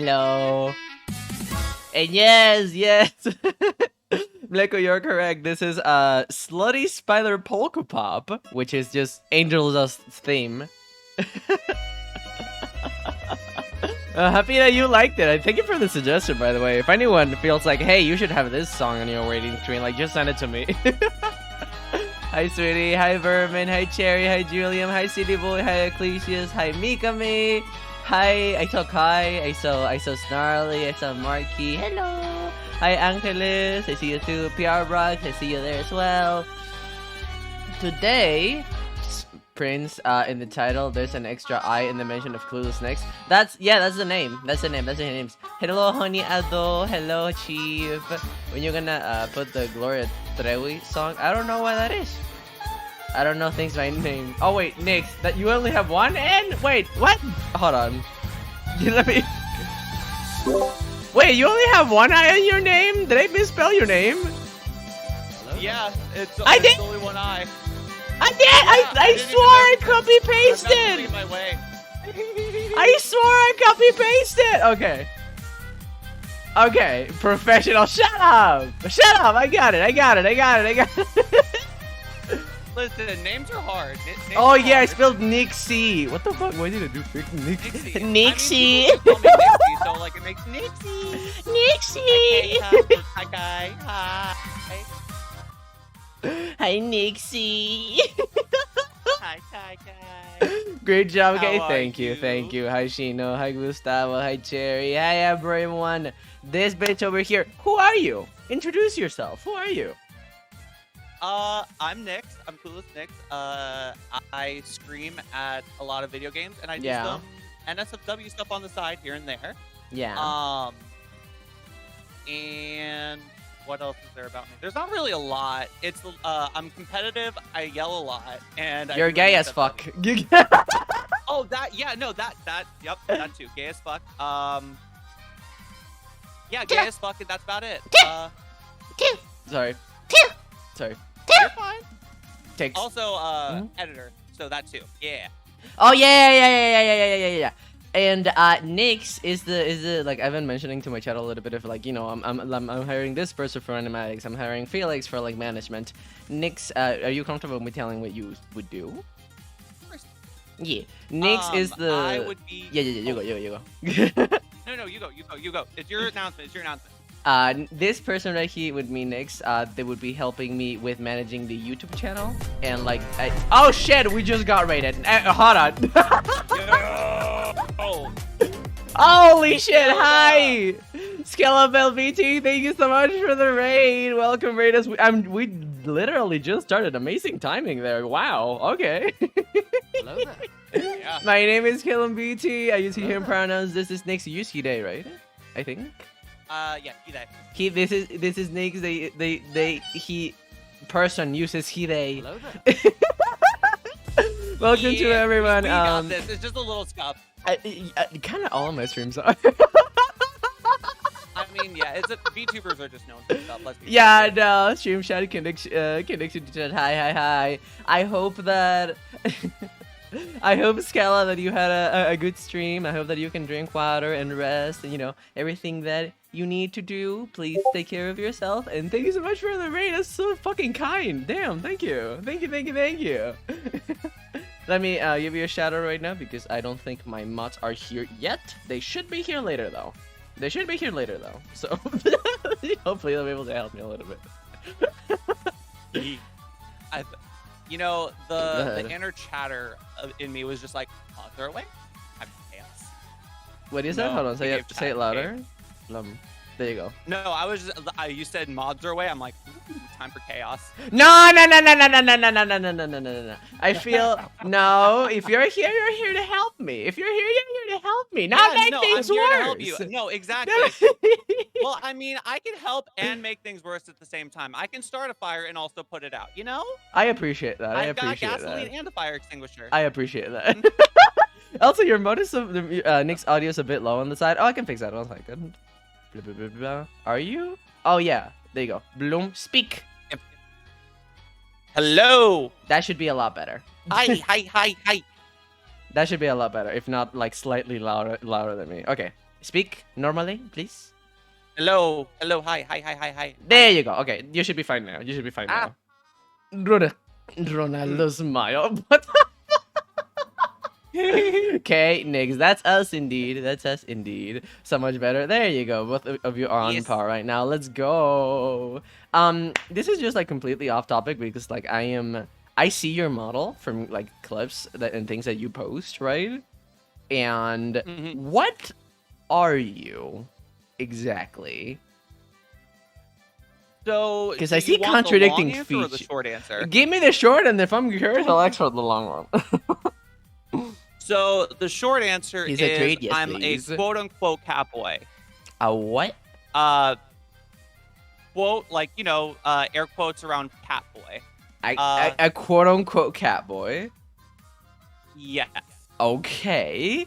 Hello. And yes. Mleko, you're correct. This is Slutty Spider Polka Pop, which is just Angel Dust's theme. Happy that you liked it. Thank you for the suggestion, by the way. If anyone feels like, hey, you should have this song on your waiting screen, like, just send it to me. Hi, sweetie. Hi, Vermin. Hi, Cherry. Hi, Julian. Hi, City Boy. Hi, Ecclesias. Hi, Mikami. Hi, I saw Kai. I saw Snarly. I saw Marky. Hello. Hi, Angeles. I see you too. PR Brox. I see you there as well. Today, Prince, in the title, there's an extra I in the mention of Clueless Next. That's the name. That's the names. Hello, Honey Ado. Hello, Chief. When you're gonna put the Gloria Trevi song, I don't know what that is. I don't know things by name. Oh wait, Nix, that you only have one N? Wait, what? Hold on. Let me. Wait, you only have one I in your name? Did I misspell your name? Yeah, it's did. only one I. I did! I swore I copy pasted! My way. I swore I copy pasted! Okay, professional. Shut up! I got it. Listen, names are hard. Oh yeah, I spelled Nixie. What the fuck? Why did I do fake Nixie? Nixie. I mean, people call me Nixie, so like it makes Nixie. Nixie! Hi, guy. Hi. Hi, Nixie. Hi, guy. Great job, guys. How are Thank you. Hi, Shino. Hi, Gustavo. Hi, Cherry. Hi, everyone. This bitch over here. Who are you? Introduce yourself. Who are you? I'm Nix. I'm Clueless Nix. I scream at a lot of video games, and I do some NSFW stuff on the side here and there. Yeah. And what else is there about me? There's not really a lot. It's I'm competitive. I yell a lot, and you're gay as fuck. Oh, yep, that too. Gay as fuck. Yeah, gay as fuck, and that's about it. Sorry. You're fine. Takes. Also, editor, so that too. Yeah. Oh yeah. And Nix is the like I've been mentioning to my chat a little bit of like, you know, I'm hiring this person for animatics. I'm hiring Felix for like management. Nix, are you comfortable with telling what you would do? Of course. Yeah. Nix is the. I would be. Yeah. You go. No, you go. It's your announcement. This person right here would be Nix. They would be helping me with managing the YouTube channel and like. Oh shit! We just got raided. Hold on. Oh. Holy shit! Hi, Skeletal VT. Thank you so much for the raid. Welcome, raiders. We literally just started. Amazing timing there. Wow. Okay. Hello there. Yeah. My name is Killam BT. I use he him pronouns. This is Nix. You use he they, right? I think. Yeah, he they. This is Nix. He person uses he they. Hello there. Welcome to everyone. We got this. It's just a little scuff. Kind of all of my streams are. I mean, yeah, Vtubers are just known for stuff. Let's be honest. No, stream chat connection chat. Hi. I hope that. I hope, Scala, that you had a good stream. I hope that you can drink water and rest and, you know, everything that you need to do. Please take care of yourself. And thank you so much for the raid. That's so fucking kind. Damn, thank you. Thank you. Let me give you a shout out right now because I don't think my mods are here yet. They should be here later, though. So hopefully they'll be able to help me a little bit. You know, the inner chatter in me was just like, oh, throw away. I'm chaos. What is that? Hold on, say it louder. There you go. No, you said mods are away. I'm like, time for chaos. No. I feel no. If you're here to help me. If you're here to help me. Not make things worse. To help you. No, exactly. Well, I mean, I can help and make things worse at the same time. I can start a fire and also put it out. You know? I appreciate that. I've got gasoline and a fire extinguisher. I appreciate that. Also, your modus of Nick's audio is a bit low on the side. Oh, I can fix that. 1 second. Blah, blah, blah, blah. Are you? Oh yeah, there you go. Bloom, speak. Hello. That should be a lot better. Hi. That should be a lot better, if not like slightly louder than me. Okay, Speak normally, please. Hello, hello, hi. There you go. Okay, you should be fine now. You should be fine Ah. now. Ronaldo smile. What? Okay, Nix, that's us indeed. That's us indeed. So much better. There you go. Both of you are on par right now. Let's go. This is just like completely off topic because like I see your model from like clips and things that you post, right? And what are you exactly? So, because I see contradicting features. The short answer. Give me the short, and if I'm curious, I'll ask for the long one. So the short answer is yes, I'm please. a quote-unquote catboy. A what? Quote, like, you know, air quotes around catboy. A quote-unquote catboy? Yes. Okay.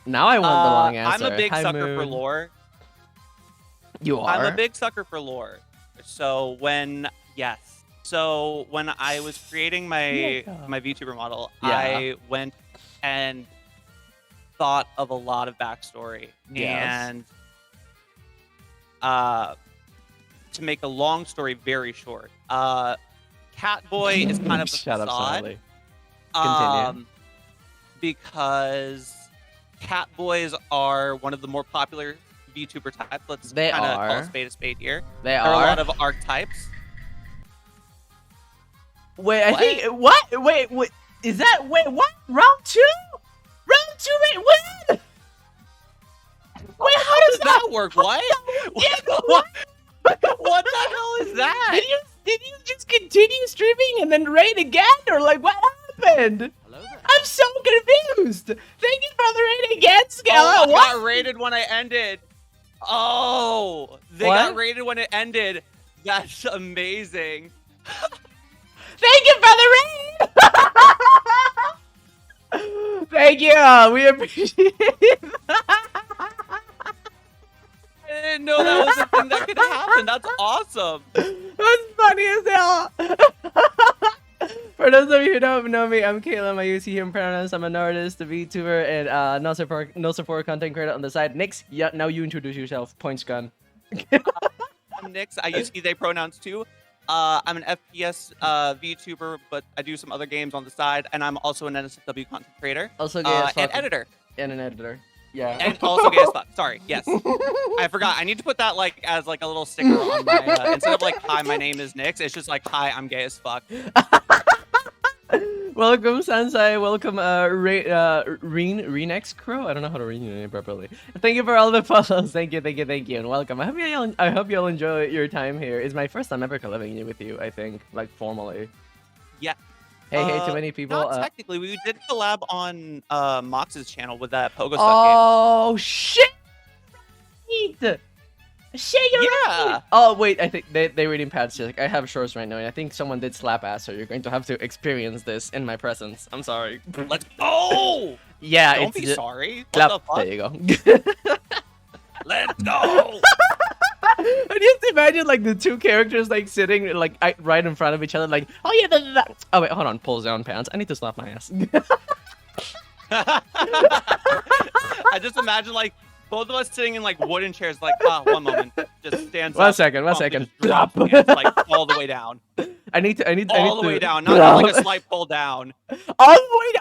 Now I want the long answer. I'm a big sucker for lore. You are? I'm a big sucker for lore. So when I was creating my VTuber model, I went and thought of a lot of backstory. And to make a long story very short, Catboy is kind of a facade. Continue. Because Catboys are one of the more popular VTuber types. Let's kind of call a spade here. There are a lot of archetypes. Wait, I think what? Wait, is that what? Round 2? Round 2? Wait, what? How does that work? What? What the hell is that? Did you just continue streaming and then raid again, or like what happened? I'm so confused. Thank you for the raid again, Scala. Oh, I got raided when I ended. Oh, they got raided when it ended. That's amazing. Thank you for the raid. Thank you. We appreciate it. I didn't know that was a thing that could happen. That's awesome. That's funny as hell. For those of you who don't know me, I'm Caleb. I use he, him pronouns. I'm an artist, a VTuber, and no support content creator on the side. Nix, now you introduce yourself. Points gun. I'm Nix. I use he, they pronouns too. I'm an FPS VTuber, but I do some other games on the side, and I'm also an NSFW content creator. Also gay as fuck. And editor. And an editor. Yeah. And also gay as fuck. Sorry. Yes. I forgot. I need to put that like as like a little sticker on my instead of like hi, my name is Nix. It's just like hi, I'm gay as fuck. Welcome, Sansai. Welcome, Renex Crow. I don't know how to read your name properly. Thank you for all the follows. Thank you, and welcome. I hope you'll enjoy your time here. It's my first time ever collabing with you. I think, like formally. Yeah. Hey, too many people. Not technically, we did collab on Mox's channel with that Pogo Stuff game. Oh shit! Shit, you're right. Oh wait, I think they reading pads. Like I have shorts right now, and I think someone did slap ass, so you're going to have to experience this in my presence. I'm sorry. Let's go. Yeah, don't be sorry. What the fuck? There you go. Let's go. I just imagine like the two characters like sitting like right in front of each other, like oh yeah, oh wait, hold on, pulls down pants. I need to slap my ass. I just imagine like. Both of us sitting in like wooden chairs, like, one moment, just stands up. One second. Drop hands, like all the way down. I need to all the way down, not like a slight pull down. All the way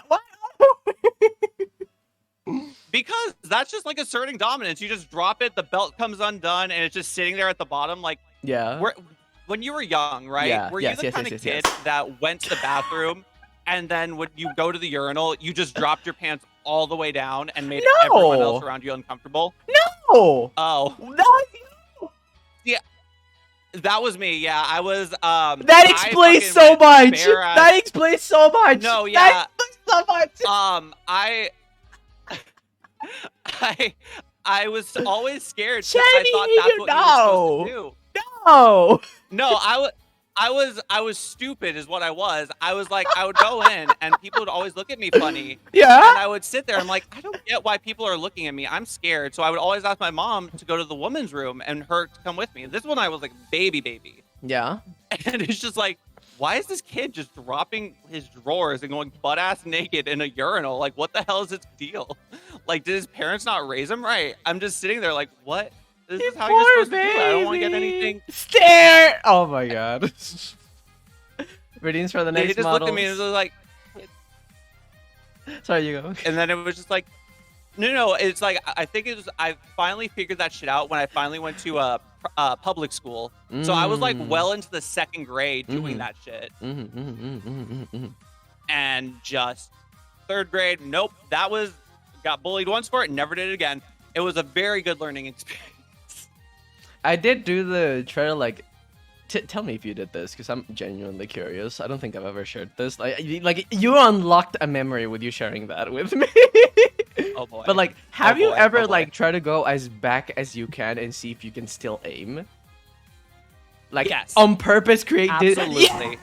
down. Because that's just like asserting dominance. You just drop it, the belt comes undone, and it's just sitting there at the bottom, like. Yeah. When you were young, right? Yeah. Were you the kind of kid that went to the bathroom, and then when you go to the urinal, you just dropped your pants all the way down and made everyone else around you uncomfortable? No. Oh. That was you. Yeah. That was me. Yeah, I was. That explains so much. That explains so much. No, yeah. That explains so much. I was always scared. Shiny, I thought that's what you were supposed to do. No. No, I was stupid is what I was. I was like, I would go in and people would always look at me funny. Yeah. And I would sit there. I'm like, I don't get why people are looking at me. I'm scared. So I would always ask my mom to go to the woman's room and her to come with me. This one I was like baby. Yeah. And it's just like, why is this kid just dropping his drawers and going butt ass naked in a urinal? Like, what the hell is his deal? Like, did his parents not raise him right? I'm just sitting there like, what? This is how you're supposed to do it. I don't want to get anything. Stare! Oh my god. Redeems for the next He just models. looked at me and was like, Sorry, you go. and then it was just like, no. It's like I think it was. I finally figured that shit out when I finally went to public school. So I was like well into the 2nd grade doing that shit, and just 3rd grade. Nope, got bullied once for it. Never did it again. It was a very good learning experience. I did do the trailer, like, tell me if you did this, because I'm genuinely curious. I don't think I've ever shared this. Like, you unlocked a memory with you sharing that with me. Oh boy. But, like, have you boy. ever, Oh boy. like, try to go as back as you can and see if you can still aim? Like, Yes. on purpose create this? Absolutely.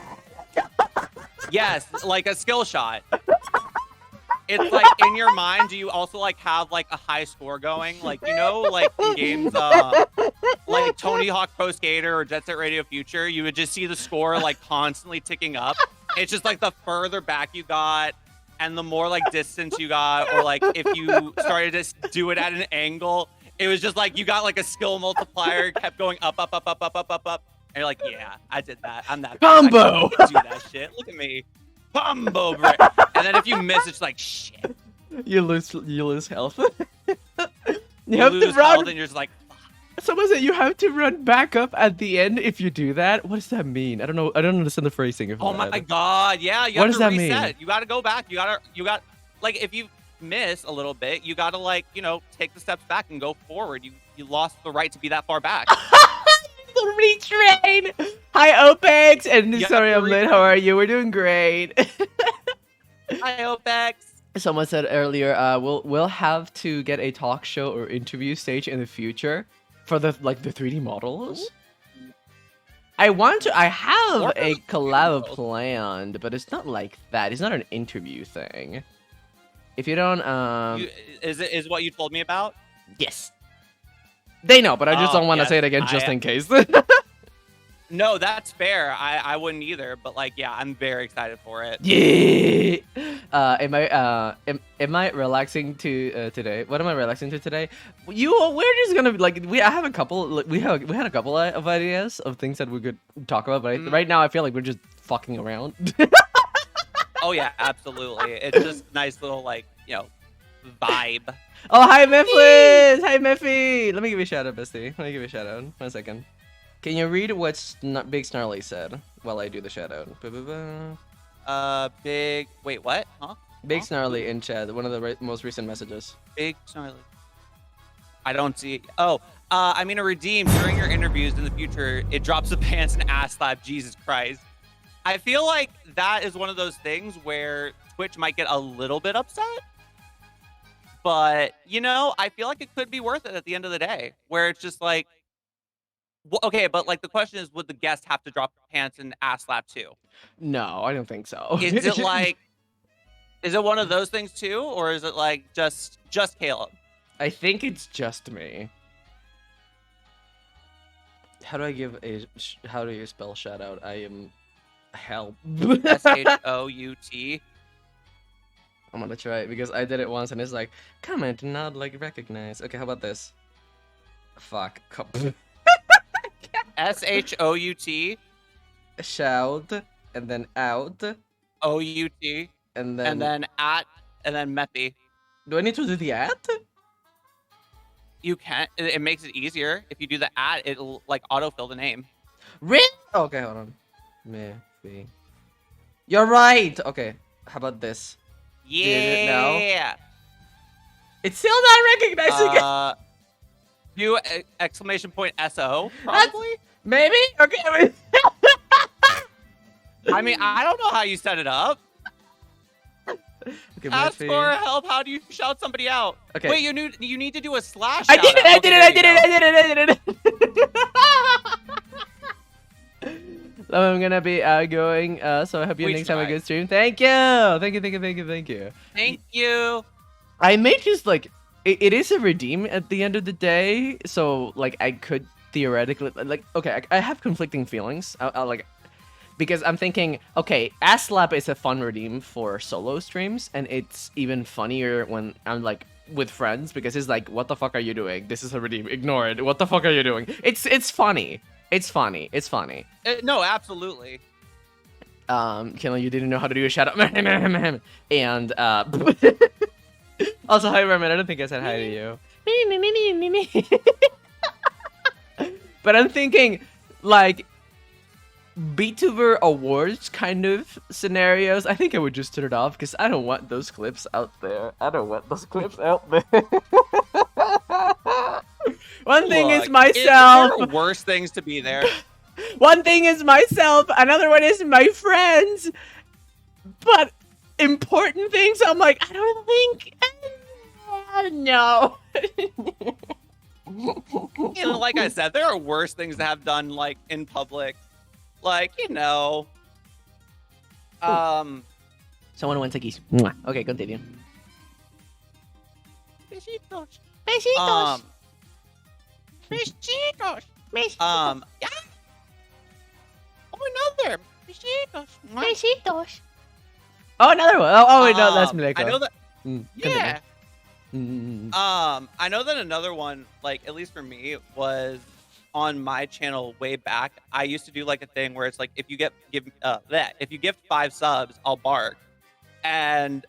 Yes, like a skill shot. It's like in your mind, do you also like have like a high score going? Like, you know, like in games like Tony Hawk Pro Skater or Jet Set Radio Future, you would just see the score like constantly ticking up. It's just like the further back you got and the more like distance you got, or like if you started to do it at an angle, it was just like you got like a skill multiplier, kept going up. And you're like, yeah, I did that. I'm that Combo! I can do that shit. Look at me. Combo break. And then if you miss, it's like, shit. You lose health. you You have lose to run. health and you're just like, Someone said you have to run back up at the end if you do that. What does that mean? I don't know. I don't understand the phrasing of oh that. my god, yeah. You What have does to that reset. mean? You gotta go back. You got like if you miss a little bit, you gotta like, you know, take the steps back and go forward. You lost the right to be that far back. Retrain. Hi, Opex. And You sorry have I'm to late. How are you? We're doing great. Hi, Opex. Someone said earlier, we'll have to get a talk show or interview stage in the future for the 3D models. I have Or a the 3D collab models. planned, but it's not like that. It's not an interview thing. If you don't, Is what you told me about? yes. They know, but I just Oh, don't want to yes. say it again just in case. No, that's fair. I wouldn't either, but like, yeah, I'm very excited for it. Yeah. Am I relaxing to today? What am I relaxing to today? We're just gonna be like I have a couple. Like, we had a couple of ideas of things that we could talk about, but right now I feel like we're just fucking around. Oh yeah, absolutely. It's just nice little like, you know, vibe. Oh, hi Memphis! Hi Memphi! Let me give you a shout out, bestie. Let me give you a shout out. 1 second. Can you read what Big Snarly said while I do the shout out? Wait, what? Huh? Big Huh? Snarly in chat, one of the most recent messages. Big snarly. I don't see. Oh, I mean, a redeem during your interviews in the future. It drops the pants and ass slap. Jesus Christ. I feel like that is one of those things where Twitch might get a little bit upset. But, you know, I feel like it could be worth it at the end of the day, where it's just like, well, okay, but like the question is, would the guest have to drop pants and ass slap too? No, I don't think so. Is it like, is it one of those things too, or is it like just Caleb? I think it's just me. How do you spell shout out? I am help. SHOUT. I'm gonna try it because I did it once and it's like comment not like recognize. Okay, how about this? Fuck. SHOUT. Shout and then out OUT. and And then Meppy. do I need to do the at? You can. It makes it easier if you do the at. It'll like autofill the name. Really? Okay, hold on. Maybe. You're right. Okay, how about this? it now? Yeah. It's still not recognizing it. Do exclamation point SO probably. Maybe. Okay. I mean, I don't know how you set it up. Okay, Ask Murphy. for help. How do you shout somebody out? Okay. Wait, you need to do a slash. I did it! shout out. I did it! Okay, I did there it! you I did it! I did it! So I'm gonna be going. So I hope you We next have a tried. good stream. Thank you. Thank you. Thank you. Thank you. Thank you. go. Thank you. I may just like it is a redeem at the end of the day. So like I could theoretically like okay. I have conflicting feelings. I like Because I'm thinking, okay, Ass Slap is a fun redeem for solo streams, and it's even funnier when I'm like with friends because it's like, what the fuck are you doing? This is a redeem. Ignore it. What the fuck are you doing? It's funny. It's funny. It's funny. No, absolutely. Killer, you didn't know how to do a shout out. And also, hi, Roman. I don't think I said hi to you. But I'm thinking, like, VTuber awards kind of scenarios. I think I would just turn it off because I don't want those clips out there. I don't want those clips out there. One thing is myself. There are worse things to be there. One thing is myself. Another one is my friends. But important things, I'm like, I don't think. No. You know, like I said, there are worse things to have done, like in public. Like, you know. Someone wants a kiss. Okay, continue. Besitos. Besitos. Besitos. Besitos. Yeah. Oh, another. Besitos. Besitos. Oh, another one. Oh, wait, no, that's Mileko. I know that. Yeah. I know that another one, like at least for me, was on my channel way back. I used to do like a thing where it's like, if you if you gift 5 subs, I'll bark. And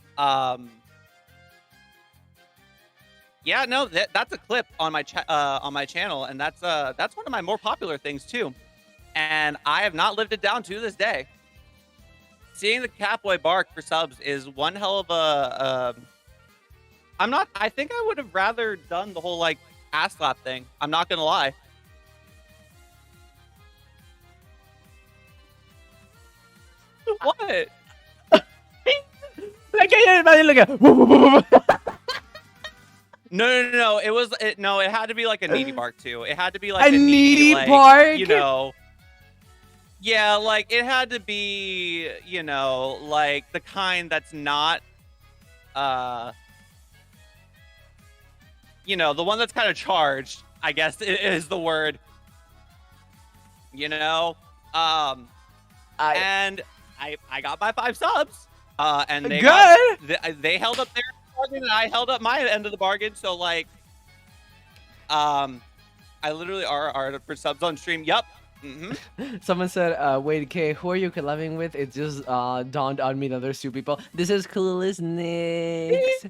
yeah, no, that's a clip on my channel, and that's one of my more popular things too. And I have not lived it down to this day. Seeing the Catboy bark for subs is one hell of a. I think I would have rather done the whole like ass slap thing. I'm not gonna lie. What? No. It had to be like a needy bark too. It had to be like a needy like, bark. You know. Yeah, like it had to be, you know, like the kind that's not, you know, the one that's kind of charged, I guess is the word. You know, and I got my 5 subs, and they they held up their bargain, and I held up my end of the bargain. So like, I literally are for subs on stream. Yup. Someone said, wait, K, who are you collabing with? It just dawned on me that there's 2 people. This is Clueless Nix.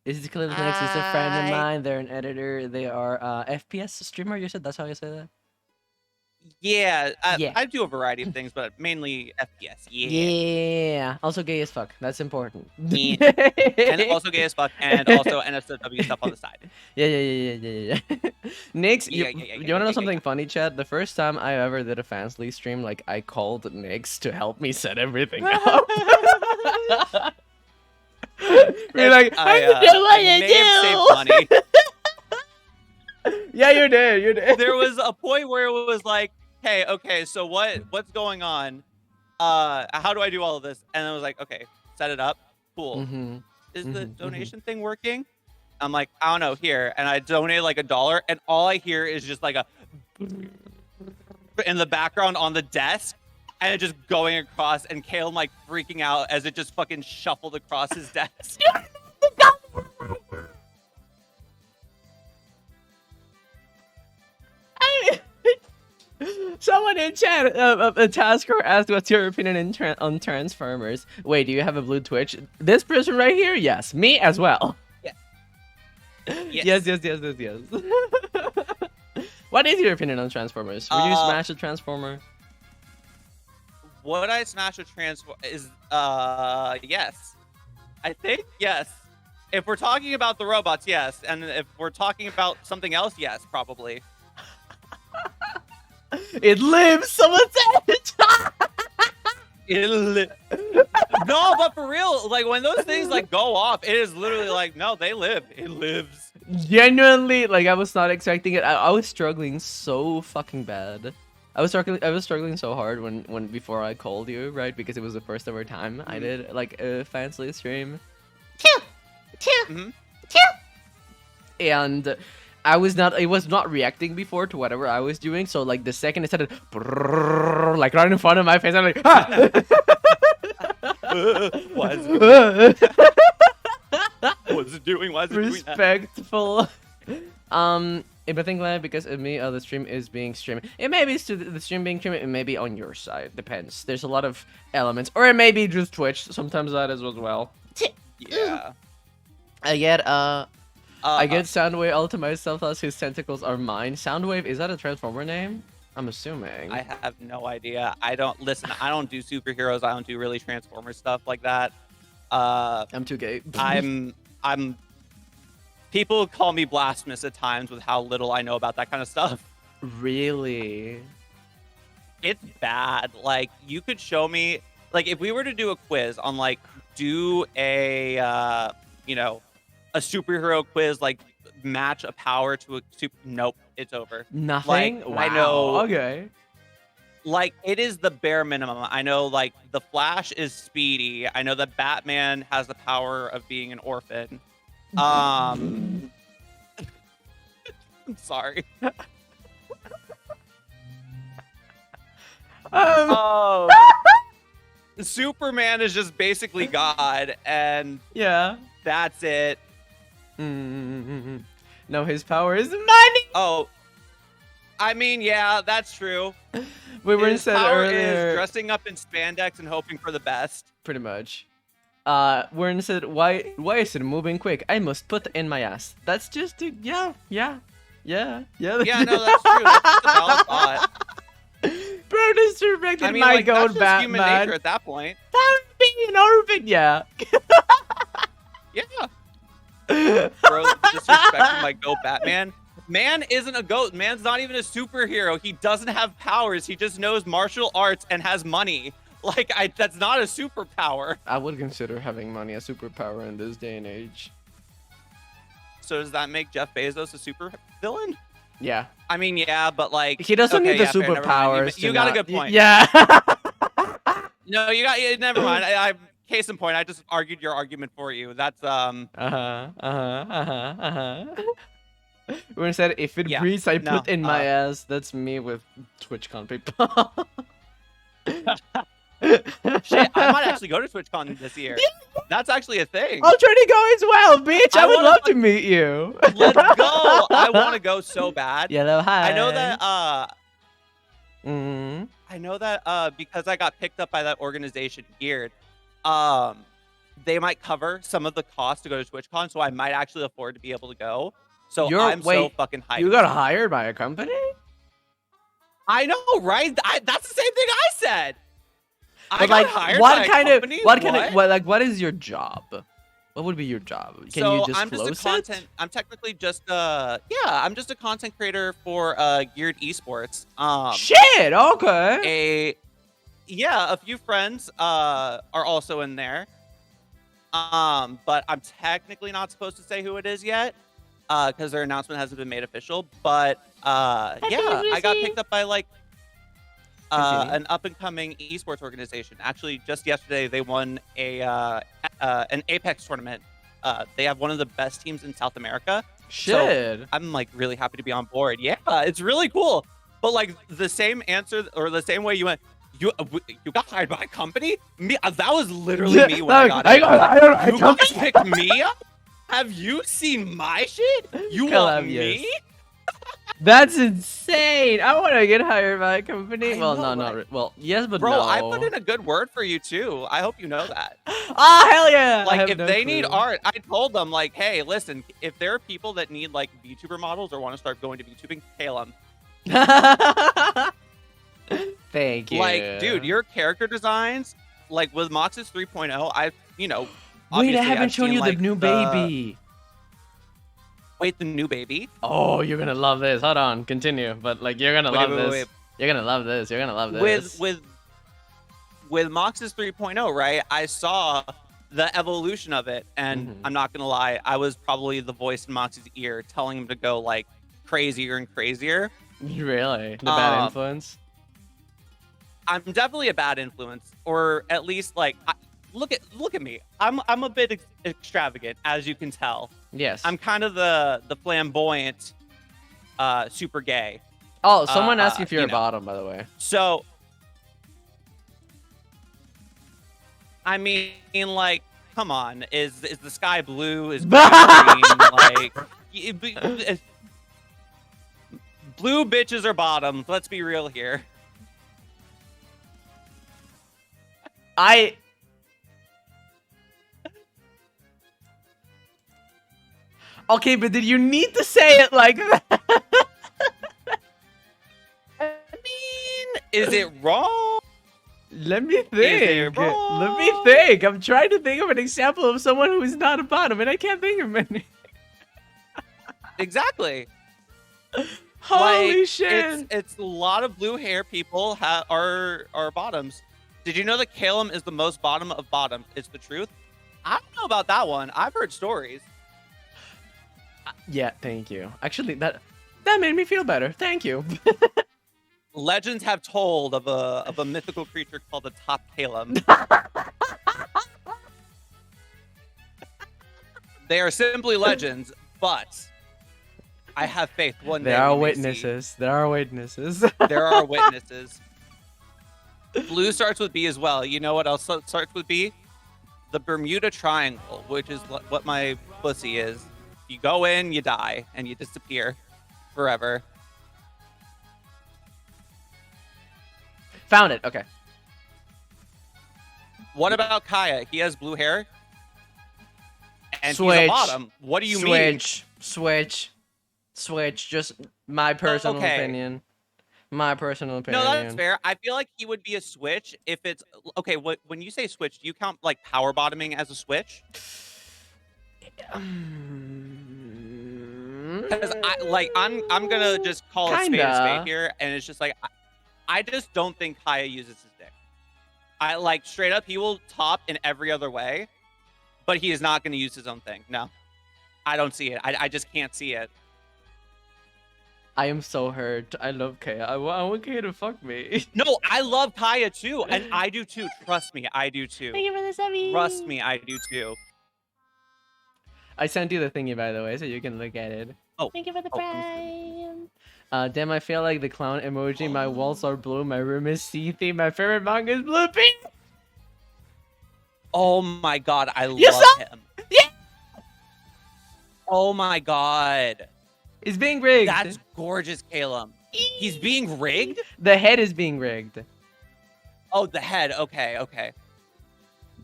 This is Clueless Nix. It's a friend of mine. They're an editor. They are FPS streamer. You said that's how you say that? Yeah, Yeah. I do a variety of things, but mainly FPS. Yeah. Also gay as fuck. That's important. Yeah. And also gay as fuck, and also NSFW stuff on the side. Yeah. Nix, you wanna know something funny, Chad? The first time I ever did a Fansly stream, like, I called Nix to help me set everything up. We're like, I don't know what to do. Yeah, you did. There was a point where it was like, hey, okay, so what's going on? How do I do all of this? And I was like, okay, set it up. Cool. Is the donation thing working? I'm like, I don't know, here. And I donated like $1, and all I hear is just like a in the background on the desk, and it just going across, and Caleb like freaking out as it just fucking shuffled across his desk. Someone in chat, a tasker asked, "What's your opinion on Transformers?" Wait, do you have a blue Twitch? This person right here, yes. Me as well. Yes. What is your opinion on Transformers? Would you smash a Transformer? Would I smash a Transformer? Is yes. I think yes. If we're talking about the robots, yes. And if we're talking about something else, yes, probably. It lives. Someone said it. No, but for real, like when those things like go off, it is literally like, no, they live. It lives. Genuinely, like I was not expecting it. I was struggling so fucking bad. I was struggling so hard when before I called you, right? Because it was the first ever time I did like a Fansly stream. And I was not. It was not reacting before to whatever I was doing. So like the second it started, like right in front of my face, I'm like, ah! What's it doing? Why is it doing that? Respectful. If I think like because of me, the stream is being streamed. It may be the stream being streamed. It may be on your side. Depends. There's a lot of elements, or it may be just Twitch. Sometimes that is as well. Yeah. I get Soundwave all to myself as his tentacles are mine. Soundwave, is that a Transformer name? I'm assuming. I have no idea. I don't listen. I don't do superheroes. I don't do really Transformer stuff like that. I'm too gay. I'm. People call me blasphemous at times with how little I know about that kind of stuff. Really? It's bad. Like, you could show me, like, if we were to do a quiz on, like, do a, you know, a superhero quiz, like, match a power to a super. Nope, it's over. Nothing? Like, Wow. I know. Okay. Like, it is the bare minimum. I know, like, the Flash is speedy. I know that Batman has the power of being an orphan. I'm sorry. Oh, Superman is just basically God, and yeah, that's it. No, his power is money. Oh, I mean, yeah, that's true. His said power earlier, is dressing up in spandex and hoping for the best. Pretty much. Wern said, why is it moving quick? I must put in my ass. That's just yeah. Yeah, no, that's true. That's just a valid thought. Bro, disrespected I mean, my like, goat that's just human Batman. nature at that point. That would be an orphan, yeah. Yeah. Bro, disrespecting my goat Batman. Man isn't a goat. Man's not even a superhero. He doesn't have powers. He just knows martial arts and has money. Like, that's not a superpower. I would consider having money a superpower in this day and age. So does that make Jeff Bezos a super villain? Yeah. I mean, yeah, but like he doesn't need the fair, superpowers. You got a good point. Yeah. No, you got. Never mind. I case in point. I just argued your argument for you. That's When I said if it breathes, I put in my ass. That's me with TwitchCon people. Shit, I might actually go to TwitchCon this year. That's actually a thing. I'll try to go as well, bitch. I would love to meet you. Let's go. I want to go so bad. Yellow, hi. I know that because I got picked up by that organization Geared, they might cover some of the cost to go to TwitchCon, so I might actually afford to be able to go. So I'm so fucking hyped. You got hired by a company? I know, right? That's the same thing I said. But like, what is your job? What would be your job? Can you just flow it? I'm technically just I'm just a content creator for Geared Esports. Shit, okay. A few friends are also in there. But I'm technically not supposed to say who it is yet, because their announcement hasn't been made official. But I got picked up by like an up-and-coming esports organization. Actually, just yesterday they won an Apex tournament. They have one of the best teams in South America. Shit. So I'm like really happy to be on board. Yeah, it's really cool. But like the same answer or the same way you went, you got hired by a company? Me, that was literally me when I got hired. You guys picked me up? Have you seen my shit? You want me? That's insane. I want to get hired by a company. Well, yes, but bro, no. I put in a good word for you too. I hope you know that. Ah, hell yeah. Like, if they need art, I told them, like, hey, listen, if there are people that need, like, VTuber models or want to start going to VTubing, hail them. Thank you. Like, dude, your character designs, like, with Mox's 3.0, Wait, I haven't shown you the new baby. Wait, the new baby? Oh, you're gonna love this. Hold on, continue. But like, you're gonna love this. You're gonna love this. You're gonna love this. With Mox's 3.0, right? I saw the evolution of it, and I'm not gonna lie, I was probably the voice in Mox's ear telling him to go like crazier and crazier. Really? The bad influence? I'm definitely a bad influence, or at least like. Look at me. I'm a bit extravagant, as you can tell. Yes. I'm kind of the flamboyant super gay. Oh, someone asked if you're you a know. bottom, by the way. So, I mean, like, come on, is the sky blue? Is green? Like, blue bitches are bottoms. Let's be real here. Okay, but did you need to say it like that? I mean, is it wrong? Let me Is think. it Let me wrong? think. I'm trying to think of an example of someone who is not a bottom, and I can't think of any. Exactly. Holy Like, shit! It's a lot of blue hair people are bottoms. Did you know that Calum is the most bottom of bottoms? It's the truth. I don't know about that one. I've heard stories. Yeah, thank you. Actually, that made me feel better. Thank you. Legends have told of a mythical creature called the Top Calum. They are simply legends, but I have faith one day. There are we may see. witnesses. There are witnesses. There are witnesses. Blue starts with B as well. You know what else starts with B? The Bermuda Triangle, which is what my pussy is. You go in, you die, and you disappear forever. Found it. Okay. What about Kaya? He has blue hair. And Switch. he's a bottom. What do you mean? Switch. Just my personal Okay. opinion. My personal opinion. No, that's fair. I feel like he would be a switch if it's okay. When you say switch, do you count like power bottoming as a switch? Because I'm gonna just call a spade here, and it's just like I just don't think Kaya uses his dick. I like straight up, he will top in every other way, but he is not gonna use his own thing. No, I don't see it. I just can't see it. I am so hurt. I love Kaya. I want Kaya to fuck me. No, I love Kaya too, and I do too. Trust me, I do too. Thank you for the subby. Trust me, I do too. I sent you the thingy, by the way, so you can look at it. Oh, thank you for the prime. Damn, I feel like the clown emoji. My walls are blue. My room is see-through. My favorite manga is Blue Pink. Oh my god, I love him. Yeah. Oh my god. It's being rigged. That's gorgeous, Calum. He's being rigged? The head is being rigged. Oh, the head. Okay, okay.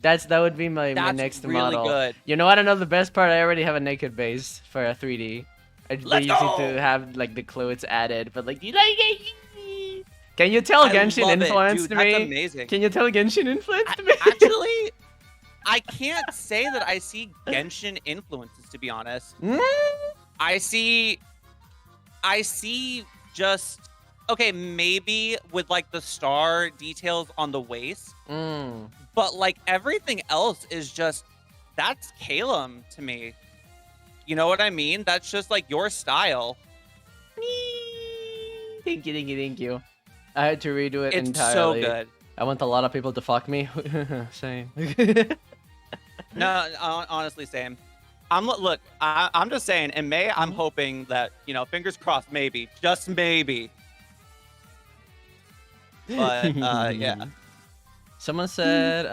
That would be my next really model. Good. You know what? I know the best part. I already have a naked base for a 3D. They used to have like the clothes added, but like, you like it? Can you tell Genshin influenced Dude, me? That's amazing. Can you tell Genshin influenced me? Actually, I can't say that I see Genshin influences, to be honest. I see just okay, maybe with like the star details on the waist, but like everything else is just that's Calum to me. You know what I mean? That's just like your style. Thank you. I had to redo it it's entirely. It's so good. I want a lot of people to fuck me. Same. No, honestly, same. I'm just saying, in May, I'm hoping that, you know, fingers crossed, maybe, just maybe. But, yeah. Someone said,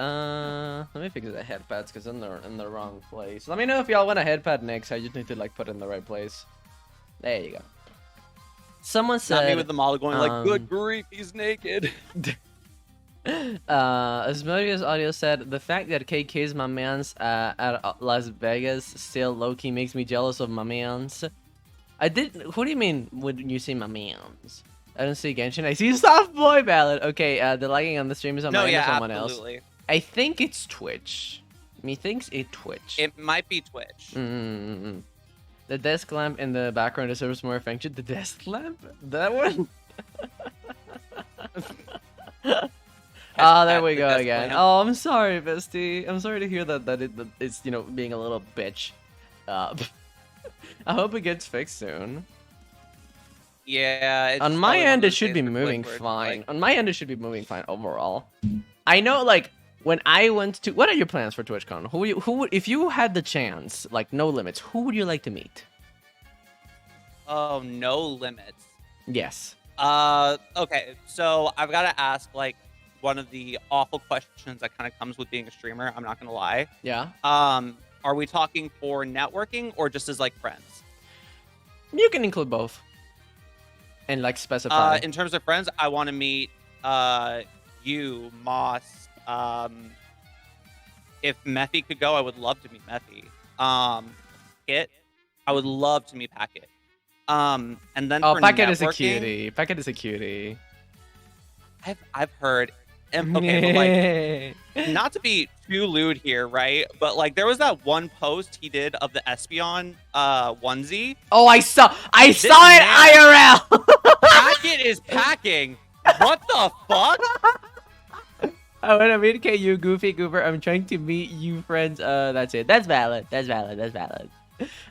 let me fix the headpads because they're in the wrong place. Let me know if y'all want a headpad next. I just need to, like, put it in the right place. There you go. Someone said... Not me with the model going like, good grief, he's naked. Asmodeus Audio said, the fact that KK's my man's at Las Vegas still low-key makes me jealous of my man's. What do you mean when you say my man's? I don't see Genshin. I see Soft Boy Ballad. Okay, the lagging on the stream is on mine or someone absolutely. else. I think it's Twitch. Methinks it's Twitch. It might be Twitch. The desk lamp in the background deserves more function. The desk lamp? That one? Oh, there we go again. Oh, I'm sorry, bestie. I'm sorry to hear that it's, you know, being a little bitch. I hope it gets fixed soon. Yeah. On my end, it should be moving fine. On my end, it should be moving fine overall. I know, like, when I went to... What are your plans for TwitchCon? Who if you had the chance, like, no limits, who would you like to meet? Oh, no limits. Yes. Okay, so I've got to ask like one of the awful questions that kind of comes with being a streamer. I'm not gonna lie. Yeah. Are we talking for networking or just as like friends? You can include both. And like specify. In terms of friends, I want to meet you, Moss. If Meffy could go, I would love to meet Meffy. Packet, I would love to meet Packet. And then for Packet networking, is a cutie. Packet is a cutie. I've heard. Okay, but like, not to be too lewd here, right? But like, there was that one post he did of the Espeon onesie. Oh, I saw it IRL. Packet is packing. What the fuck? I want to meet you, Goofy Goober. I'm trying to meet you, friends. That's it. That's valid. That's valid. That's valid.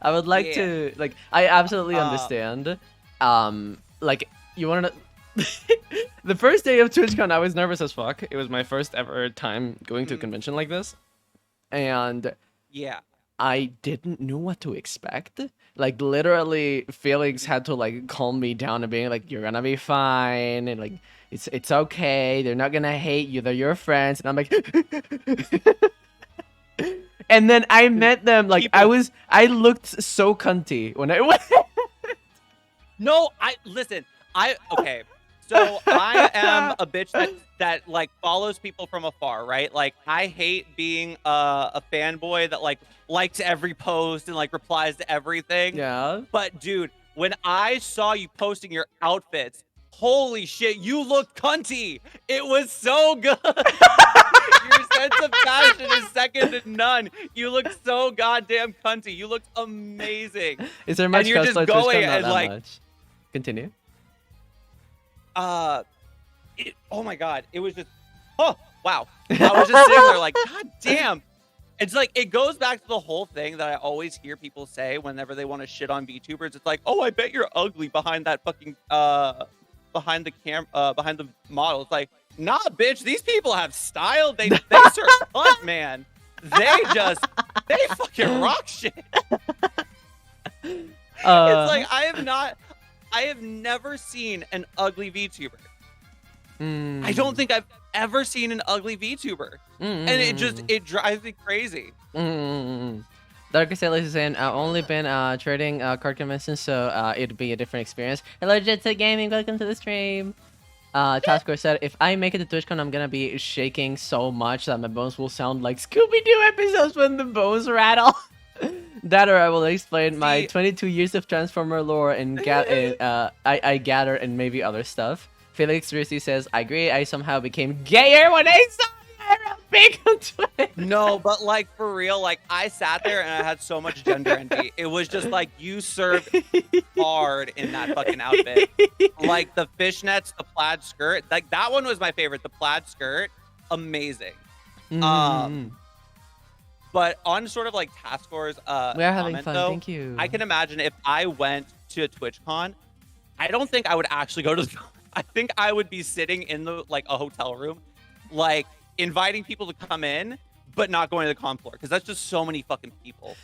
I would like to, like, I absolutely understand. Like, you want to. The first day of TwitchCon, I was nervous as fuck. It was my first ever time going to a convention like this. And yeah, I didn't know what to expect. Like, literally, Felix had to, like, calm me down and being like, you're gonna be fine. And, like, it's okay. They're not gonna hate you. They're your friends. And I'm like... And then I met them, like, I looked so cunty when I went. No, okay. So I am a bitch that like follows people from afar, right? Like I hate being a fanboy that like likes every post and like replies to everything. Yeah. But dude, when I saw you posting your outfits, holy shit, you looked cunty. It was so good. Your sense of fashion is second to none. You look so goddamn cunty. You look amazing. Is there much and you're just cosplay going and and like much. Continue. Oh my god, it was just, oh wow. I was just sitting there like, god damn. It's like, it goes back to the whole thing that I always hear people say whenever they want to shit on VTubers. It's like, oh, I bet you're ugly behind that fucking behind the model. It's like, nah, bitch, these people have style. They serve cunt, man. They fucking rock shit. It's like I have never seen an ugly VTuber. I don't think I've ever seen an ugly VTuber. And it drives me crazy. Dark Sailor is saying, I've only been trading card conventions, so it'd be a different experience. Hello, Jet Set Gaming, welcome to the stream. Tasker said, if I make it to TwitchCon, I'm gonna be shaking so much that my bones will sound like Scooby-Doo episodes when the bones rattle. That or I will explain my 22 years of Transformer lore and I gather and maybe other stuff. Felix Rizzi says, I agree, I somehow became gayer when I saw IRL big on Twitter. No, but like for real, like I sat there and I had so much gender envy. It was just like you served hard in that fucking outfit. Like the fishnets, the plaid skirt, like that one was my favorite. The plaid skirt, amazing. But on sort of like Taskor's we are having comment, fun. though, Thank you. I can imagine if I went to a TwitchCon, I don't think I would actually go to the I think I would be sitting in the like a hotel room, like inviting people to come in, but not going to the con floor because that's just so many fucking people.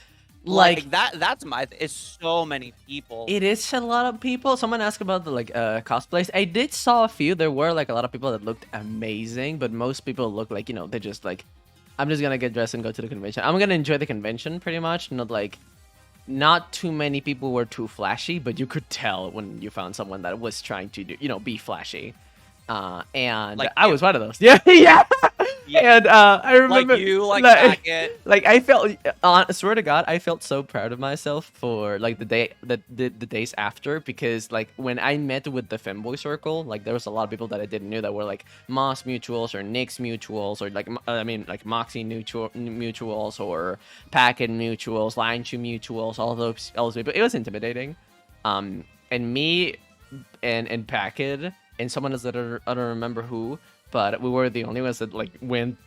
Like that's my it's so many people. It is a lot of people. Someone asked about the like cosplays. I did saw a few. There were like a lot of people that looked amazing, but most people look like, you know, they just like, I'm just gonna get dressed and go to the convention. I'm gonna enjoy the convention pretty much. Not too many people were too flashy, but you could tell when you found someone that was trying to do, you know, be flashy. And like, I was one of those. Yeah. And I remember like you like Packet. Like I felt, swear to God, I felt so proud of myself for like the days after, because like when I met with the femboy circle, like there was a lot of people that I didn't know that were like Moss mutuals or Nyx mutuals or like like Moxie mutuals or Packet mutuals, Line Chew mutuals, all those people. It was intimidating. And me and Packet and someone else that I don't remember who, but we were the only ones that like went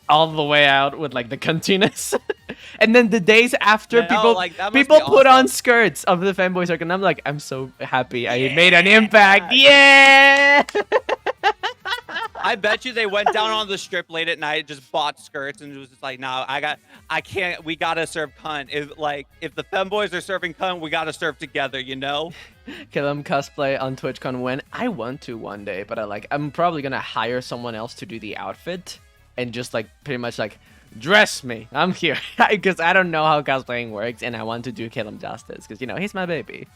all the way out with like the cuntiness. And then the days after, people put on skirts of the fanboy circle, and I'm like, I'm so happy I made an impact. Yeah. I bet you they went down on the strip late at night, just bought skirts, and it was just like, no, I can't. We gotta serve cunt. If the femboys are serving cunt, we gotta serve together, you know? Kill them cosplay on TwitchCon when I want to one day, but I'm probably gonna hire someone else to do the outfit and just like pretty much like dress me. I'm here because I don't know how cosplaying works, and I want to do Kill him justice because he's my baby.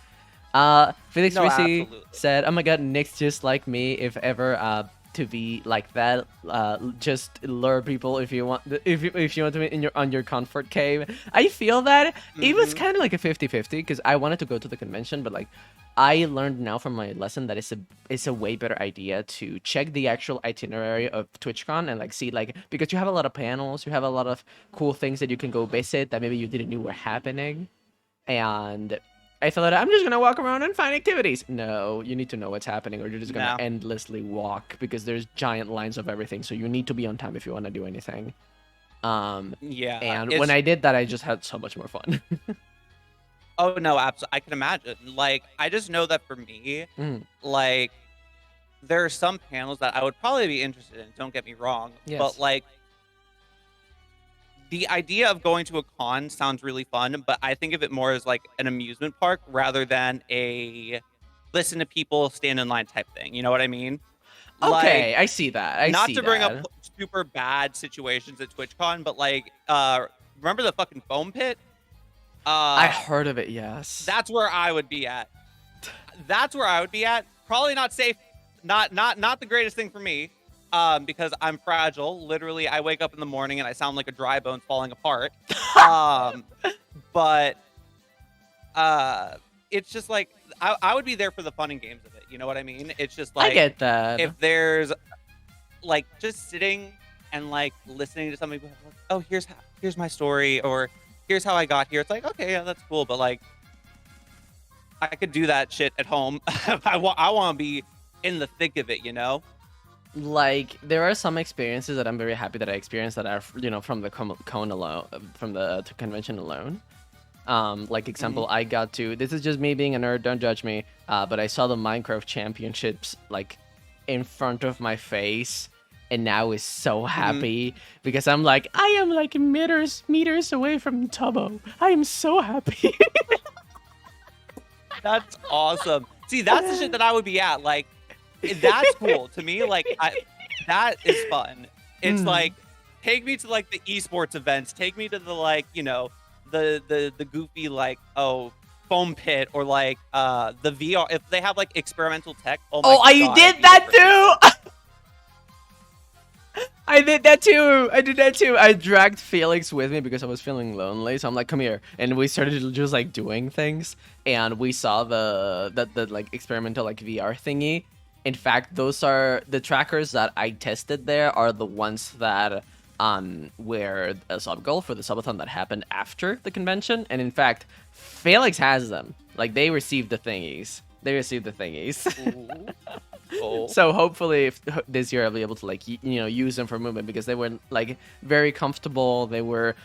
Felix No, Risi absolutely. said, "Oh my God, Nick's just like me. If ever to be like that, just lure people if you want. If you want to be on your comfort cave." I feel that it was kind of like a 50-50 because I wanted to go to the convention, but like I learned now from my lesson that it's a way better idea to check the actual itinerary of TwitchCon and like see like because you have a lot of panels, you have a lot of cool things that you can go visit that maybe you didn't know were happening, and I thought that I'm just gonna walk around and find activities. No, you need to know what's happening, or you're just gonna endlessly walk because there's giant lines of everything. So you need to be on time if you want to do anything. Yeah. And when I did that, I just had so much more fun. Oh no, absolutely. I can imagine. Like, I just know that for me, like, there are some panels that I would probably be interested in. Don't get me wrong, but like, the idea of going to a con sounds really fun, but I think of it more as like an amusement park rather than a listen to people stand in line type thing. You know what I mean? Okay, like, I see that. Not to bring up super bad situations at TwitchCon, but like, remember the fucking foam pit? I heard of it. Yes. That's where I would be at. That's where I would be at. Probably not safe. Not the greatest thing for me. Because I'm fragile. Literally, I wake up in the morning and I sound like a dry bone falling apart. But it's just like I would be there for the fun and games of it. You know what I mean? It's just like I get that. If there's like just sitting and like listening to somebody, like, oh, here's my story, or here's how I got here. It's like, okay, yeah, that's cool, but like I could do that shit at home. I want to be in the thick of it, you know? Like there are some experiences that I'm very happy that I experienced that are from the con alone, from the convention alone. Like example, I got to. This is just me being a nerd. Don't judge me. But I saw the Minecraft championships like in front of my face, and now is so happy because I'm like I am like meters away from Tubbo. I am so happy. That's awesome. See, that's the shit that I would be at. Like. That's cool to me. Like that is fun. It's like take me to like the esports events. Take me to the like the goofy like foam pit or like the VR if they have like experimental tech. Oh my God, I did that too. I did that too. I dragged Felix with me because I was feeling lonely. So I'm like, come here, and we started just like doing things, and we saw the like experimental like VR thingy. In fact, those are the trackers that I tested there are the ones that were a sub goal for the subathon that happened after the convention. And in fact, Felix has them. Like they received the thingies. Cool. So hopefully this year I'll be able to like use them for movement because they were like very comfortable. They were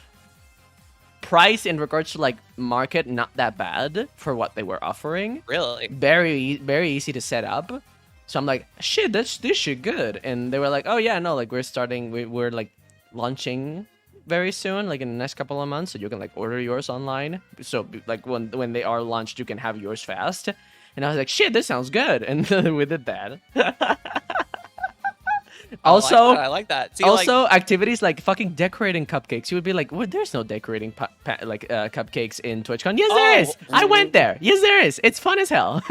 priced in regards to like market not that bad for what they were offering. Really? Very easy to set up. So I'm like, shit, this shit good. And they were like, oh yeah, no, like we're like launching very soon, like in the next couple of months, so you can like order yours online. So like when they are launched, you can have yours fast. And I was like, shit, this sounds good. And we did that. Also, I like that. See, also, activities like fucking decorating cupcakes. You would be like, "What? There's no decorating cupcakes in TwitchCon." Yes, there is. I went there. Yes, there is. It's fun as hell.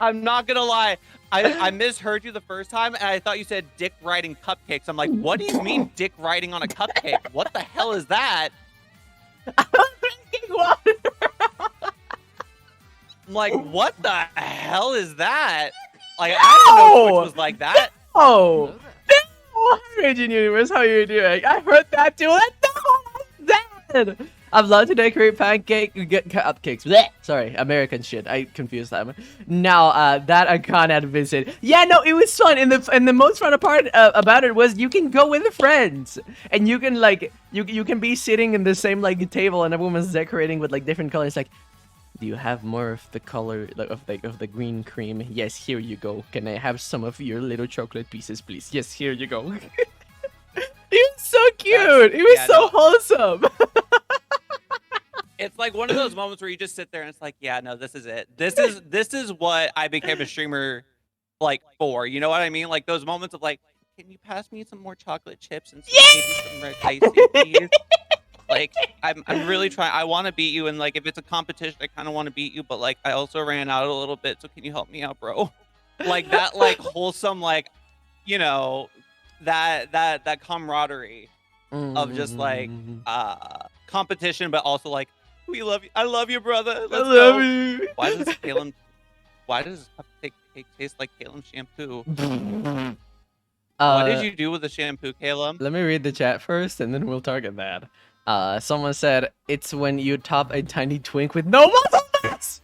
I'm not gonna lie. I misheard you the first time, and I thought you said dick riding cupcakes. I'm like, what do you mean dick riding on a cupcake? What the hell is that? I'm drinking water. I'm like, what the hell is that? Like, I didn't know Twitch was like that. Oh, Raging Universe, how are you doing? I heard that too. What the hell is that? I'd love to decorate get cupcakes. Blech. Sorry, American shit. I confused them. Now, that I can't visit. Yeah, no, it was fun. And the most fun part about it was you can go with friends, and you can like you can be sitting in the same like table, and everyone's decorating with like different colors. Like, Do you have more of the color of the green cream? Yes, here you go. Can I have some of your little chocolate pieces, please? Yes, here you go. He was so cute. He was yeah, so no. wholesome. It's like one of those moments where you just sit there and it's like, yeah, no, this is it. This is what I became a streamer like for. You know what I mean? Like those moments of like, can you pass me some more chocolate chips and maybe some red icing, please? Like I'm really trying. I want to beat you, and like if it's a competition, I kind of want to beat you, but like I also ran out a little bit, so can you help me out, bro? Like that, like wholesome, like you know, that camaraderie of just like competition, but also like we love you. I love you, brother. Let's love go. you. Why does Caleb? Why does cupcake cake taste like Caleb shampoo? What did you do with the shampoo, Caleb? Let me read the chat first, and then we'll target that. Someone said it's when you top a tiny twink with no muscles.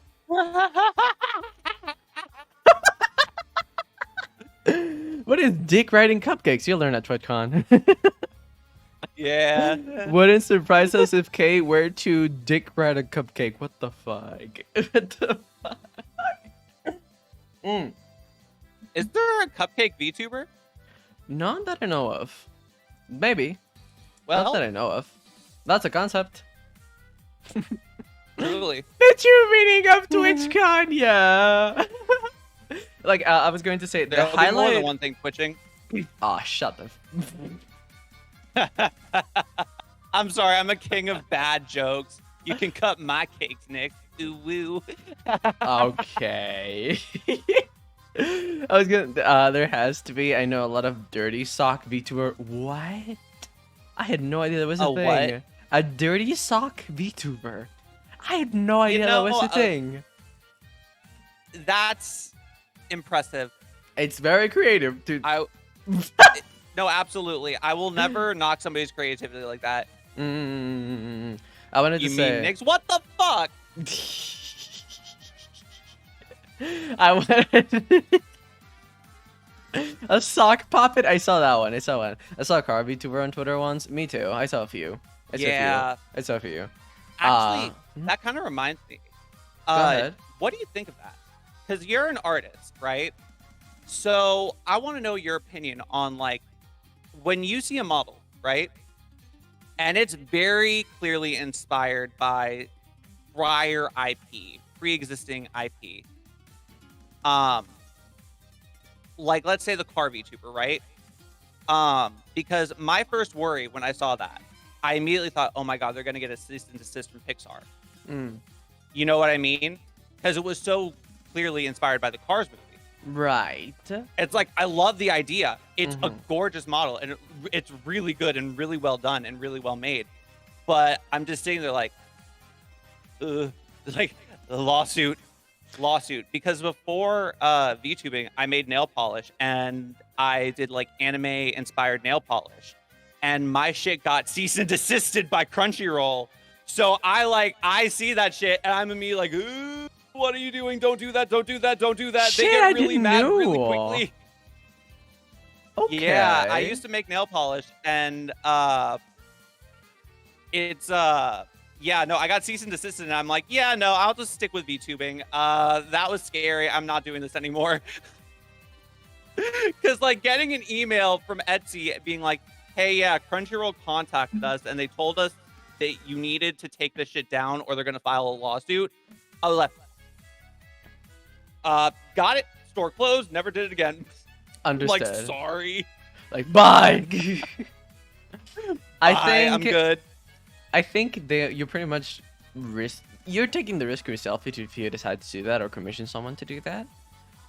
What is dick riding cupcakes? You'll learn at TwitCon. Yeah. Wouldn't surprise us if Kay were to dick ride a cupcake. What the fuck? What the fuck? Is there a cupcake VTuber? None that I know of. Maybe. Well, Not that I know of. That's a concept. truly. The true meaning of TwitchCon, yeah. Like I was going to say the There'll be highlight. more than one thing twitching. Ah, shut the. I'm sorry, I'm a king of bad jokes. You can cut my cakes, Nick. Ooh woo. Okay. I was gonna. There has to be. I know a lot of dirty sock VTuber. What? I had no idea that was a thing. What? A dirty sock VTuber. I had no idea that was a thing. That's impressive. It's very creative, dude. No, absolutely. I will never knock somebody's creativity like that. I wanted You to mean say. Nick's? What the fuck? I wanted a sock puppet. I saw that one. I saw one. I saw a car VTuber on Twitter once. Me too. I saw a few. Yeah. I saw a few. Actually, that kind of reminds me. Go ahead. What do you think of that? Because you're an artist, right? So I want to know your opinion on like when you see a model, right? And it's very clearly inspired by prior IP, pre-existing IP. Like let's say the car VTuber, right? Because my first worry when I saw that, I immediately thought, oh my god, they're gonna get a cease and desist from Pixar. You know what I mean? Because it was so clearly inspired by the Cars movie. Right. It's like I love the idea. It's a gorgeous model, and it's really good and really well done and really well made. But I'm just sitting there like, like lawsuit. Because before VTubing, I made nail polish and I did like anime inspired nail polish, and my shit got cease and desisted by Crunchyroll. So I see that shit and I'm immediately like, ooh, what are you doing? Don't do that. Don't do that. Don't do that. Shit, they get I really didn't mad know. really quickly. Okay. Yeah, I used to make nail polish and it's yeah, no, I got cease and desist and I'm like, yeah, no, I'll just stick with VTubing. That was scary. I'm not doing this anymore. Cause like getting an email from Etsy being like, hey, yeah, Crunchyroll contacted us and they told us that you needed to take this shit down or they're gonna file a lawsuit. I was like, got it. Store closed. Never did it again. Understood. Like, sorry. Like, bye. I Bye, think I'm good. I think you're pretty much you're taking the risk yourself if you decide to do that or commission someone to do that.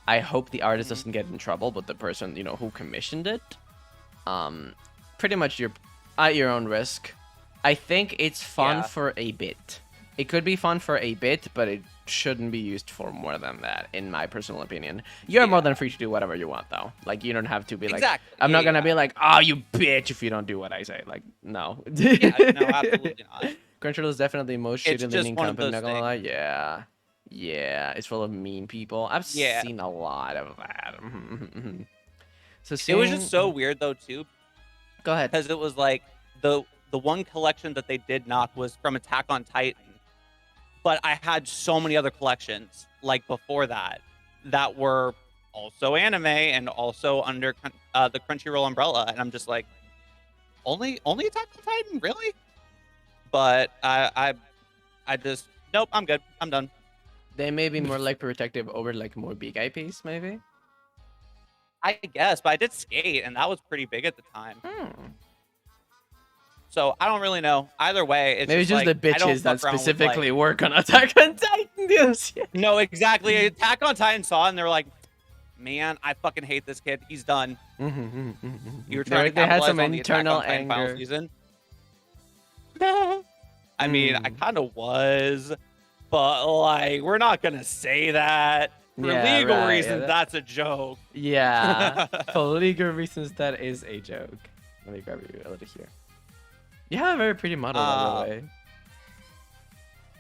I hope the artist doesn't get in trouble, but the person who commissioned it, pretty much you're at your own risk. I think it's fun for a bit. It could be fun for a bit, but it shouldn't be used for more than that, in my personal opinion. You're more than free to do whatever you want, though. Like, you don't have to be like, I'm not gonna be like, oh, you bitch, if you don't do what I say. Like, no. Yeah, no, absolutely not. Crunchyroll is definitely the most It's shitty just leaning one of company, those not gonna lie. Yeah. Yeah, it's full of mean people. I've seen a lot of that. So it was just so weird, though, too. Go ahead. Because it was like, the one collection that they did knock was from Attack on Titan. but I had so many other collections like before that were also anime and also under the Crunchyroll umbrella, and I'm just like, only Attack on Titan, really? But I just nope, I'm good, I'm done. They may be more like protective over like more big IPs, maybe. I guess, but I did skate, and that was pretty big at the time. So I don't really know. Either way, it's maybe just just like, the I don't bitches that fuck around with, specifically like... work on Attack on Titan. No, exactly. Attack on Titan saw it, and they're like, man, I fucking hate this kid. He's done. You were trying to They had capitalize some on the Attack internal on Titan final anger. season. I mean, I kind of was, but like, we're not gonna say that for legal reasons. That's a joke. Yeah, for legal reasons, that is a joke. Let me grab you a little here. You have a very pretty model, by the way.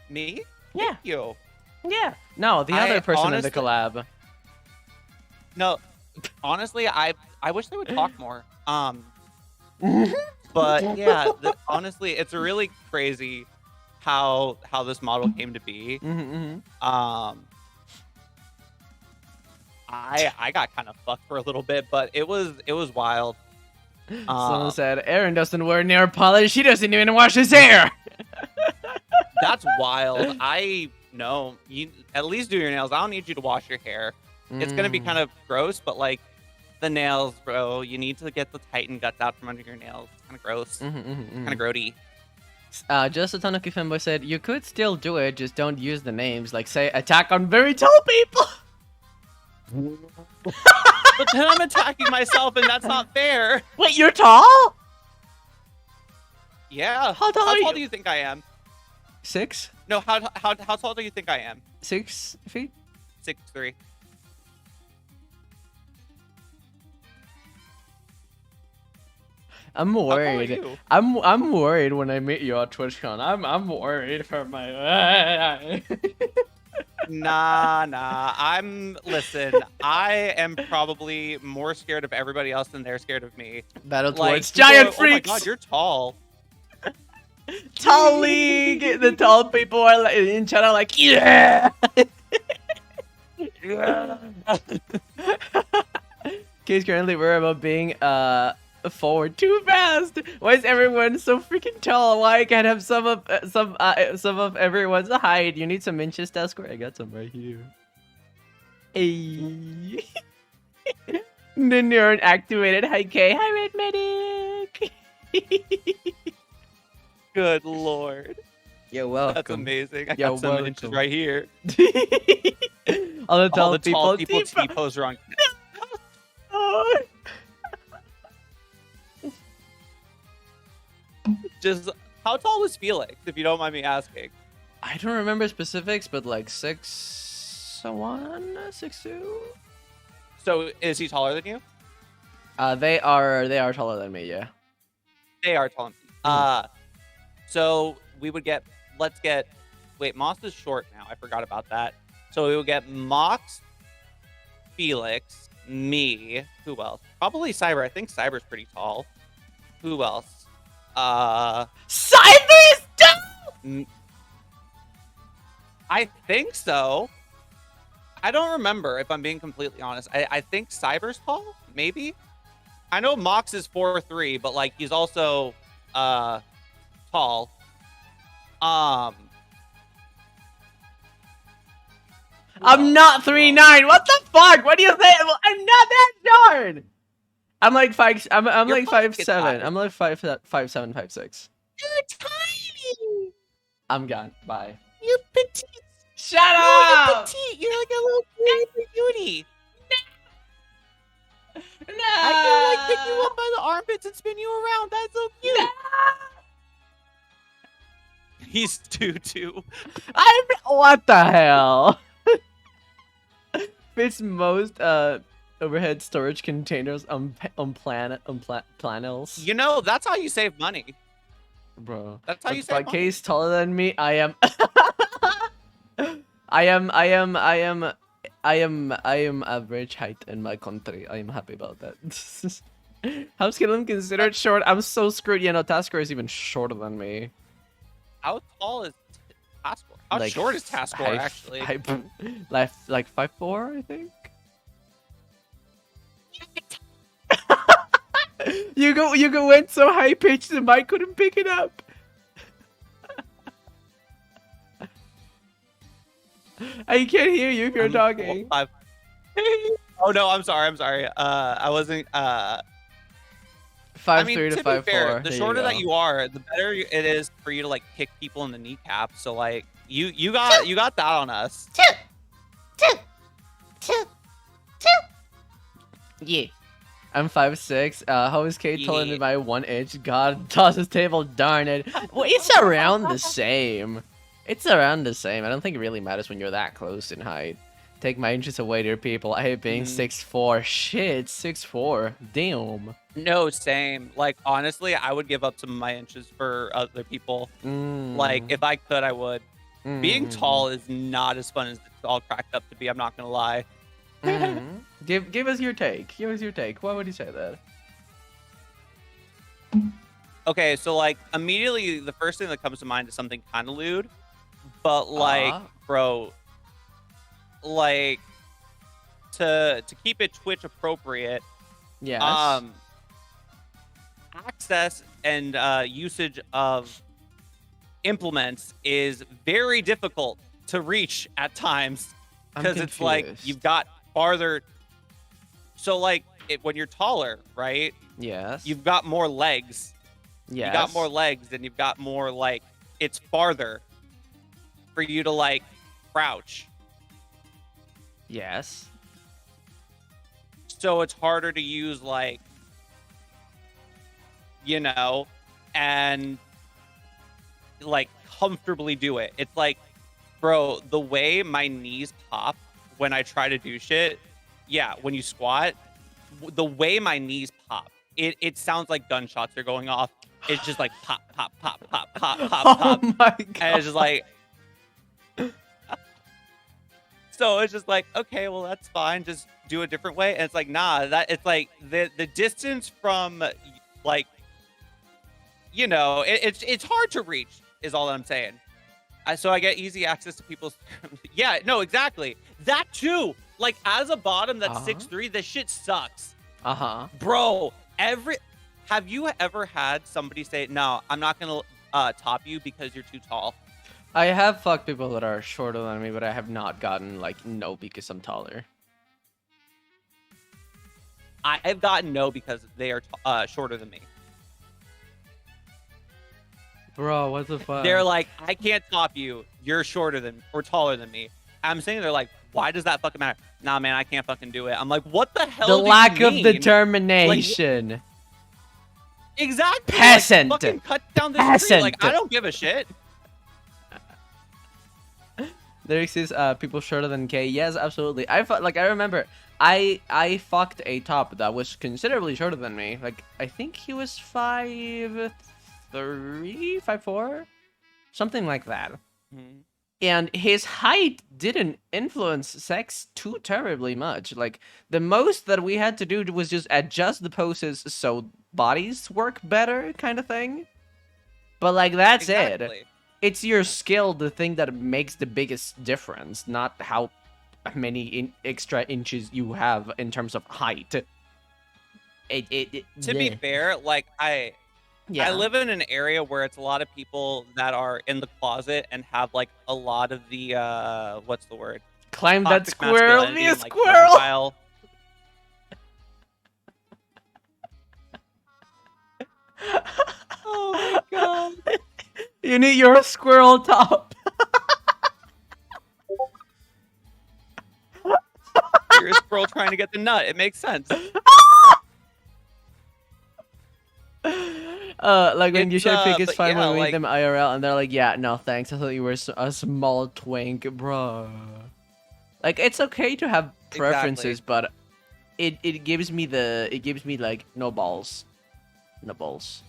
Me? Yeah. Thank you. Yeah. No, the other person in the collab. No, honestly, I wish they would talk more. But yeah, honestly, it's really crazy how this model came to be. I got kind of fucked for a little bit, but it was wild. Someone said Aaron doesn't wear nail polish. He doesn't even wash his hair. That's wild. I know. You at least do your nails. I don't need you to wash your hair. It's gonna be kind of gross, but like the nails, bro. You need to get the Titan guts out from under your nails. It's kind of gross. Kind of grody. Just a Tanuki fanboy said you could still do it, just don't use the names. Like say attack on very tall people. But then I'm attacking myself, and that's not fair. Wait, you're tall? Yeah. How tall do you think I am? 6? No, how tall do you think I am? 6 feet? 6'3". I'm worried. I'm worried when I meet you at TwitchCon. I'm worried for my. Nah. Listen, I am probably more scared of everybody else than they're scared of me. Battle like, towards giant Oh freaks. my god, you're tall. Tall league. The tall people are like, in chat are like, yeah. Kids currently worry about being forward too fast. Why is everyone so freaking tall? Why I can't have some of everyone's height? You need some inches, Square. I got some right here. Hey. The neuron activated. Hi K. Hi Red Medic. Good lord. You're welcome. That's amazing. I got some inches right here. All the tall people T-pose. T-pose wrong. Just how tall was Felix, if you don't mind me asking? I don't remember specifics, but like 6'1", 6'2". So is he taller than you? They are taller than me, yeah. They are taller than me. So we would get wait, Moss is short now. I forgot about that. So we would get Mox, Felix, me, who else? Probably Cyber. I think Cyber's pretty tall. Who else? Cyber's tall! I think so. I don't remember, if I'm being completely honest. I think Cyber's tall, maybe. I know Mox is 4'3", but like he's also tall. I'm not 3'9". What the fuck? What do you think? I'm not that short. I'm like 5. I'm like 5'7". I'm like 5'7", 5'6". You're tiny. I'm gone. Bye. You're petite. Shut up. You're petite. You're like a little beauty. No. I can like pick you up by the armpits and spin you around. That's so cute. No. He's 2'2". What the hell? Fits most overhead storage containers on planels. You know, that's how you save money. Bro. That's how you save money. Case taller than me. I am average height in my country. I am happy about that. How's Skillum considered short? I'm so screwed. You know, Tasker is even shorter than me. How tall is Task Force? How Like, short is Task Force actually? Like 5'4", I think. You went so high pitched the mic couldn't pick it up. I can't hear you if you're talking. Oh no, I'm sorry. I wasn't. 5'3" to to 5'4". be fair, the There shorter you that go. you are, the better it is for you to like kick people in the kneecap. So like you got that on us. Yeah. I'm 5'6". How is Kate taller than me Yeah. by 1 inch? God, toss his table, darn it. Well, it's around the same. It's around the same. I don't think it really matters when you're that close in height. Take my inches away, dear people. I hate being 6'4". Shit, 6'4". Damn. No, same. Like honestly, I would give up some of my inches for other people. Like if I could, I would. Being tall is not as fun as it's all cracked up to be. I'm not gonna lie. Give us your take. Give us your take. Why would you say that? Okay, so like immediately the first thing that comes to mind is something kind of lewd, but like, bro, like to keep it Twitch appropriate, Yes. access and usage of implements is very difficult to reach at times because it's like you've got farther. So like when you're taller, right? Yes. You've got more legs. Yes. You got more legs and you've got more like it's farther for you to like crouch. Yes. So it's harder to use like, you know, and like comfortably do it. It's like, bro, the way my knees pop when I try to do shit, yeah, when you squat, the way my knees pop, it sounds like gunshots are going off. It's just like pop, pop, pop, pop, pop, pop, pop. Oh my god. And it's just like, so it's just like, okay, well that's fine. Just do a different way. And it's like, nah, that it's like the distance from like, you know, it's hard to reach is all that I'm saying. So I get easy access to people's. Yeah, no, exactly. That too. Like as a bottom that's 6'3", this shit sucks. Bro, have you ever had somebody say, no, I'm not gonna top you because you're too tall? I have fucked people that are shorter than me, but I have not gotten like no because I'm taller. I've gotten no because they are shorter than me. Bro, what the fuck? They're like, I can't top you. You're shorter than or taller than me. I'm saying they're like, why does that fucking matter? Nah, man, I can't fucking do it. I'm like, what the hell? The do lack you of mean? determination. Like, exactly. Peasant. Like, fucking cut down this tree. Like, I don't give a shit. There exists people shorter than K. Yes, absolutely. I remember I fucked a top that was considerably shorter than me. Like I think he was 5'3", 5'4", something like that. And his height didn't influence sex too terribly much. Like the most that we had to do was just adjust the poses so bodies work better, kind of thing. But like that's it. It's your skill, the thing that makes the biggest difference, not how many extra inches you have in terms of height. To be fair, like I live in an area where it's a lot of people that are in the closet and have like a lot of the what's the word? Climb that Toxic squirrel, masculinity be a and, like, squirrel. profile. Oh my god. You need your squirrel top. You're a squirrel trying to get the nut. It makes sense. Like when you show pick is fine when we meet like, them IRL and they're like, yeah, no thanks, I thought you were a small twink, bro. Like it's okay to have preferences, but it gives me like no balls. No balls.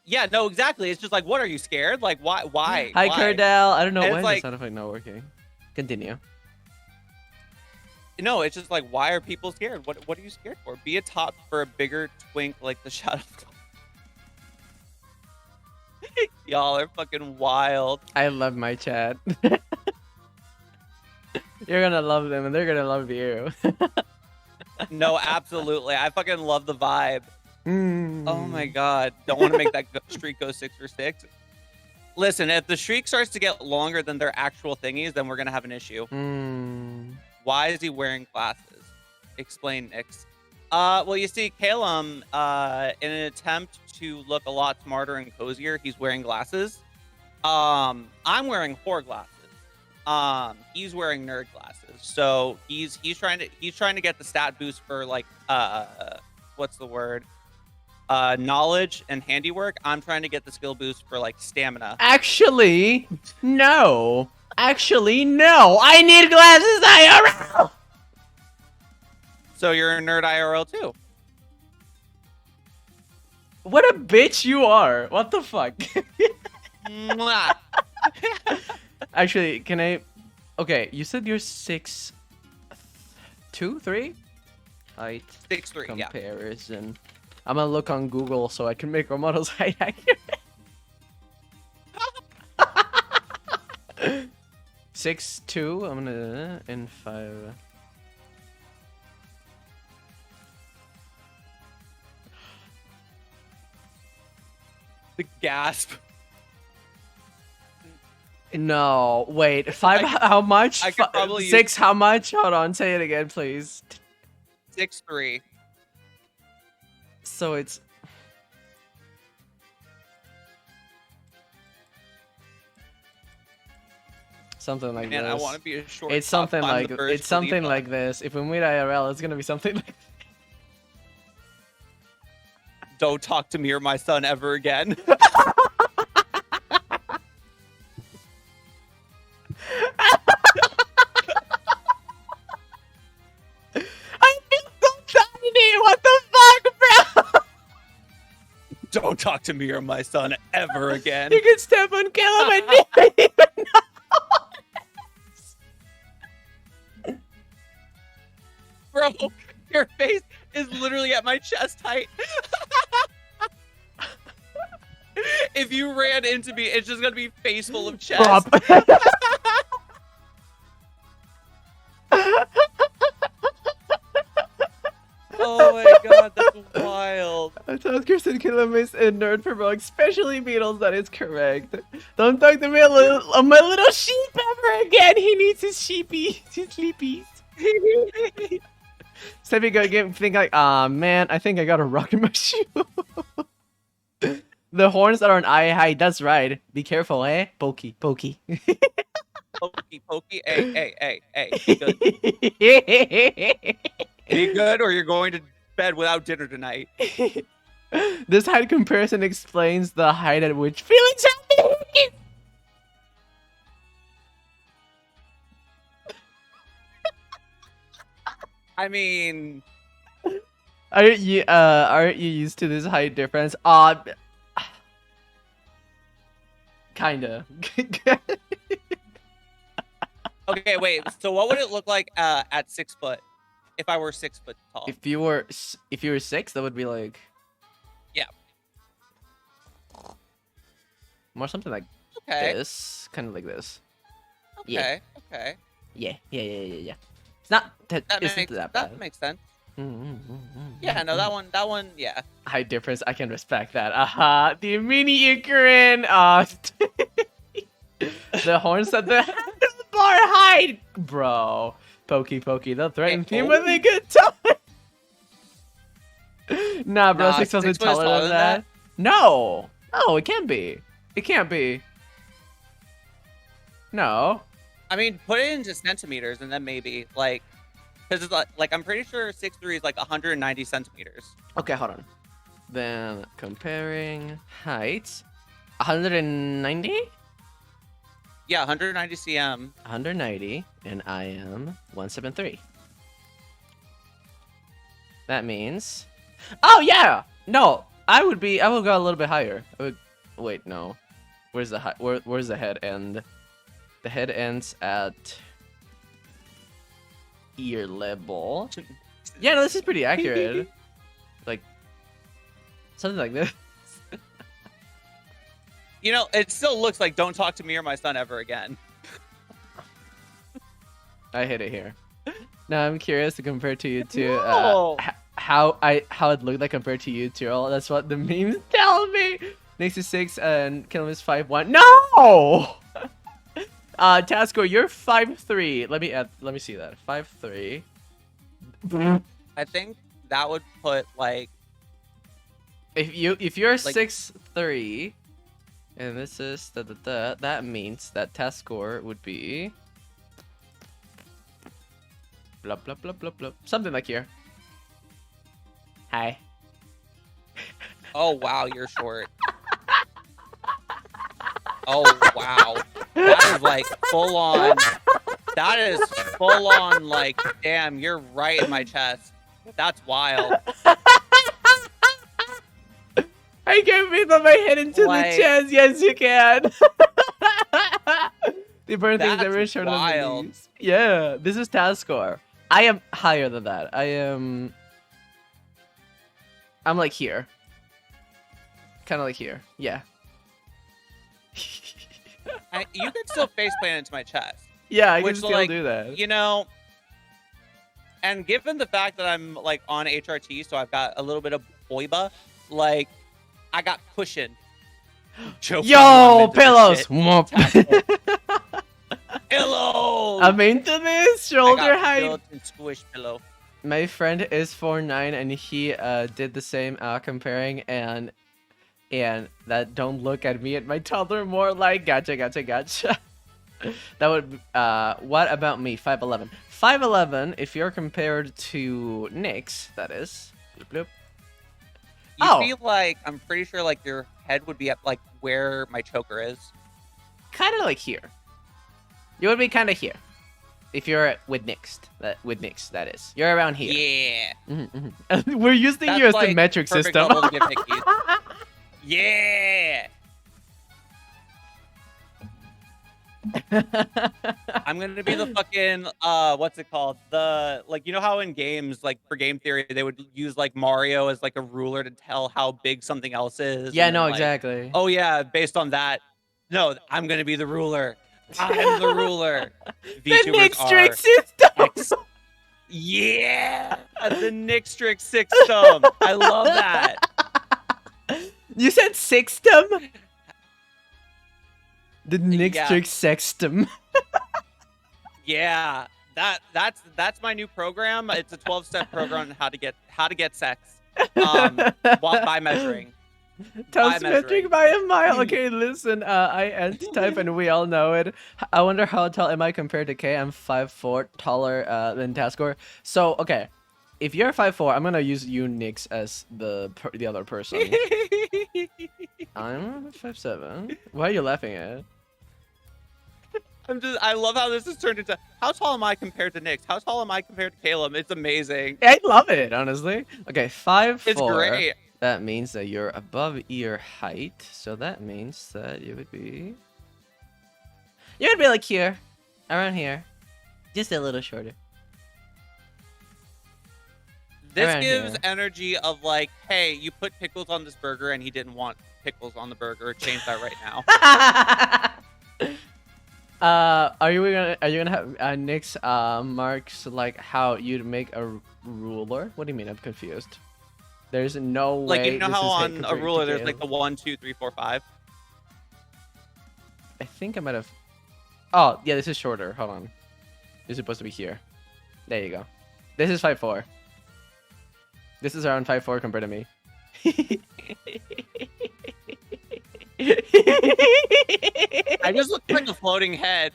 Yeah, no, exactly. It's just like, what are you scared? Like, why? Hi, why? Cardell. I don't know And why it's the like, sound effect not working. Continue. No, it's just like, why are people scared? What are you scared for? Be a top for a bigger twink like the Shadow. Y'all are fucking wild. I love my chat. You're gonna love them and they're gonna love you. No, absolutely. I fucking love the vibe. Oh my Mm. god. Don't want to make that streak go 6 for 6. Listen, if the streak starts to get longer than their actual thingies, then we're gonna have an issue. Why is he wearing glasses? Explain, Nix. Well, you see, Calum, in an attempt to look a lot smarter and cozier, he's wearing glasses. I'm wearing whore glasses. He's wearing nerd glasses. So he's trying to get the stat boost for like what's the word? Knowledge and handiwork. I'm trying to get the skill boost for like stamina. Actually, no. Actually, no. I need glasses IRL. So you're a nerd IRL too. What a bitch you are. What the fuck? Mwah. Actually, can I... Okay, you said you're 6'2", 3? Height 6'3", yeah. comparison. I'm gonna look on Google so I can make our models height accurate. 6'2", I'm gonna... and 5... The gasp. No, wait. 5, how much? I could probably 6, how much? Hold on, say it again, please. 6'3". So it's... something like Man, this. I want to be a short. It's top. something I'm like the first it's something Khalifa. like this. If we meet IRL, it's gonna be something like. Don't talk to me or my son ever again. I feel so tiny. What the fuck, bro? Don't talk to me or my son ever again. You can step on Calum and didn't even know. Bro, your face is literally at my chest height. If you ran into me, it's just gonna be face full of chest. Bop. Oh my god, that's wild. I told Kirsten Calum is a nerd for both, especially Beatles. That is correct. Don't talk to me my little sheep ever again. He needs his sheepies, his sleepies. Steffi go again, think like, ah man, I think I got a rock in my shoe. The horns are on eye height. That's right. Be careful, eh? Pokey, pokey. Pokey, pokey, hey. Be good. Be good or you're going to bed without dinner tonight. This height comparison explains the height at which feelings happen. I mean, Aren't you used to this height difference? Kinda. okay, wait. So what would it look like at 6 foot if I were 6 foot tall? If you were 6, that would be like, Yeah. more something like Okay. this, kind of like this. Okay. Yeah. Okay. Yeah. It's not that. That Isn't makes that that bad. makes sense. Yeah. No, that one. Yeah. Height difference. I can respect that. Aha. The mini Ukraine. The horns at the handlebar height, bro. Pokey. They'll threaten Hey, you with a good time. Nah, bro. Nah, 6 foot is 6 foot is taller taller than than that. No, it can't be. It can't be. No. I mean, put it into centimeters and then maybe like, because it's like I'm pretty sure 6'3" is like 190 centimeters. Okay, hold on. Then comparing heights, 190. Yeah, 190 cm. 190, and I am 173. That means, oh yeah, no, I will go a little bit higher. Wait, no, where's the where's the head end? The head ends at ear level. Yeah, no, this is pretty accurate. Like something like this. You know, it still looks like don't talk to me or my son ever again. I hit it here. Now I'm curious to compare to you two. No. How it looked like compared to you two. Oh, that's what the memes tell me. Next is 6 and Killam is 5'1". No. Tasco, you're 5'3". Let me see that. 5'3". I think that would put like If you're Like- 6'3", and this is that means that test score would be blah blah blah blah blah something like here. Hi. oh wow, you're short. Oh wow. That is like full on. That is full on like damn, you're right in my chest. That's wild. I can feel my head into Like- the chest. Yes, you can. The important thing is That's ever shorter than wild. these. Yeah, this is task score. I am higher than that. I'm like here. Kind of like here. Yeah. You can still face plant into my chest. Yeah, I can Which, still like, do that. You know, and given the fact that I'm like on HRT, so I've got a little bit of boiba, like I got cushion. Yo, pillows. Whoop. Pillow. I'm into this shoulder height. built-in squish pillow. My friend is 4'9" and he did the same comparing and that don't look at me and my toddler more like gotcha. That would what about me? 5'11". 5'11", if you're compared to Nyx, that is. Bloop, bloop. You Oh. feel like I'm pretty sure like your head would be at like where my choker is. Kind of like here. You would be kind of here. If you're with Nyx, that is. You're around here. Yeah. We're using That's you as like the metric perfect system. level to give pickies. Yeah. I'm gonna be the fucking what's it called? The like you know how in games like for game theory they would use like Mario as like a ruler to tell how big something else is. Yeah, and no, then, like, exactly. oh yeah, based on that. No, I'm gonna be the ruler. I'm the ruler. The VTubers Nyx trick are system. X. Yeah, the Nyx system. I love that. You said sextum? The Nyx Yeah. trick sextum. Yeah, that's my new program. It's a 12-step program on how to get sex. By measuring. Toast By metric measuring. by a mile. Okay, listen. I ant type and we all know it. I wonder how tall am I compared to K? I'm 5'4", taller than Taskor. So okay, if you're 5'4", I'm gonna use you Nyx as the other person. I'm 5'7". Why are you laughing at? I love how this has turned into how tall am I compared to Nyx? How tall am I compared to Caleb? It's amazing. I love it, honestly. Okay, 5'4". It's great. That means that you're above ear height. So that means that you would be like here, around here, just a little shorter. This Around gives here. energy of like, hey, you put pickles on this burger and he didn't want pickles on the burger. Change that right now. Are you gonna have Nyx marks like how you'd make a ruler? What do you mean? I'm confused. There's no way. Like you know this how is on a compared to ruler there's Caleb. like the 1, 2, 3, 4, 5. I think I might have. Oh yeah, this is shorter. Hold on. This is supposed to be here. There you go. This is 5'4". This is around 5'4" compared to me. I just look like a floating head.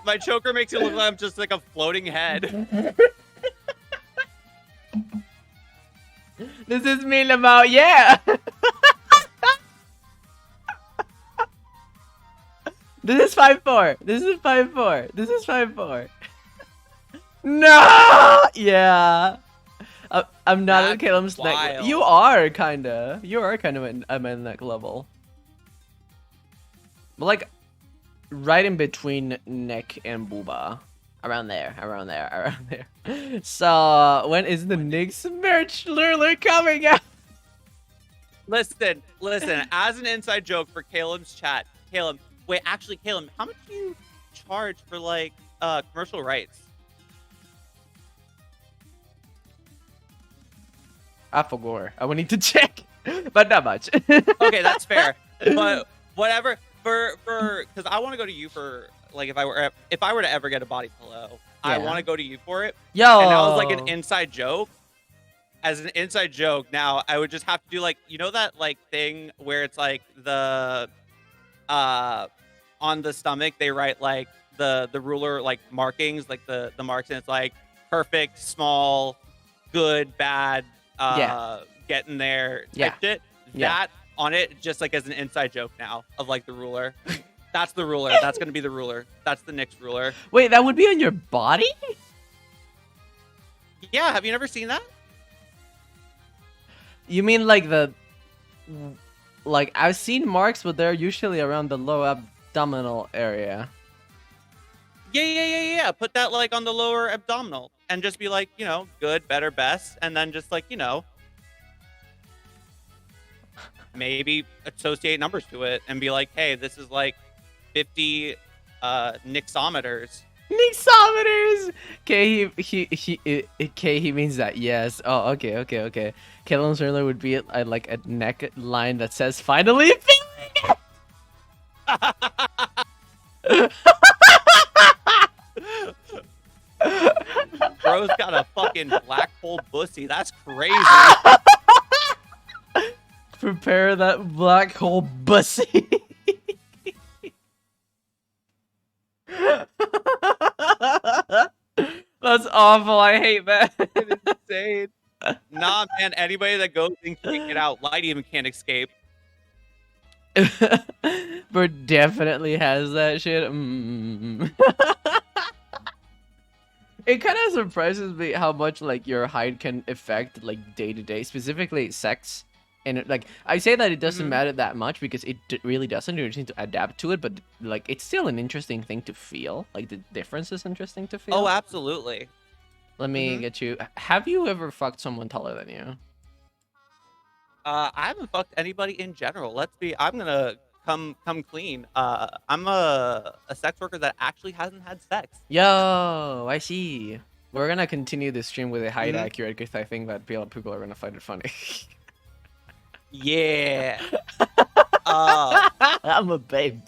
My choker makes it look like I'm just like a floating head. This is me, Lamau. Yeah. This is 5'4". This is 5'4". This is 5'4". No. Yeah. I'm not at That's Caleb's neck. wild. You are kinda. You are kind of at my neck level. But like, right in between neck and booba. Around there, around there, around there. So, when is the Nyx merch literally coming out? Listen. As an inside joke for Caleb's chat, Caleb. Wait, actually, Caleb, how much do you charge for like commercial rights? I forgot. I would need to check, but not much. Okay, that's fair. But whatever for because I want to go to you for like if I were to ever get a body pillow, I want to go to you for it. Yo. And that was like an inside joke. As an inside joke, now I would just have to do like that like thing where it's like the on the stomach they write like the ruler like markings like the marks and it's like perfect, small, good, bad, getting there type shit. That on it just like as an inside joke now of like the ruler. That's the ruler. That's gonna be the ruler. That's the Knicks ruler. Wait, that would be on your body? Yeah, have you never seen that? You mean like like I've seen marks, but they're usually around the low abdominal area. Yeah. Put that like on the lower abdominal and just be like, good, better, best, and then just like, maybe associate numbers to it and be like, hey, this is like 50 Nixometers. Nixometers. Okay, he means that. Yes. Oh, okay. Kellen's ruler would be like a neck line that says "finally feeling it." Bro's got a fucking black hole pussy. That's crazy. Prepare that black hole bussy. That's awful. I hate that. It's insane. Nah, man. Anybody that goes in can't get out. Light even can't escape. Bert definitely has that shit. It kind of surprises me how much like your height can affect like day to day, specifically sex. And like I say that it doesn't matter that much because it really doesn't. You just need to adapt to it, but like it's still an interesting thing to feel. Like the difference is interesting to feel. Oh, absolutely. Let me get you. Have you ever fucked someone taller than you? I haven't fucked anybody in general. I'm gonna come clean. I'm a sex worker that actually hasn't had sex. Yo, I see. We're gonna continue this stream with a height accurate because I think that people are gonna find it funny. Yeah. I'm a baby.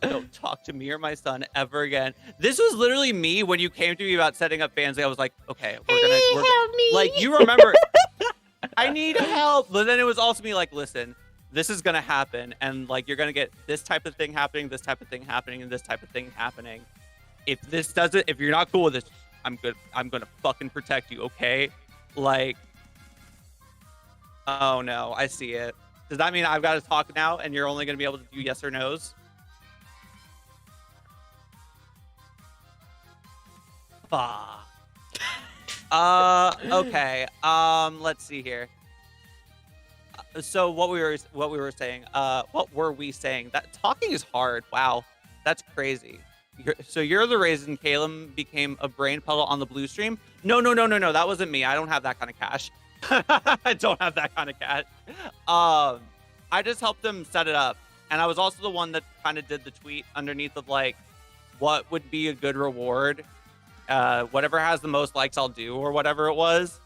Don't talk to me or my son ever again. This was literally me when you came to me about setting up fans. I was like, okay, we're help me. like, you remember, I need help. But then it was also me like, listen, this is gonna happen, and like you're gonna get this type of thing happening, this type of thing happening, and this type of thing happening. If this doesn't, if you're not cool with this, I'm gonna fucking protect you, okay? Like, oh no, I see it. Does that mean I've got to talk now, and you're only gonna be able to do yes or no's? Okay. Let's see here. So what were we saying? That talking is hard. Wow, that's crazy. You're the reason Caleb became a brain puddle on the blue stream. No. That wasn't me. I don't have that kind of cash. I don't have that kind of cash. I just helped him set it up, and I was also the one that kind of did the tweet underneath of like, what would be a good reward. Whatever has the most likes, I'll do, or whatever it was.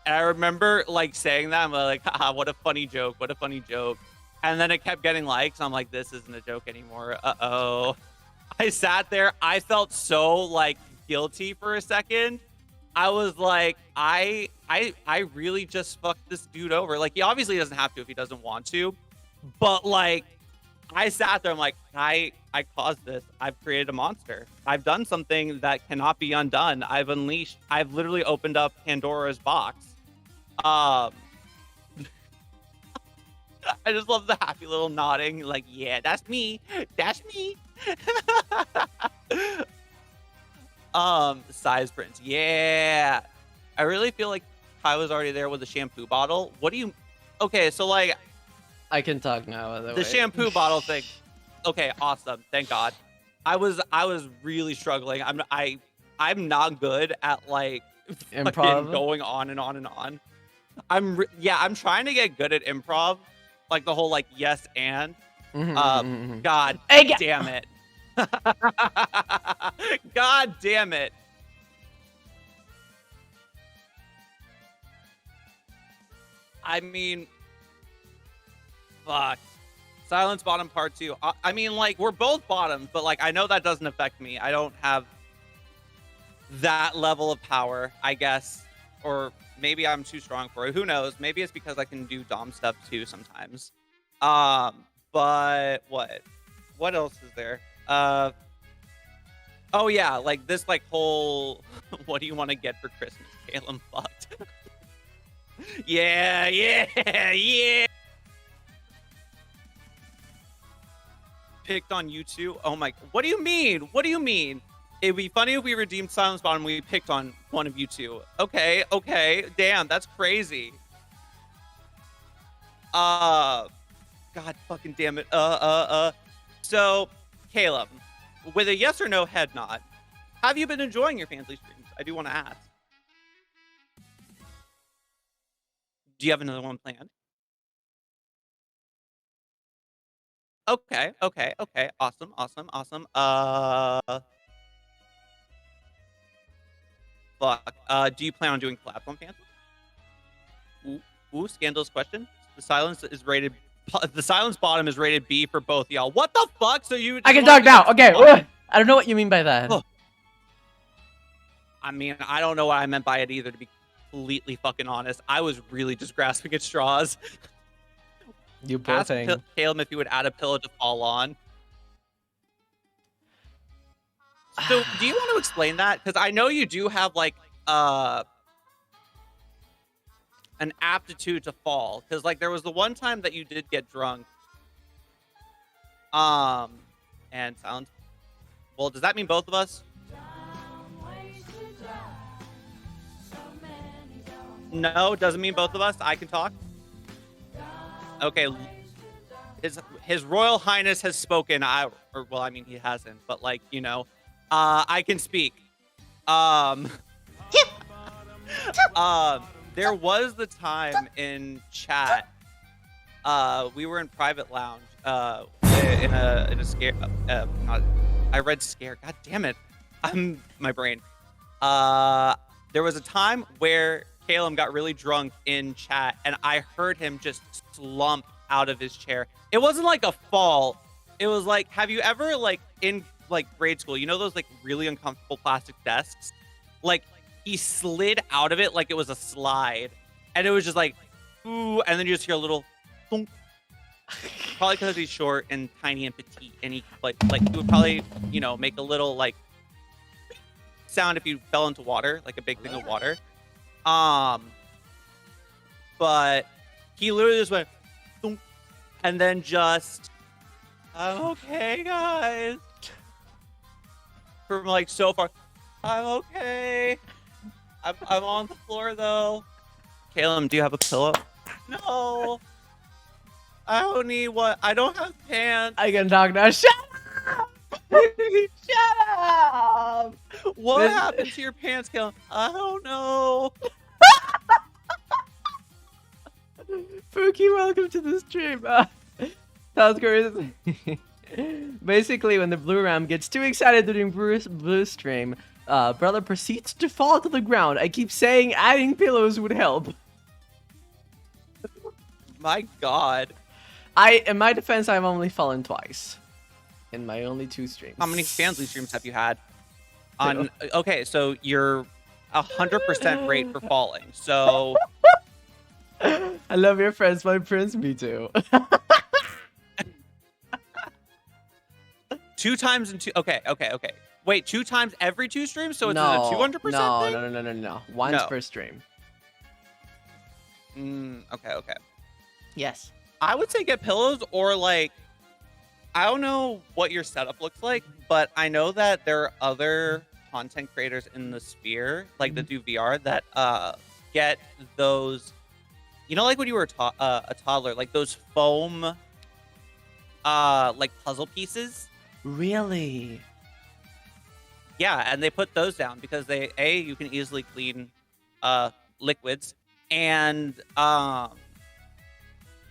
And I remember like saying that. I'm like, haha, what a funny joke. What a funny joke. And then it kept getting likes. I'm like, this isn't a joke anymore. Uh-oh. I sat there. I felt so like guilty for a second. I was like, I really just fucked this dude over. Like, he obviously doesn't have to if he doesn't want to. But like, I sat there. I'm like, I caused this. I've created a monster. I've done something that cannot be undone. I've literally opened up Pandora's box. I just love the happy little nodding. Like, yeah, that's me. That's me. Size prints. Yeah. I really feel like I was already there with the shampoo bottle. Okay, so like, I can talk now. By the way. Shampoo bottle thing. Okay, awesome. Thank God. I was really struggling. I'm not good at like improv going on and on and on. I'm trying to get good at improv, like the whole like yes and. Mhm. God Hey, damn it. God damn it. I mean, fuck. Silence bottom part 2. I mean, like, we're both bottoms, but like, I know that doesn't affect me. I don't have that level of power, I guess. Or maybe I'm too strong for it. Who knows? Maybe it's because I can do dom stuff too sometimes. But what? What else is there? Oh yeah, like this like whole what do you want to get for Christmas? Caleb fucked. Yeah. Picked on you two. Oh my, what do you mean? What do you mean? It'd be funny if we redeemed Silence Bottom and we picked on one of you two. Okay. Damn, that's crazy. God fucking damn it. So, Caleb, with a yes or no head nod, have you been enjoying your Fansly streams? I do want to ask. Do you have another one planned? Okay. Awesome. Fuck. Do you plan on doing collabs on Fansly? Ooh, scandalous question. The silence bottom is rated B for both y'all. What the fuck? So you? I can talk now. Okay. I don't know what you mean by that. Oh. I mean, I don't know what I meant by it either, to be completely fucking honest. I was really just grasping at straws. You poor thing. Ask Caleb if he would add a pillow to fall on. So, do you want to explain that? Because I know you do have like an aptitude to fall. Because like there was the one time that you did get drunk. And silence. Well, does that mean both of us? No, doesn't mean both of us. I can talk. Okay. His Royal Highness has spoken. Well, I mean, he hasn't, but like, you know, I can speak. There was the time in chat. We were in private lounge. In a scare. I read scare. God damn it. My brain. There was a time where Caleb got really drunk in chat, and I heard him just slump out of his chair. It wasn't like a fall. It was like, have you ever like in like grade school, you know those like really uncomfortable plastic desks? Like he slid out of it like it was a slide, and it was just like, ooh, and then you just hear a little thunk. Probably because he's short and tiny and petite, and he like he would probably, you know, make a little like sound if you fell into water, like a big thing of water. But he literally just went thunk, and then just, I'm okay, guys. From like so far, I'm okay. I'm on the floor though. Caleb, do you have a pillow? No. I don't need one. I don't have pants. I can talk now. Shut up! Shut up! What happened to your pants, Caleb? I don't know. Pookie, welcome to the stream. South Korea. Basically, when the blue ram gets too excited during blue stream, brother proceeds to fall to the ground. I keep saying adding pillows would help. My God. In my defense, I've only fallen twice. In my only 2 streams. How many Fansly streams have you had? Okay, so you're 100% rate for falling. So I love your friends, my prince. Me too. 2 times in 2. Okay. Wait, 2 times every 2 streams? So it's a 200% thing? No. Once per stream. Okay. Yes. I would say get pillows, or like, I don't know what your setup looks like, but I know that there are other content creators in the sphere, like that do VR, that get those, you know, like when you were a toddler, like those foam like puzzle pieces. Really? Yeah, and they put those down because you can easily clean liquids, and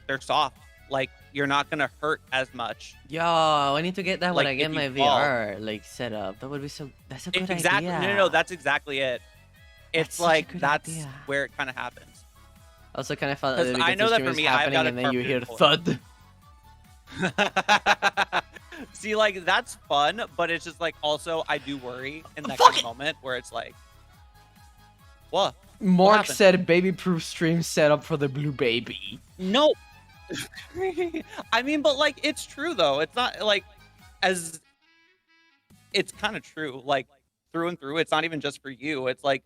they're soft. Like you're not gonna hurt as much. Yo, I need to get that when Like I get if you my fall. VR like set up. That would be so. That's a good Exactly. idea. No, that's exactly it. That's It's such a like good that's idea. where it kind of happens. Also, kind of fun 'Cause because I know the that stream for is me, I've happening got a and then you hear carpet thud. See, like that's fun, but it's just like also I do worry in that Fuck kind of moment where it's like, what? Mark happened? said baby-proof stream setup for the blue baby. No. I mean, but like it's true though. It's not like as it's kind of true, like through and through. It's not even just for you. It's like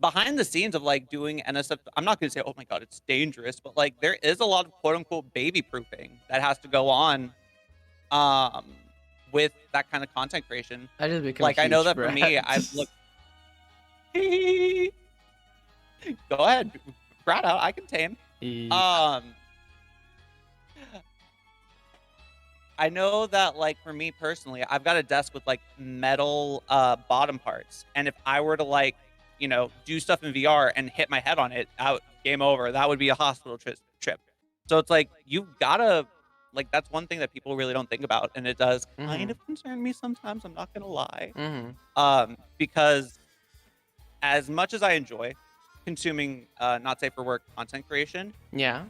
behind the scenes of like doing NSF. I'm not gonna say, oh my god, it's dangerous, but like there is a lot of quote unquote baby proofing that has to go on with that kind of content creation. I just become Like I know that brat. for me, I've looked. Go ahead, brat out. I can tame. I know that like for me personally, I've got a desk with like metal bottom parts, and if I were to like, you know, do stuff in VR and hit my head on it, out game over. That would be a hospital trip. So it's like you gotta like that's one thing that people really don't think about, and it does kind of concern me sometimes. I'm not gonna lie, because as much as I enjoy consuming not safe for work content creation, Yeah.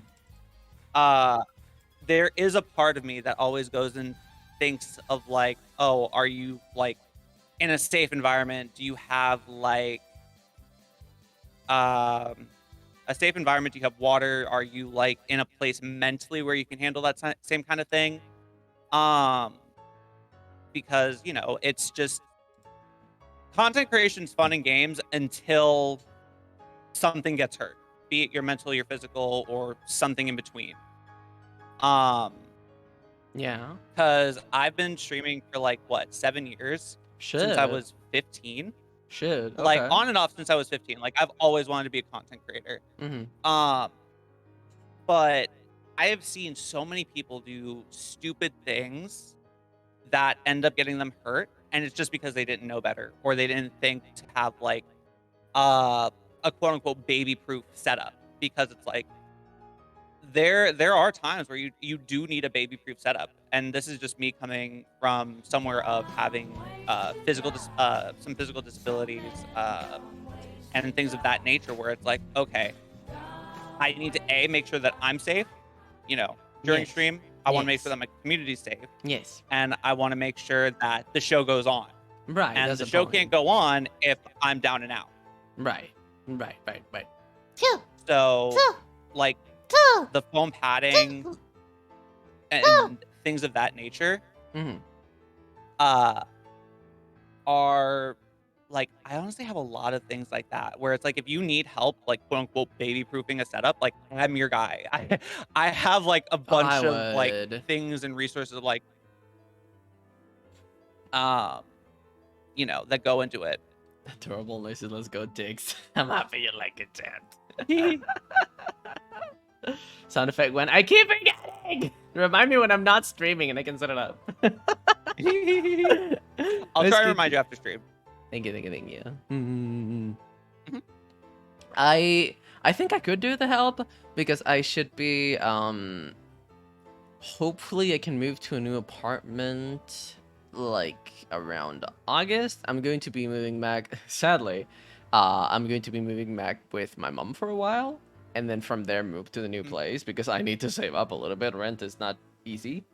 there is a part of me that always goes and thinks of like, oh, are you like in a safe environment? Do you have like a safe environment? Do you have water? Are you like in a place mentally where you can handle that same kind of thing? Because you know, it's just content creation's fun in games until something gets hurt, be it your mental, your physical, or something in between. Yeah. Because I've been streaming for like what 7 years since I was 15. Should Like on and off since I was 15. Like I've always wanted to be a content creator. But I have seen so many people do stupid things that end up getting them hurt, and it's just because they didn't know better or they didn't think to have like a quote unquote baby proof setup. Because it's like there are times where you do need a baby proof setup, and this is just me coming from somewhere of having some physical disabilities and things of that nature, where it's like, okay, I need to make sure that I'm safe, you know, during stream. I want to make sure that my community's safe. Yes. And I want to make sure that the show goes on. Right. And the show can't go on if I'm down and out. Right. So, like, the foam padding and things of that nature are like, I honestly have a lot of things like that where it's like, if you need help, like quote unquote baby proofing a setup, like I'm your guy. I have like a bunch of like things and resources of like you know, that go into it. Adorable noises. Let's go, Diggs. I'm happy you like it, Chad. Sound effect when I keep forgetting. Remind me when I'm not streaming and I can set it up. I'll try to remind you after stream. Thank you. I think I could do the help because I should be hopefully I can move to a new apartment like around August. I'm going to be moving back, sadly. I'm going to be moving back with my mom for a while, and then from there move to the new place because I need to save up a little bit. Rent is not easy.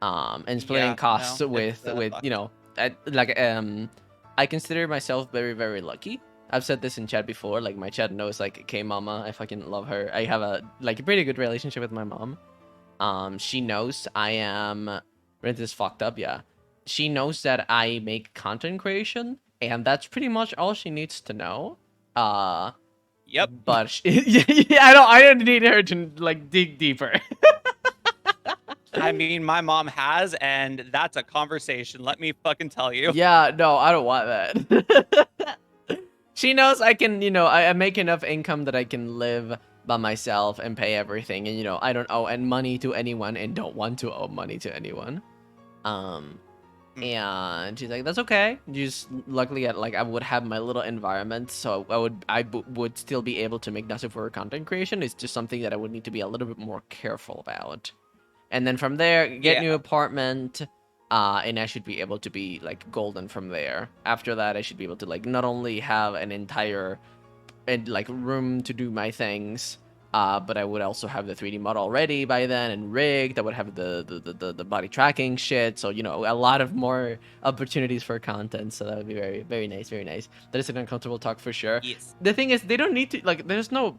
And splitting costs with you know, I consider myself very, very lucky. I've said this in chat before. Like my chat knows, like, okay, mama, I fucking love her. I have a pretty good relationship with my mom. She knows I am. Rent is fucked up, yeah. She knows that I make content creation, and that's pretty much all she needs to know. Yep. But I don't need her to like dig deeper. I mean, my mom has, and that's a conversation. Let me fucking tell you. Yeah, no, I don't want that. She knows I can, you know, I make enough income that I can live by myself and pay everything, and you know, I don't owe money to anyone and don't want to owe money to anyone. And she's like, "That's okay. Just luckily, I would have my little environment, so would still be able to make nothing for her content creation. It's just something that I would need to be a little bit more careful about. And then from there, get new Yeah. apartment, and I should be able to be like golden from there. After that, I should be able to like not only have an entire like room to do my things, but I would also have the 3D model ready by then and rigged. I would have the body tracking shit. So, you know, a lot of more opportunities for content. So that would be very, very nice, very nice. That is an uncomfortable talk for sure. Yes. The thing is, they don't need to, like, there's no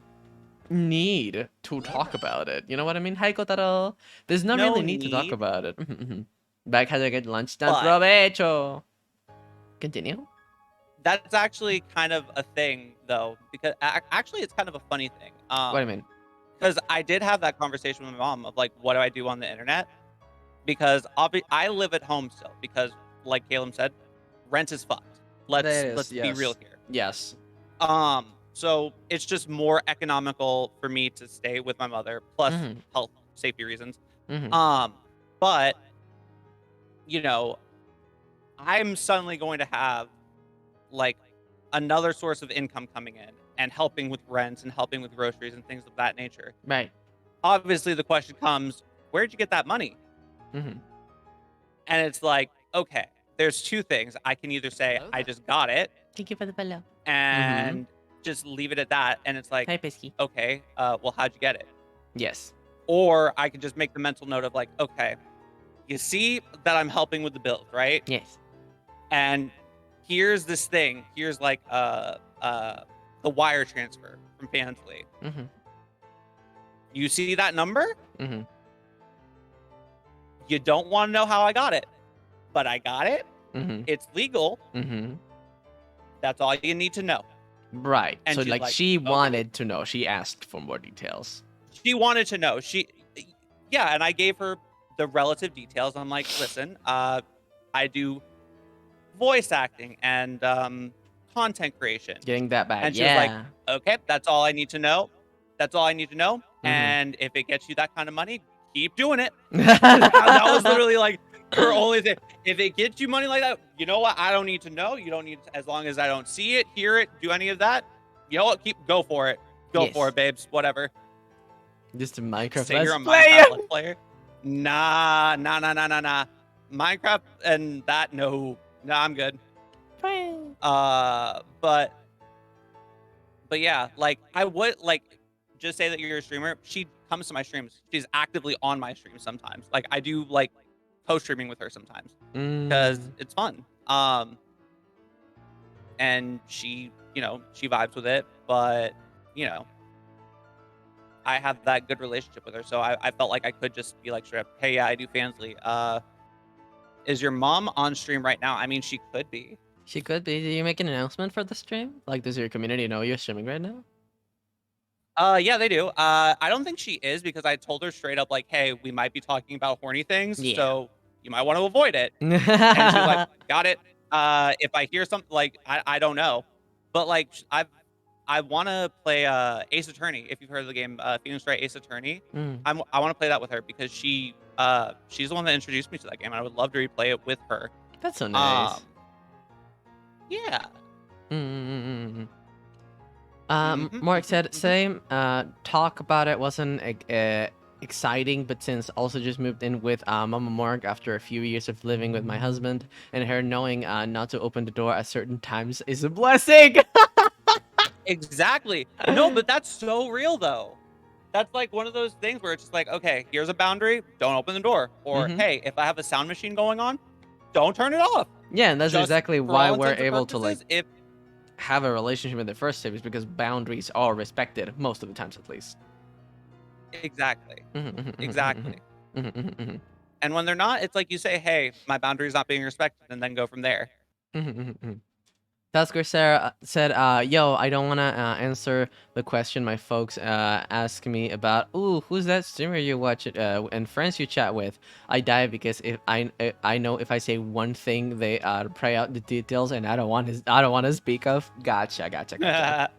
need to talk about it. You know what I mean? Hi, Kotaro. There's not No really need to talk need. about it. Back how to get lunch done. But- Provecho. Continue. That's actually kind of a thing, though, because actually it's kind of a funny thing. What do you mean? Because I did have that conversation with my mom of like, what do I do on the internet? Because I live at home still. Because, like Caleb said, rent is fucked. Let's be real here. Yes. So it's just more economical for me to stay with my mother, plus health safety reasons. But you know, I'm suddenly going to have like another source of income coming in and helping with rent and helping with groceries and things of that nature. Right. Obviously, the question comes, where'd you get that money? And it's like, okay, there's two things. I can either say, I just got it. Thank you for the follow. And just leave it at that. And it's like, Hi, Pisky. okay, well, how'd you get it? Yes. Or I can just make the mental note of like, okay, you see that I'm helping with the bills, right? Yes. And here's this thing. Here's like the wire transfer from Fansly. You see that number? You don't want to know how I got it, but I got it. It's legal. That's all you need to know. Right. And so she's like like, she okay. wanted to know. She asked for more details. She wanted to know. Yeah, and I gave her the relative details. I'm like, listen, I do voice acting and content creation. Getting that back. And she was like, okay, that's all I need to know. That's all I need to know. And if it gets you that kind of money, keep doing it. That was literally like her only thing. If it gets you money like that, you know what? I don't need to know. You don't need to, as long as I don't see it, hear it, do any of that. You know what? Go for it. Go for it, babes. Whatever. Just a Minecraft Say you're a let's Minecraft player. Nah. Minecraft and that, no. Nah, I'm good. But yeah, like I would like just say that you're a streamer. She comes to my streams. She's actively on my streams sometimes. Like I do like co-streaming with her sometimes because it's fun. And she, you know, she vibes with it, but you know, I have that good relationship with her, so I felt like I could just be like straight up, hey, yeah, I do Fansly. Is your mom on stream right now? I mean, she could be. She could be. Did you make an announcement for the stream? Like, does your community know you're streaming right now? Yeah, they do. I don't think she is because I told her straight up, like, hey, we might be talking about horny things, so you might want to avoid it. And she's like, got it. If I hear something, like, I don't know. But, like, I want to play Ace Attorney. If you've heard of the game Phoenix Wright Ace Attorney, I want to play that with her because she's the one that introduced me to that game. And I would love to replay it with her. That's so nice. Yeah. Mark said same. Talk about it wasn't exciting, but since also just moved in with Mama Mark after a few years of living with my husband, and her knowing not to open the door at certain times is a blessing. Exactly. No, but that's so real though. That's like one of those things where it's just like, okay, here's a boundary, don't open the door. Or hey, if I have a sound machine going on, don't turn it off. Yeah, and that's Just exactly for why all we're intents and able to like purposes, have a relationship in the first place, because boundaries are respected most of the times, at least. Exactly. Exactly. And when they're not, it's like you say, hey, my boundary's not being respected, and then go from there. Tasker Sarah said, yo, I don't want to answer the question my folks ask me about, ooh, who's that streamer you watch and friends you chat with. I die because if I know if I say one thing, they pray out the details, and I don't want to speak of. Gotcha.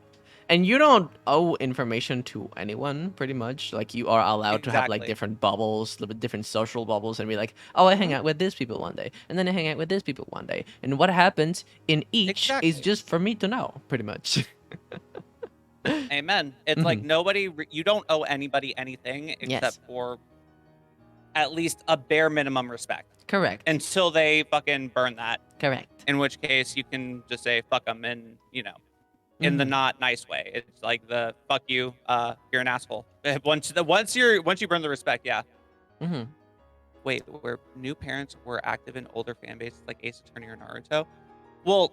And you don't owe information to anyone, pretty much. Like, you are allowed to have, like, Exactly. different bubbles, different social bubbles, and be like, oh, I hang Mhm. out with these people one day, and then I hang out with these people one day. And what happens in each is Exactly. just for me to know, pretty much. Amen. It's like Mhm. you don't owe anybody anything except Yes, for at least a bare minimum respect correct. until they fucking burn that. Correct. In which case you can just say fuck them and, in the Mhm. not nice way. It's like the fuck you, you're an asshole. Once you burn the respect, yeah. Mhm. Wait, where new parents were active in older fan bases like Ace Attorney or Naruto? Well,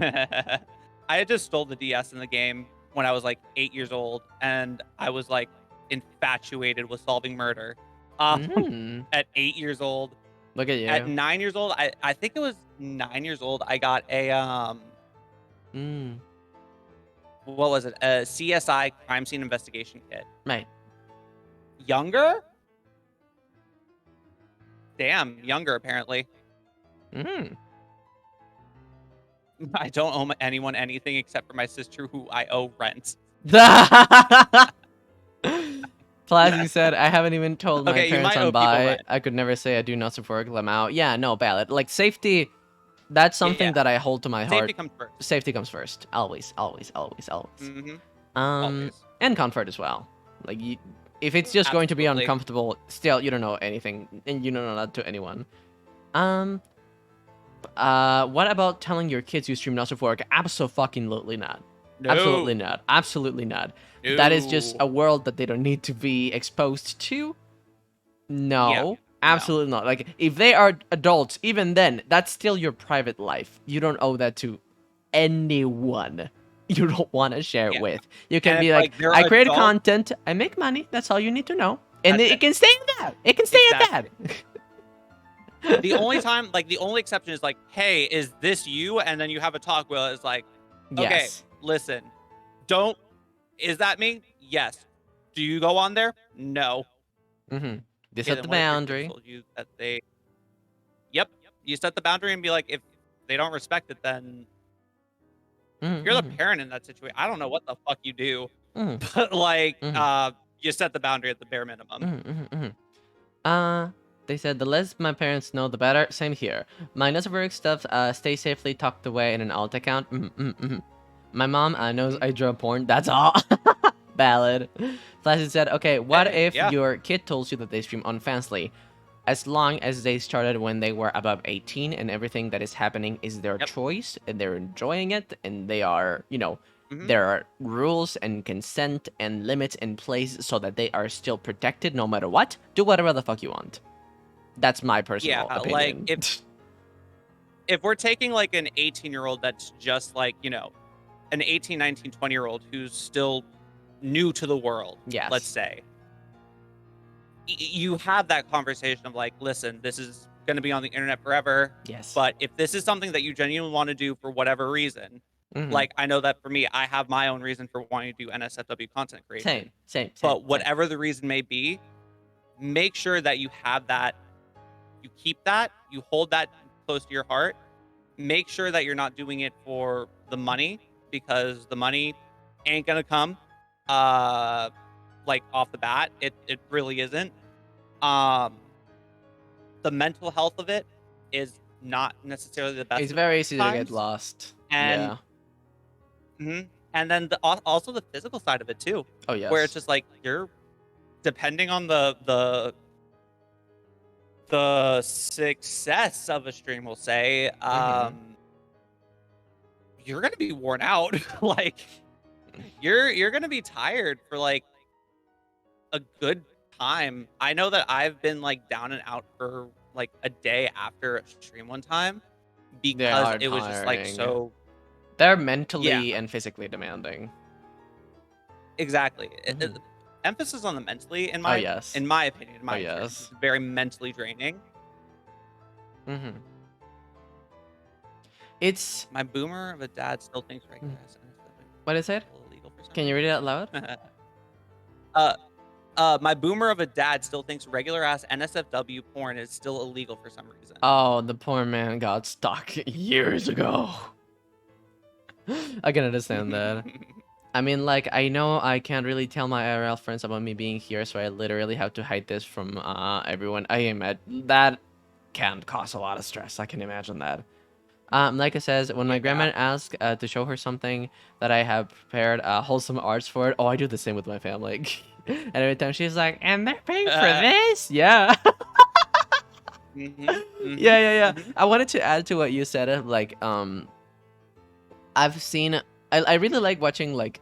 I had just stole the DS in the game when I was like 8 years old, and I was like infatuated with solving murder. Mm. At 8 years old, Look at at you. 9 years old, I think it was 9 years old. I got a Mm. what was it? A CSI crime scene investigation kit. Right. Younger? Damn, younger apparently. Mm. I don't owe anyone anything except for my sister, who I owe rent. Plastic said, I haven't even told my Okay, you parents might on owe people buy. rent. I could never say I do not support Lamau. Yeah, no, valid. Like, safety, that's something Yeah, that I hold to my safety heart. comes first. Safety comes first. Always, always, always, always. Mm-hmm. Um, Always. and comfort as well. Like, if it's just going to be Absolutely. uncomfortable, still, you don't know anything, and you don't know that to anyone. What about telling your kids you stream not for work? Absolutely not. Absolutely No. not. Absolutely not. That is just No. a world that they don't need to be exposed to. Yeah. No, No. absolutely not. Like, if they are adults, even then, that's still your private life. You don't owe that to anyone you don't want to share it Yeah. with. You can And be it's like, like they're I create adults. content, I make money, that's all you need to know. And That's it it. can stay at that. It can stay at that. The only time, like the only exception is like, hey, is this you? And then you have a talk where it's like, okay, Yes. listen, is that me? Yes. Do you go on there? No. Mm-hmm. They Okay, set then the what if your kids boundary. told you that yep, you set the boundary and be like, if they don't respect it, then Mm-hmm. you're the parent in that situation. I don't know what the fuck you do, Mm-hmm. but like, Mm-hmm. you set the boundary at the bare minimum. Mm-hmm. Mm-hmm. Mm-hmm. They said the less my parents know, the better. Same here. My Nuzberg stuff stay safely tucked away in an alt account. Mm-hmm. My mom knows I draw porn. That's all. Valid. Flaccid said, okay, what Hey, if yeah. your kid told you that they stream on Fansly? As long as they started when they were above 18 and everything that is happening is their Yep. choice and they're enjoying it and they are, Mm-hmm. there are rules and consent and limits in place so that they are still protected no matter what, do whatever the fuck you want. That's my Yeah, personal like opinion. if we're taking like an 18-year-old that's just like, an 18, 19, 20-year-old who's still new to the world, Yes. let's say, you have that conversation of like, listen, this is going to be on the internet forever. Yes. But if this is something that you genuinely want to do for whatever reason, Mhm. like I know that for me, I have my own reason for wanting to do NSFW content creation. Same. But whatever the reason may be, make sure that you have that, you keep that, you hold that close to your heart. Make sure that you're not doing it for the money, because the money ain't gonna come like off the bat. It really isn't. The mental health of it is not necessarily the best. It's very easy to get times. lost. And Yeah. And then also the physical side of it too, Oh yes. where it's just like you're depending on the success of a stream, we'll say, you're gonna be worn out. Like you're gonna be tired for like a good time. I know that I've been like down and out for like a day after a stream one time because it was just like tiring. so. They're mentally Yeah. and physically demanding. Exactly. Mhm. Emphasis on the mentally in Oh my yes. in my opinion, in my Oh, experience, yes. is very mentally draining. Mm-hmm. It's My boomer of a dad still thinks regular ass NSFW what is it? is illegal for some Can you read it out loud? my boomer of a dad still thinks regular ass NSFW porn is still illegal for some reason. Oh, the poor man got stuck years ago. I can understand that. I mean, like, I know I can't really tell my IRL friends about me being here, so I literally have to hide this from everyone. I am at that can cause a lot of stress. I can imagine that. Like I says, when my grandma Yeah. asks to show her something that I have prepared wholesome arts for it, oh, I do the same with my family. And every time she's like, "And they're paying for this?" Yeah. Mhm. Yeah, Mhm. yeah, yeah. Mhm. I wanted to add to what you said of like I've seen I really like watching like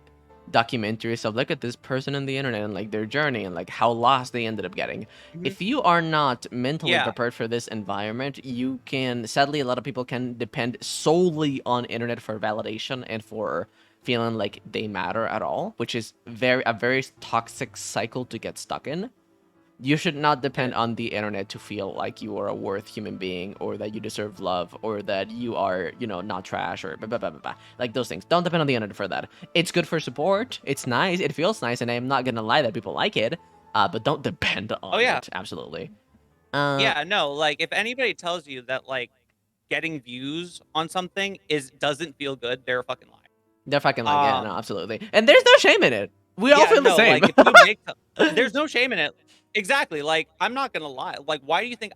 documentaries of look at this person on the internet and like their journey and like how lost they ended up getting. Mhm. If you are not mentally Yeah. prepared for this environment, you can sadly a lot of people can depend solely on internet for validation and for feeling like they matter at all, which is a very toxic cycle to get stuck in. You should not It depend is. on the internet to feel like you are a worth human being or that you deserve love or that you are, not trash or blah, blah, blah, blah, blah. Like those things. Don't depend on the internet for that. It's good for support. It's nice. It feels nice. And I'm not going to lie that people like it. But don't depend Oh on yeah. it. Absolutely. Uh, Yeah, no, like if anybody tells you that like getting views on something is doesn't feel good, they're fucking they're fucking like, yeah, lying. no, absolutely. And there's no shame in it. We all Yeah, feel the no, same. like if you make there's no shame in it. Exactly. Like I'm not gonna lie. Like why do you think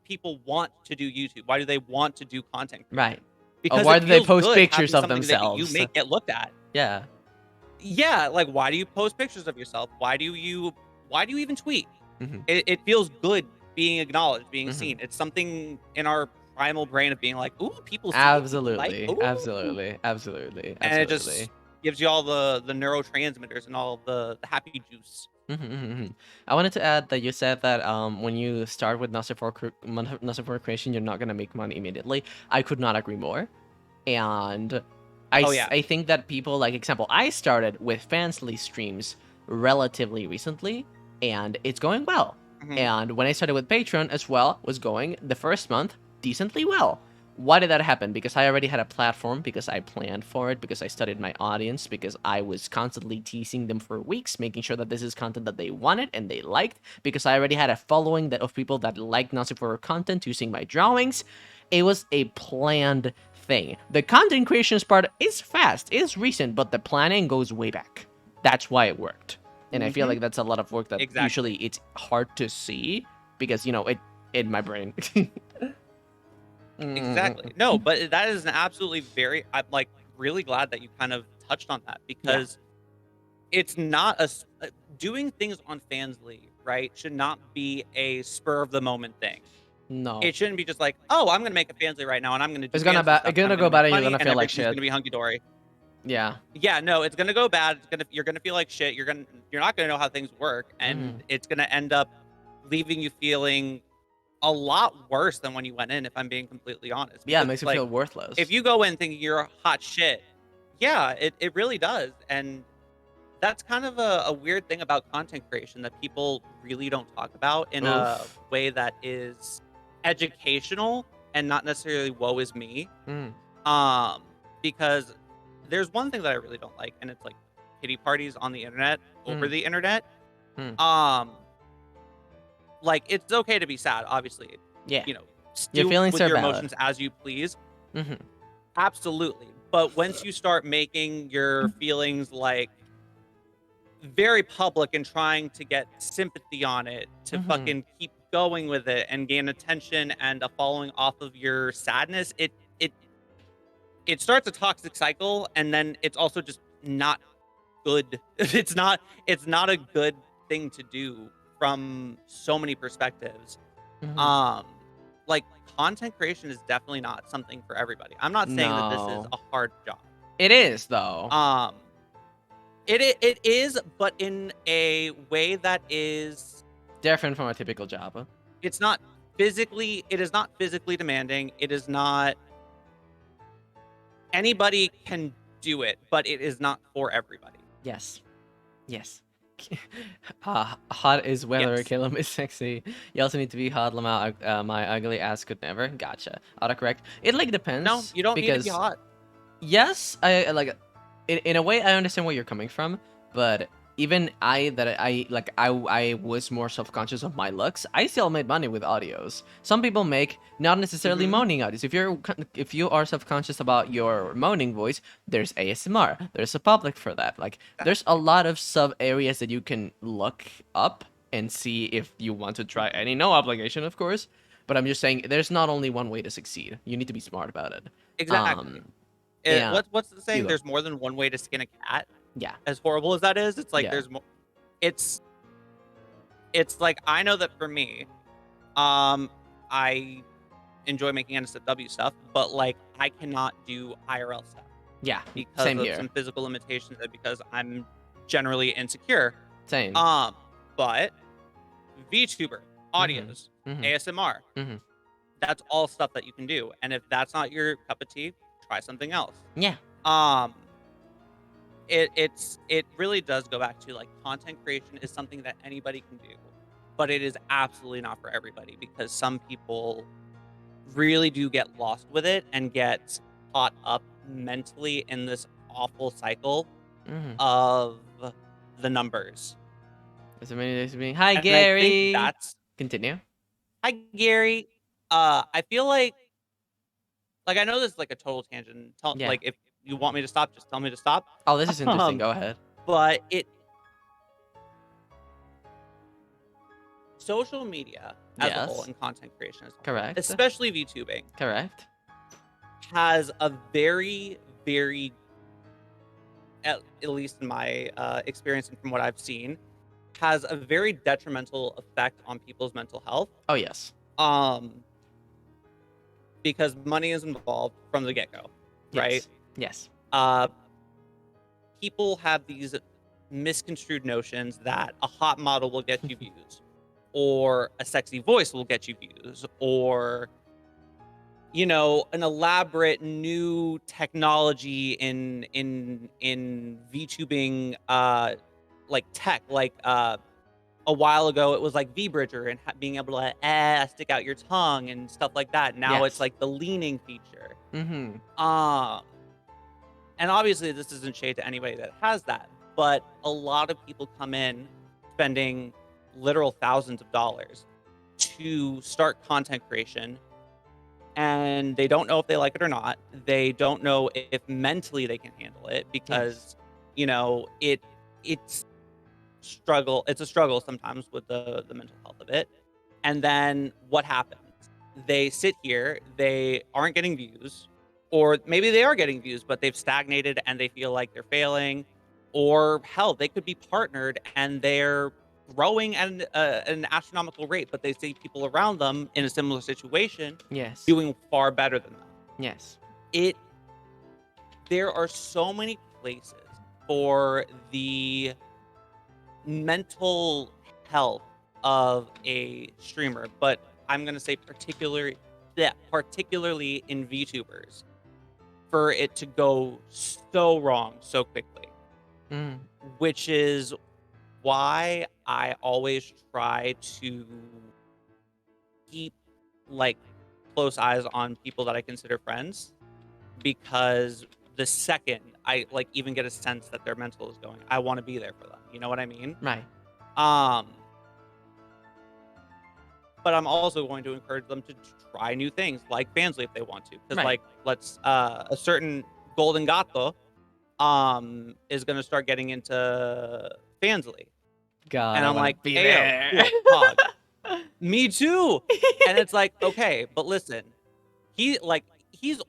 people want to do YouTube? Why do they want to do content creation? Right. Because Why it do they feels post good pictures having of something that you themselves? make get looked at. Yeah. Yeah, like why do you post pictures of yourself? Why do you even tweet? Hmm. It feels good being acknowledged, being Hmm. seen. It's something in our primal brain of being like, "Ooh, people see me, people like, Absolutely. ooh," Absolutely. Absolutely. and it Absolutely. just gives you all the neurotransmitters and all the happy juice. Mhm, mhm, mhm. I wanted to add that you said that when you start with Nasa for creation, you're not gonna make money immediately. I could not agree more. And Oh yeah. I think that people like example, I started with Fansly streams relatively recently, and it's going well. Mhm. And when I started with Patreon as well, was going the first month decently well. Why did that happen? Because I already had a platform, because I planned for it, because I studied my audience, because I was constantly teasing them for weeks, making sure that this is content that they wanted and they liked, because I already had a following of people that liked Nazi horror content using my drawings. It was a planned thing. The content creations part is fast, is recent, but the planning goes way back. That's why it worked. And I feel Mhm. like that's a lot of work that Exactly. usually it's hard to see because, it in my brain. Exactly. No, but that is an absolutely very I'm like really glad that you kind of touched on that Yeah. because it's not doing things on Fansly, right? Should not be a spur of the moment thing. No. It shouldn't be just like, "Oh, I'm gonna make a Fansly right now, and I'm gonna do It's gonna Fansly stuff, and I'm gonna gonna go make bad and you're money, gonna and feel like everything's shit. gonna be hunky dory." Yeah. Yeah, no, it's gonna go bad. You're gonna feel like shit. You're not gonna know how things work, and Hmm. it's gonna end up leaving you feeling a lot worse than when you went in. If I'm being completely honest, Yeah, it because makes it's you like feel if worthless. you go in thinking you're a hot shit, yeah, it really does, and that's kind of a weird thing about content creation that people really don't talk about in a Oof. way that is educational and not necessarily woe is me. Mm. Um, because there's one thing that I really don't like, and it's like pity parties on the internet over Mm. the internet. Mm. Um, like it's okay to be sad, obviously. Yeah. You know, Your stew feelings with are your valid. emotions as you please. Hmm. Absolutely. But once you start making your feelings like very public and trying to get sympathy on it to Hmm. fucking keep going with it and gain attention and a following off of your sadness, it starts a toxic cycle and then it's also just not good. It's not a good thing to do from so many perspectives. Hmm. Um like content creation is definitely not something for everybody. I'm not saying that this is No. a hard job. It is though. Um it is, but in a way that is Different from a typical job. it's not it is not physically demanding. It is not anybody can do it, but it is not for everybody. Yes. Yes. Hot is weather, Yes. Caleb is sexy. You also need to be hot, Lama. My ugly ass could never. Gotcha. Autocorrect. It like No, depends you don't need to be because hot. yes, I like in a way I understand where you're coming from, but even I was more self-conscious of my looks. I still made money with audios. Some people make not necessarily Mhm. moaning audios. If you are self-conscious about your moaning voice, there's ASMR. There's a public for that. Like there's a Exactly. lot of sub areas that you can look up and see if you want to try any. No obligation, of course. But I'm just saying, there's not only one way to succeed. You need to be smart about it. Exactly. Um, yeah, What's the you saying? go. There's more than one way to skin a cat. Yeah, As horrible as that is, it's like yeah. there's more. It's it's like I know that for me, I enjoy making NSFW stuff, but like I cannot do IRL stuff Yeah, because same of here. some physical limitations and because I'm generally insecure. Same. But VTuber, Mhm. audios, Mhm. ASMR, Mhm. that's all stuff that you can do. And if that's not your cup of tea, try something else. Yeah. Um, it really does go back to like content creation is something that anybody can do, but it is absolutely not for everybody because some people really do get lost with it and get caught up mentally in this awful cycle Mhm. of the numbers. There's many days to be. Hi, And I think Gary. that's Continue. hi Gary. I feel like I know this is like a total tangent. Yeah. Like if you want me to stop, just tell me to stop. Oh, this is interesting. Um, Go ahead. but it social media as a whole Yes. and content creation as a whole, Correct. especially VTubing, Correct. has a very, very, at least in my experience and from what I've seen, has a very detrimental effect on people's mental health. Oh, yes. Um, because money is involved from the get go, right? Yes. Yes. Uh, people have these misconstrued notions that a hot model will get you views, or a sexy voice will get you views, or an elaborate new technology in VTubing, like tech, like a while ago it was like V-Bridger and being able to stick out your tongue and stuff like that. Now it's Yes. like the leaning feature. Mhm. Um, and obviously this isn't shade to anybody that has that, but a lot of people come in spending literal thousands of dollars to start content creation, and they don't know if they like it or not. They don't know if mentally they can handle it Yes. because it's struggle. It's a struggle sometimes with the mental health of it. And then what happens? They sit here, they aren't getting views, or maybe they are getting views, but they've stagnated and they feel like they're failing. Or hell, they could be partnered and they're growing at an astronomical rate, but they see people around them in a similar situation Yes. doing far better than them. Yes. It There are so many places for the mental health of a streamer, but I'm gonna say particularly in VTubers, for it to go so wrong so quickly, Mm. which is why I always try to keep like close eyes on people that I consider friends, because the second I like even get a sense that their mental is going, I want to be there for them. You know what I mean? Right. Um, but I'm also going to encourage them to try new things like Fansly if they want to, because Right. like let's a certain Golden Gato is gonna start getting into Fansly, God, and I I'm want to like, be hey yo, there. cool, hog. Me too. And it's like, okay, but listen, he's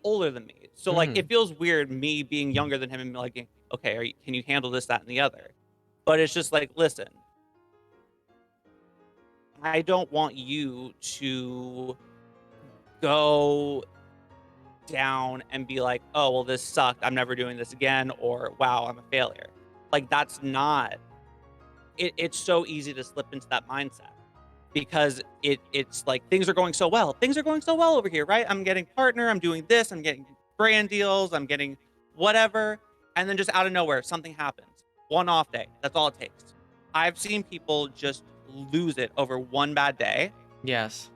older than me. So like Mhm. it feels weird me being younger than him and be like, okay, can you handle this, that, and the other? But it's just like, listen, I don't want you to go down and be like, oh, well, this sucked. I'm never doing this again. Or wow, I'm a failure. Like that's not it's so easy to slip into that mindset because it's like things are going so well. Things are going so well over here, right? I'm getting partner, I'm doing this, I'm getting brand deals, I'm getting whatever. And then just out of nowhere, something happens. One off day. That's all it takes. I've seen people just lose it over one bad day Yes.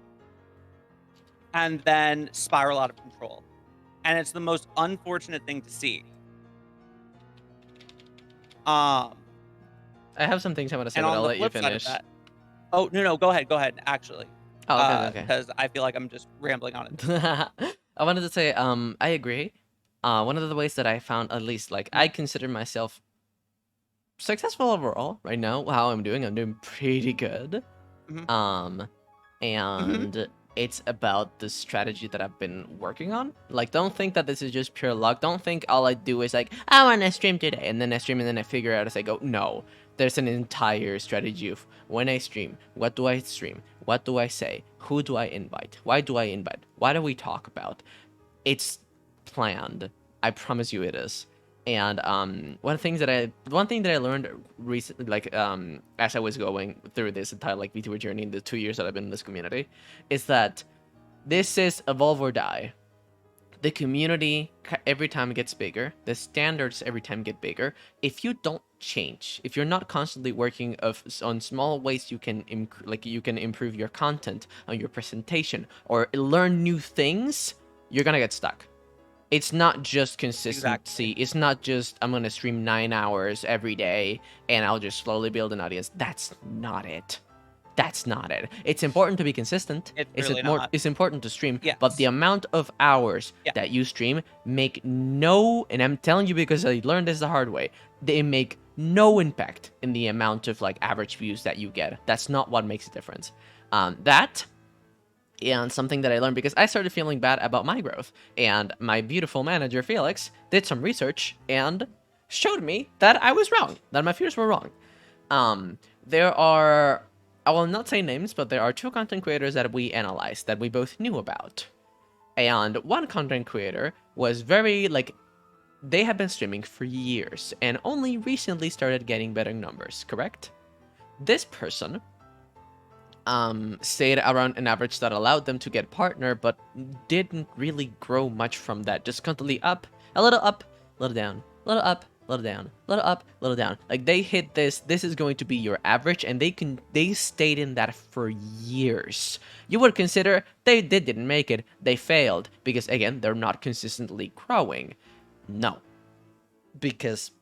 and then spiral out of control. And it's the most unfortunate thing to see. Um I have some things I want to say, And but on I'll the let you flip side of finish. that, oh no, go ahead, actually, Oh, okay, okay. because I feel like I'm just rambling on it. I wanted to say, I agree. One of the ways that I found, at least, like, I Mhm, consider myself successful overall right now. How I'm doing pretty good. mhm, Um, mhm. and it's about the strategy that I've been working on. Like, don't think that this is just pure luck. Don't think all I do is like, I want to stream today, and then I stream, and then I figure out as I go. No, there's an entire strategy of when I stream, what do I stream, what do I say, who do I invite, why do I invite, what do we talk about. It's planned. I promise you it is. And one thing that I learned recently, like as I was going through this entire like VTuber journey in the 2 years that I've been in this community, is that this is evolve or die. The community every time gets bigger. The standards every time get bigger. If you don't change, if you're not constantly working on small ways you can you can improve your content, on your presentation, or learn new things, you're gonna get stuck. It's not just Exactly. consistency. It's not just I'm gonna stream 9 hours every day and I'll just slowly build an audience. That's not it. That's not it. It's important to be consistent. It's really not. It's important to stream, but the Yes. amount of hours Yeah. that you stream make no, and I'm telling you because I learned this the hard way, they make no impact in the amount of like average views that you get. That's not what makes a difference. That and something that I learned because I started feeling bad about my growth, and my beautiful manager Felix did some research and showed me that I was wrong, that my fears were wrong. There are, I will not say names, but there are two content creators that we analyzed that we both knew about. And one content creator was very like, they have been streaming for years and only recently started getting better numbers, correct? This person stayed around an average that allowed them to get partner, but didn't really grow much from that. Just constantly up, a little down, a little up, a little down, a little up, a little down. Like they hit this is going to be your average, and they stayed in that for years. You would consider they didn't make it, they failed, because again, they're not consistently growing. No. Because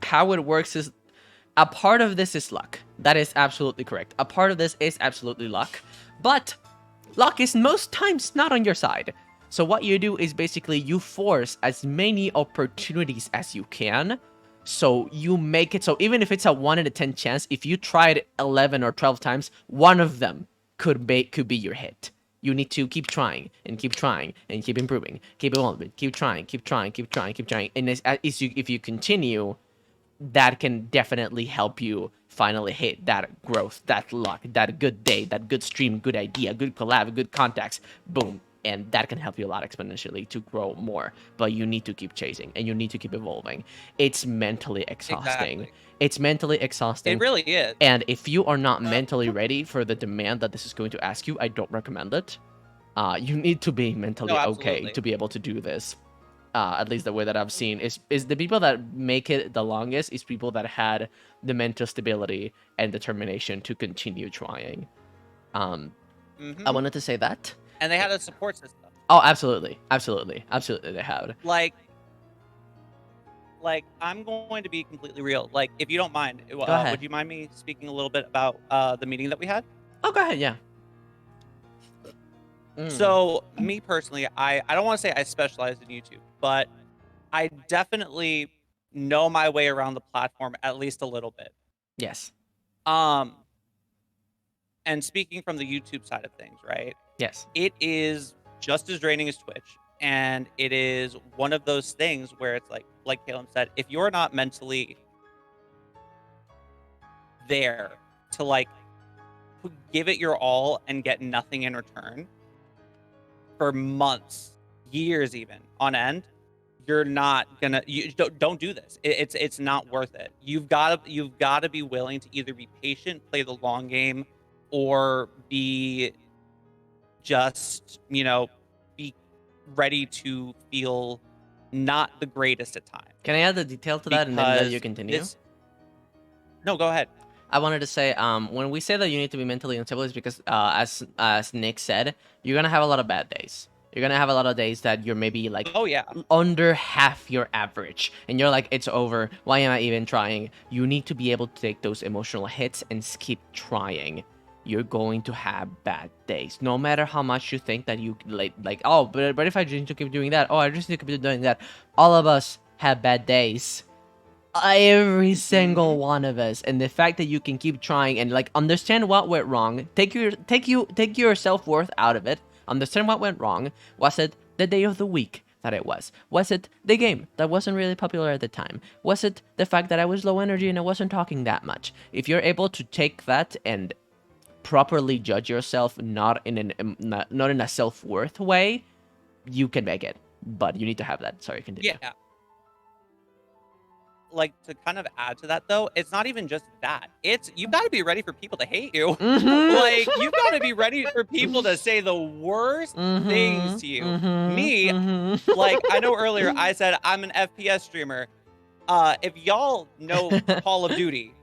how it works is a part of this is luck. That is absolutely correct. A part of this is absolutely luck. But luck is most times not on your side. So what you do is basically you force as many opportunities as you can. So you make it so even if it's a 1 in a 10 chance, if you tried 11 or 12 times, one of them could be your hit. You need to keep trying and keep trying and keep improving, keep evolving, keep trying, keep trying, keep trying, keep trying. And if you continue, that can definitely help you finally hit that growth, that luck, that good day, that good stream, good idea, good collab, good contacts, boom. And that can help you a lot exponentially to grow more. But you need to keep chasing and you need to keep evolving. It's mentally exhausting. Exactly. It's mentally It exhausting. really is. And if you are not mentally ready for the demand that this is going to ask you, I don't recommend it. You need to be No, mentally okay absolutely. to be able to do this. At least the way that I've seen is the people that make it the longest is people that had the mental stability and determination to continue trying. I Hmm. wanted to say that. And they had a support system. Oh, absolutely, absolutely, absolutely, they had. Like I'm going to be completely real. Like, if you don't mind, Go would ahead. you mind me speaking a little bit about the meeting that we had? Oh, go ahead. Yeah. Mm. So, me personally, I don't want to say I specialize in YouTube, but I definitely know my way around the platform at least a little bit. Yes. Um, and speaking from the YouTube side of things, right? Yes. It is just as draining as Twitch, and it is one of those things where it's like Caleb said, if you're not mentally there to like give it your all and get nothing in return for months, years even on end, you're not gonna, you don't do this. It's not worth it. You've got to be willing to either be patient, play the long game, or be just, be ready to feel not the greatest at times. Can I add the detail to that and then let you Because continue? no, go ahead. I wanted to say, when we say that you need to be mentally unstable, is because, as Nick said, you're gonna have a lot of bad days. You're gonna have a lot of days that you're maybe like Oh yeah. under half your average, and you're like, it's over. Why am I even trying? You need to be able to take those emotional hits and keep trying. You're going to have bad days, no matter how much you think that you like. Oh, but if I just need to keep doing that, oh, I just need to keep doing that. All of us have bad days. Every single one of us, and the fact that you can keep trying and like understand what went wrong, take your self-worth out of it, understand what went wrong. Was it the day of the week that it was it the game that wasn't really popular at the time, was it the fact that I was low energy and I wasn't talking that much? If you're able to take that and properly judge yourself, not in a self-worth way, you can make it, but you need to have that. Sorry, continue. Yeah. Like, to kind of add to that though, it's not even just that. It's, you got to be ready for people to hate you. Like, you got to be ready for people to say the worst things to you. Me, like, I know earlier I said I'm an FPS streamer. If y'all know Call of Duty,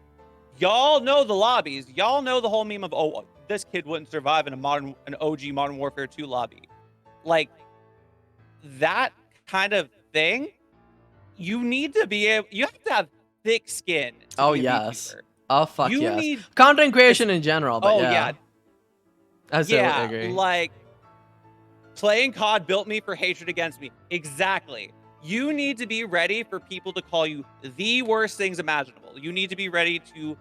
y'all know the lobbies, y'all know the whole meme of, oh, this kid wouldn't survive in an OG Modern Warfare 2 lobby. Like, that kind of thing. You need to be able, you have to have thick skin to be a yes. VTuber. Oh fuck You yes. need Content creation in general, but yeah. I totally agree. Like, playing COD built me for hatred against me. Exactly. You need to be ready for people to call you the worst things imaginable. You need to be ready to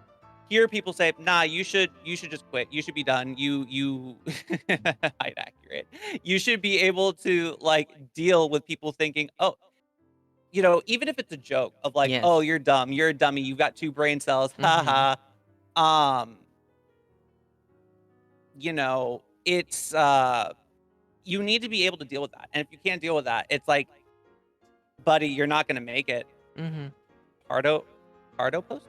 hear people say, nah, you should just quit. You should be done. You height accurate. You should be able to like deal with people thinking, oh, you know, even if it's a joke of like, yes. oh, you're dumb, you're a dummy, you've got 2 brain cells, haha. You know, it's you need to be able to deal with that. And if you can't deal with that, it's like, buddy, you're not gonna make it. Pardo posting?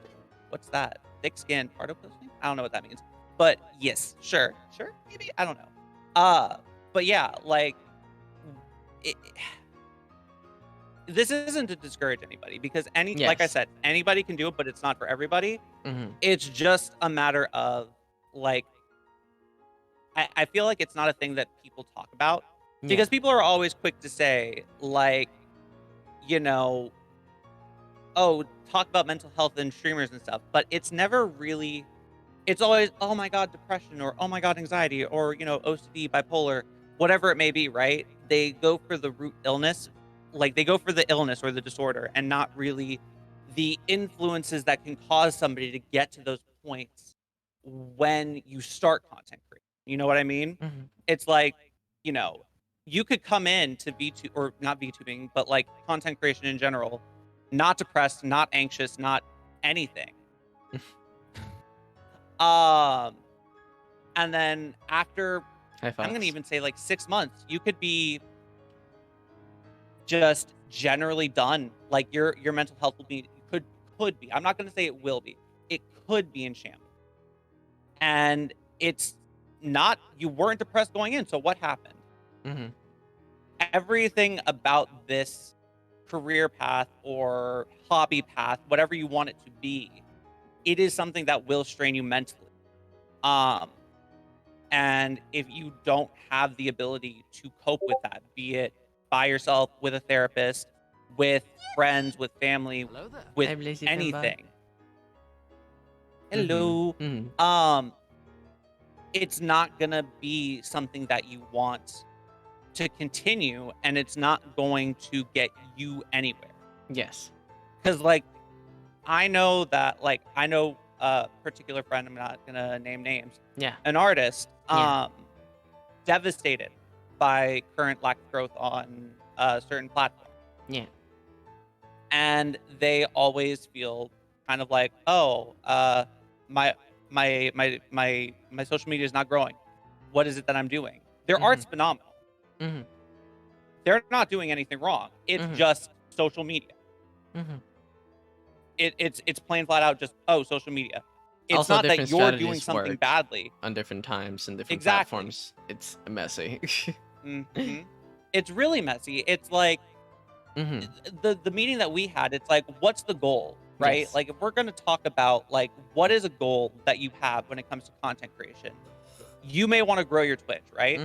What's that? Thick skin Pardo posting? I don't know what that means. But yes, sure, maybe, I don't know. But yeah, like this isn't to discourage anybody, because like I said, anybody can do it, but it's not for everybody. It's just a matter of like, I feel like it's not a thing that people talk about, because people are always quick to say like, you know, oh, talk about mental health and streamers and stuff, but it's never really, it's always, oh my God, depression, or oh my God, anxiety, or, you know, OCD, bipolar, whatever it may be, right? They go for the root illness. Like, they go for the illness or the disorder, and not really the influences that can cause somebody to get to those points when you start content creating. You know what I mean? It's like, you know, you could come in to VTube, or not VTubing, but like content creation in general, not depressed, not anxious, not anything. And then after, I'm gonna even say like 6 months, you could be just generally done. Like, your mental health will be, could be, I'm not gonna say it will be, it could be in shambles. And it's not, you weren't depressed going in, so what happened? Everything about this career path or hobby path, whatever you want it to be, it is something that will strain you mentally. And if you don't have the ability to cope with that, be it by yourself, with a therapist, with friends, with family, with anything. Hello. It's not gonna be something that you want to continue, and it's not going to get you anywhere. Yes. Because like, I know that, like, I know a particular friend, I'm not gonna name names. Yeah. An artist, devastated by current lack of growth on certain platforms. Yeah. And they always feel kind of like, oh, my social media is not growing. What is it that I'm doing? Their art's phenomenal. They're not doing anything wrong. It's just social media. It's plain flat out just, oh, social media. It's also not that you're doing something badly. On different times and different platforms. It's messy. It's really messy. It's like, the meeting that we had, it's like, what's the goal, right? Yes. Like, if we're going to talk about, like, what is a goal that you have when it comes to content creation? You may want to grow your Twitch, right?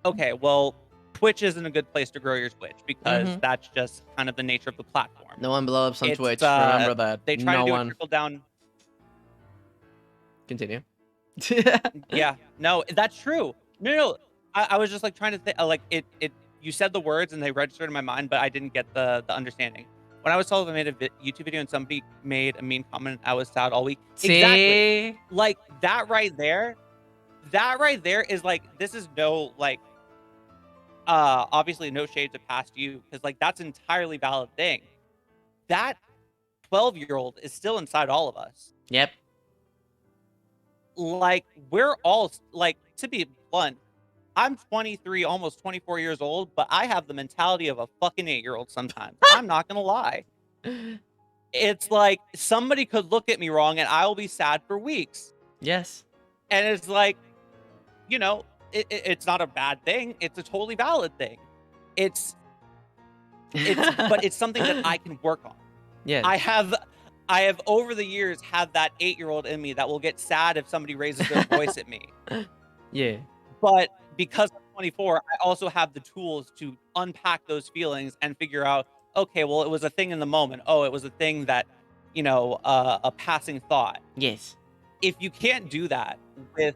Okay, well, Twitch isn't a good place to grow your Twitch because Mhm. that's just kind of the nature of the platform. No one blow ups on It's, Twitch. Remember that. They try No to do a one. trickle down. Continue. Yeah, no, that's true. No. I was just like trying to think, like it. You said the words and they registered in my mind, but I didn't get the understanding. When I was told I made a YouTube video and somebody made a mean comment, I was sad all week. Exactly. See? Like that right there. That right there is like, this is no like, obviously no shade to past you, because like that's entirely valid thing. That 12-year-old is still inside all of us. Yep. Like we're all like, to be blunt, I'm 23, almost 24 years old, but I have the mentality of a fucking 8-year-old sometimes. I'm not gonna lie. It's like somebody could look at me wrong and I will be sad for weeks. Yes. And it's like, you know, it's not a bad thing. It's a totally valid thing. It's but it's something that I can work on. Yes. I have over the years had that 8-year-old in me that will get sad if somebody raises their voice at me. Yeah. But because I'm 24, I also have the tools to unpack those feelings and figure out, okay, well, it was a thing in the moment. Oh, it was a thing that, you know, a passing thought. Yes. If you can't do that with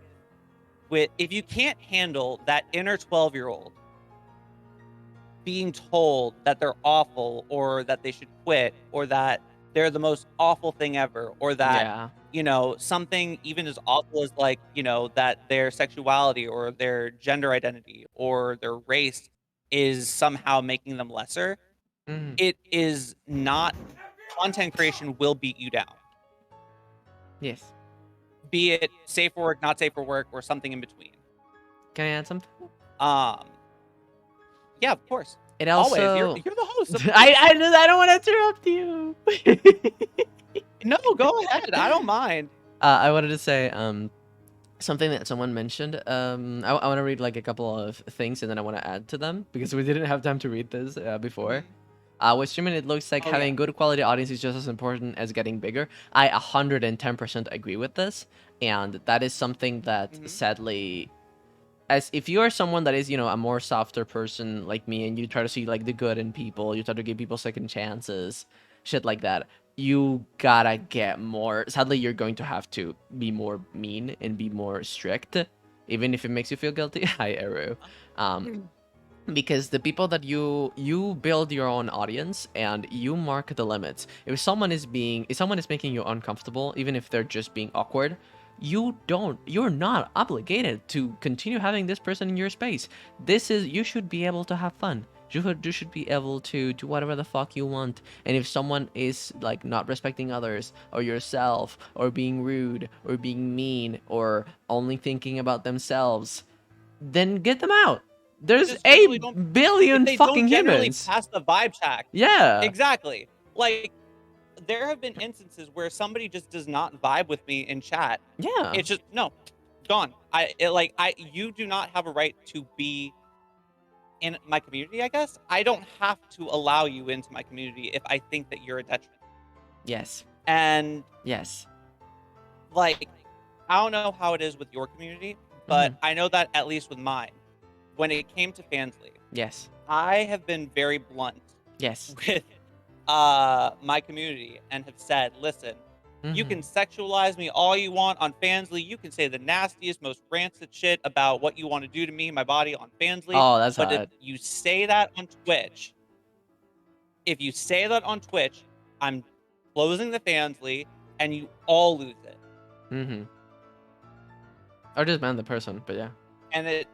if you can't handle that inner 12-year-old being told that they're awful or that they should quit or that they're the most awful thing ever or that Yeah. you know, something even as awful as like, you know, that their sexuality or their gender identity or their race is somehow making them lesser, Mhm. it is not. Content creation will beat you down. Yes. Be it safe for work, not safe for work, or something in between. Can I add something? Yeah, of course. It also. Always. You're the host. I don't want to interrupt you. No, go ahead. I don't mind. I wanted to say something that someone mentioned. I want to read like a couple of things and then I want to add to them because we didn't have time to read this before. With streaming, it looks like having good quality audience is just as important as getting bigger. I 110% agree with this, and that is something that sadly, as if you are someone that is, you know, a more softer person like me, and you try to see like the good in people, you try to give people second chances, shit like that, you gotta get more. Sadly, you're going to have to be more mean and be more strict, even if it makes you feel guilty. Hi, Eru. Because the people that you build your own audience and you mark the limits. If someone is making you uncomfortable, even if they're just being awkward, you're not obligated to continue having this person in your space. You should be able to have fun. You should be able to do whatever the fuck you want. And if someone is like not respecting others or yourself or being rude or being mean or only thinking about themselves, then get them out. There's 8 billion fucking humans. Pass the vibe check. Yeah. Exactly. Like there have been instances where somebody just does not vibe with me in chat. Yeah. It's just no, gone. You do not have a right to be in my community, I guess. I don't have to allow you into my community if I think that you're a detriment. Yes. And yes. Like, I don't know how it is with your community, but I know that at least with mine, when it came to Fansly, yes, I have been very blunt yes, with my community and have said, listen, you Mm-hmm. can sexualize me all you want on Fansly. You can say the nastiest, most rancid shit about what you want to do to me, my body on Fansly. Oh, that's But hot. if you say that on Twitch, I'm closing the Fansly and you all lose it. Mm-hmm. Or just ban the person, but yeah. And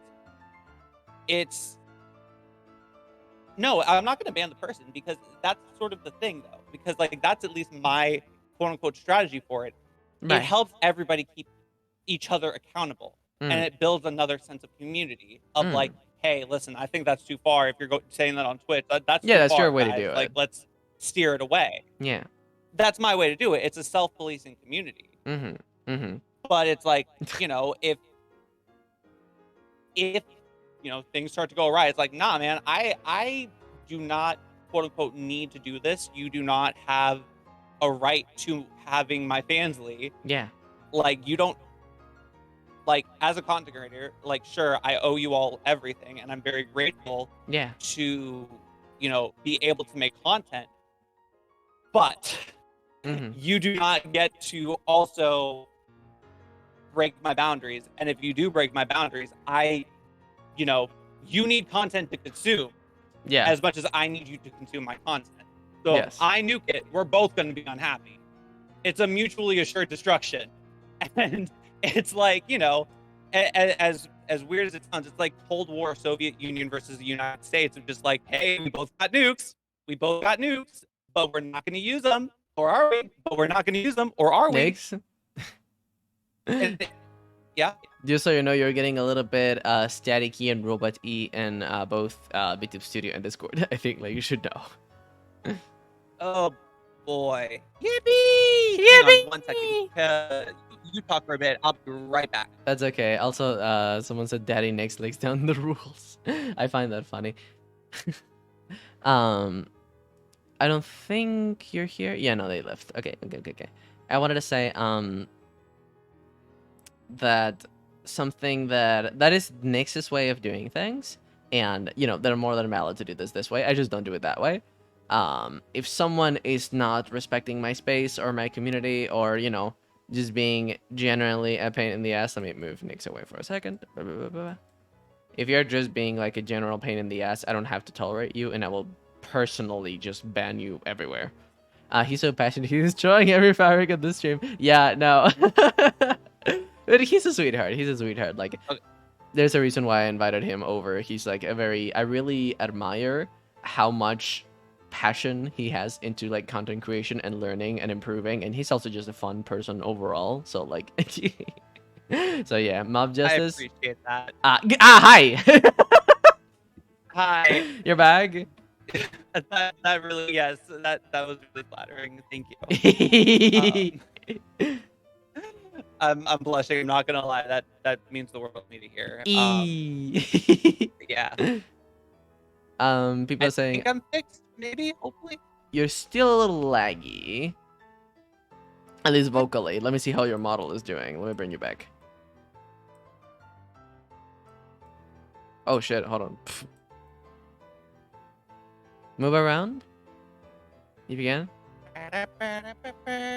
it's no, I'm not going to ban the person because that's sort of the thing, though. Because like that's at least my quote unquote strategy for it. Right. It helps everybody keep each other accountable, and it builds another sense of community of like, hey, listen, I think that's too far. If you're saying that on Twitch, that's yeah, too that's far, your way guys. to do it. Like, let's steer it away. Yeah. That's my way to do it. It's a self-policing community. Mm-hmm. Mm-hmm. But it's like, you know, if you know things start to go awry, it's like, nah, man, I do not quote unquote need to do this. You do not have a right to having my Fansly. Yeah. Like, you don't like as a content creator, like sure, I owe you all everything, and I'm very grateful Yeah. to, you know, be able to make content. But you do not get to also break my boundaries. And if you do break my boundaries, you know, you need content to consume Yeah. as much as I need you to consume my content. So Yes. if I nuke it, we're both going to be unhappy. It's a mutually assured destruction. And it's like, you know, as weird as it sounds, it's like Cold War Soviet Union versus the United States of just like, hey, we both got nukes. We both got nukes, but we're not going to use them. Or are we? But we're not going to use them. Or are we? Next. Yeah. Just so you know, you're getting a little bit staticky and robot E in both Vtubers Studio and Discord. I think like you should know. Oh boy. Yippee! Hang on one second. You talk for a bit. I'll be right back. That's okay. Also, someone said Daddy next lays down the rules. I find that funny. I don't think you're here. Yeah, no, they left. Okay. I wanted to say that something that is Nyx's way of doing things, and you know they're more than valid to do this way. I just don't do it that way. If someone is not respecting my space or my community, or you know, just being generally a pain in the ass, let me move Nyx away for a second. If you're just being like a general pain in the ass, I don't have to tolerate you, and I will personally just ban you everywhere. He's so passionate. He's destroying every fabric of this stream. Yeah, no. But he's a sweetheart. He's a sweetheart. Like, okay. There's a reason why I invited him over. He's like I really admire how much passion he has into like content creation and learning and improving, and he's also just a fun person overall. So like, so yeah, Mob Justice. I appreciate that. Hi. Hi. Your bag. that really, yes, that was really flattering. Thank you. I'm blushing. I'm not gonna lie. That means the world to me to hear. Yeah. People are saying I think I'm fixed. Maybe, hopefully. You're still a little laggy, at least vocally. Let me see how your model is doing. Let me bring you back. Oh shit! Hold on. Pfft. Move around. If you can.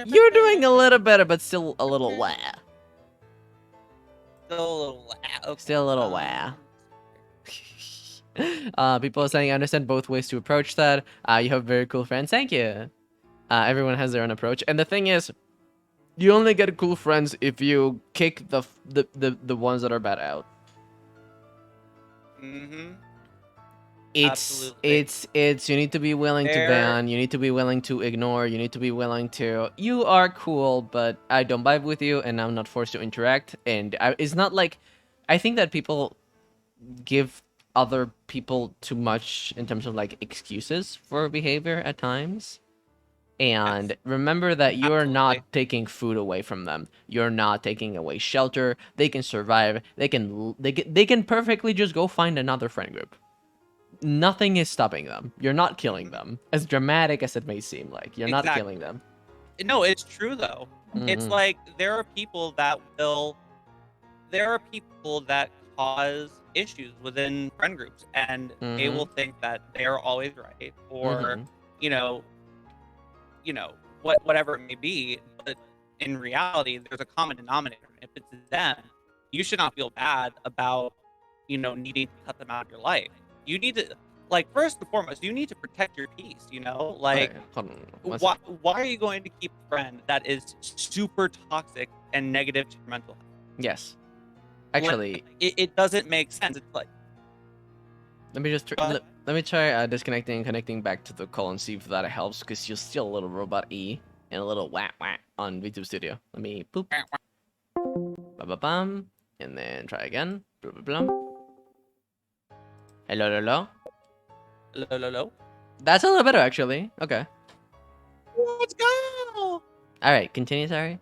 You're doing a little better, but still a little wah. Still a little wah. People are saying, I understand both ways to approach that. You have very cool friends. Thank you. Everyone has their own approach. And the thing is, you only get cool friends if you kick the ones that are bad out. It's you need to be willing to ban, you need to be willing to ignore, you need to be willing to, you are cool, but I don't vibe with you and I'm not forced to interact. And it's not like, I think that people give other people too much in terms of like excuses for behavior at times. And remember that you're not taking food away from them. You're not taking away shelter. They can survive. They can perfectly just go find another friend group. Nothing is stopping them. You're not killing them. As dramatic as it may seem like, you're not killing them. No, it's true though. It's like there are people that cause issues within friend groups, and they will think that they're always right, or you know, whatever it may be. But in reality, there's a common denominator. If it's them, you should not feel bad about, you know, needing to cut them out of your life. You need to, like, first and foremost, you need to protect your peace, you know? Like, why are you going to keep a friend that is super toxic and negative to your mental health? Yes. Actually, it doesn't make sense. It's like, let me just let me try disconnecting and connecting back to the call and see if that helps, because you're still a little robot E and a little wah wah on Vtubers Studio. Let me boop. Ba ba bum. And then try again. Blah blah blah. Hello, hello. Hello. That's a little better, actually. Okay. Let's go. All right, continue. Sorry.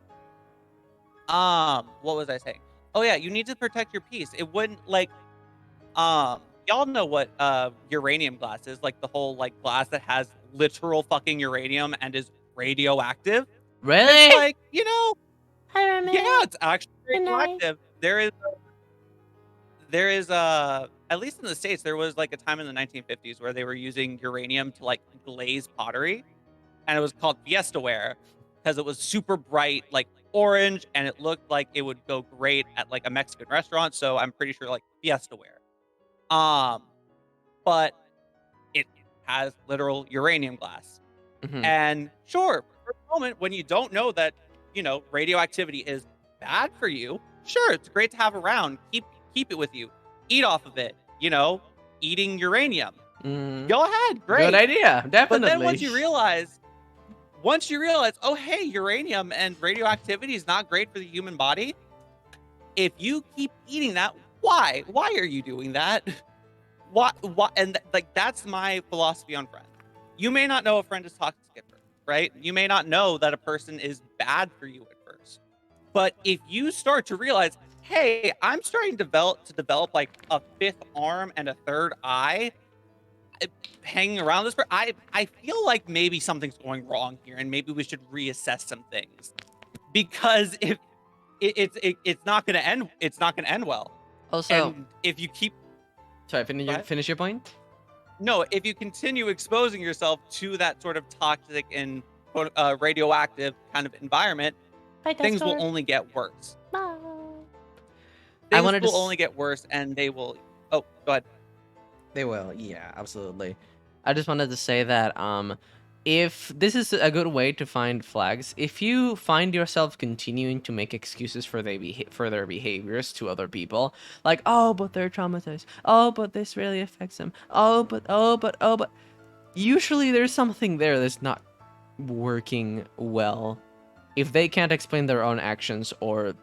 What was I saying? Oh yeah, you need to protect your peace. It wouldn't like, y'all know what uranium glass is, like the whole like glass that has literal fucking uranium and is radioactive. Really? It's like, you know, yeah, it's actually radioactive. there is there is at least in the States, there was like a time in the 1950s where they were using uranium to like glaze pottery, and it was called Fiesta ware because it was super bright, like orange, and it looked like it would go great at like a Mexican restaurant. So I'm pretty sure like Fiesta ware. Um, but it has literal uranium glass. Hmm. And sure, for a moment when you don't know that, radioactivity is bad for you, sure, it's great to have around. Keep it with you. Eat off of it, eating uranium. Mm. Go ahead, Good great. idea, But then definitely. once you realize, oh hey, uranium and radioactivity is not great for the human body, if you keep eating that, why? Why are you doing that? Why? And like that's my philosophy on friends. You may not know a friend is toxic at first, right? You may not know that a person is bad for you at first. But if you start to realize, hey, I'm starting to develop like a fifth arm and a third eye hanging around this, I feel like maybe something's going wrong here, and maybe we should reassess some things because if it's not going to end, it's not going to end well. Also, And if you keep, sorry, go ahead. finish your point. No, if you continue exposing yourself to that sort of toxic and radioactive kind of environment, Bye, things will Destor. only get worse. Bye. I Things wanted to. will only get worse, and they will. Oh, go ahead. They will, yeah, absolutely. I just wanted to say that if this is a good way to find flags, if you find yourself continuing to make excuses for their behaviors to other people, like, oh, but they're traumatized, oh, but this really affects them, oh, but usually there's something there that's not working well. If they can't explain their own actions, or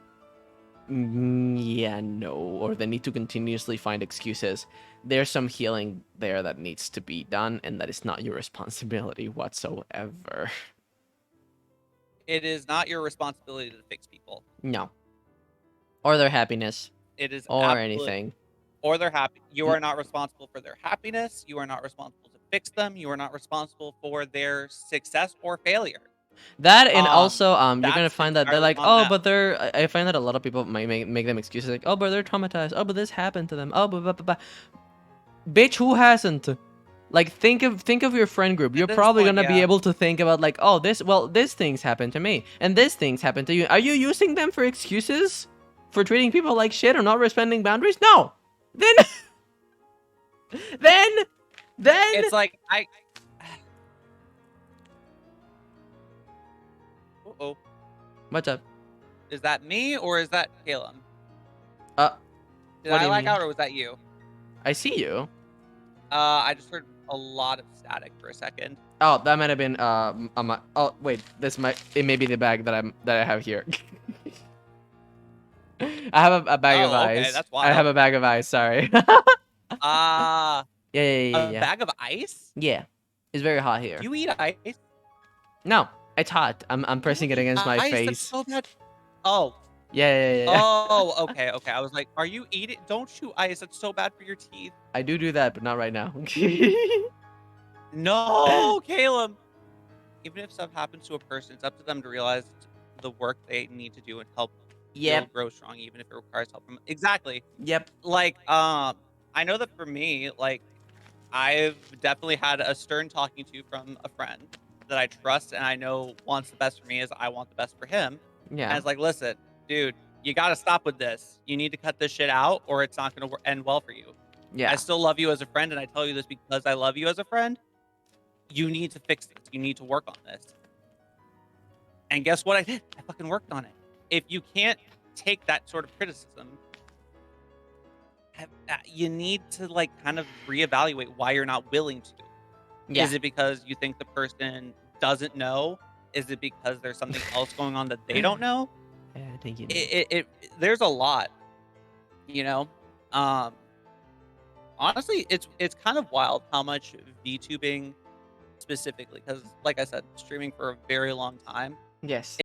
yeah, no, or they need to continuously find excuses, there's some healing there that needs to be done, and that is not your responsibility whatsoever. It is not your responsibility to fix people. No. Or their happiness, It is or absolutely, anything. or they're happy. You N- are not responsible for their happiness. You are not responsible to fix them. You are not responsible for their success or failure. That, and also, you're gonna That's find that they're entirely like, on oh, them. but they're. I find that a lot of people might make them excuses like, oh, but they're traumatized. Oh, but this happened to them. Oh, but. Bitch, who hasn't? Like, think of your friend group. You're At this probably point, gonna be yeah. able to think about like, oh, this thing's happened to me, and this thing's happened to you. Are you using them for excuses for treating people like shit or not respecting boundaries? No. Then, then, then. It's like Uh-oh. What's up? Is that me or is that Caleb? Uh, Did what do I you lag mean? out or was that you? I see you. I just heard a lot of static for a second. Oh, that might have been oh wait, it may be the bag that I have here. I have a bag of Oh, okay, ice. that's I have wild. a bag of ice. Sorry. Uh, Yeah, a yeah. bag of ice? Yeah, it's very hot here. You eat ice? No, it's hot. I'm pressing Don't it eat against my ice. That's face. so bad. Oh, Yeah. oh, okay, okay. I was like, are you eating? Don't chew ice. That's so bad for your teeth. I do that, but not right now. No, Caleb. Even if stuff happens to a person, it's up to them to realize the work they need to do and help heal, Yep. grow strong, even if it requires help from. Exactly. Yep. Like, I know that for me, like, I've definitely had a stern talking to from a friend that I trust and I know wants the best for me as I want the best for him. And Yeah. it's like, listen, dude, you got to stop with this. You need to cut this shit out or it's not going to end well for you. I Yeah. still love you as a friend, and I tell you this because I love you as a friend. You need to fix this. You need to work on this. And guess what I did? I fucking worked on it. If you can't take that sort of criticism, you need to like kind of reevaluate why you're not willing to. Yeah. Is it because you think the person doesn't know? Is it because there's something else going on that they don't know? Yeah, I think you know. There's a lot, you know. Um, honestly, it's kind of wild how much VTubing specifically, because like I said, streaming for a very long time. Yes.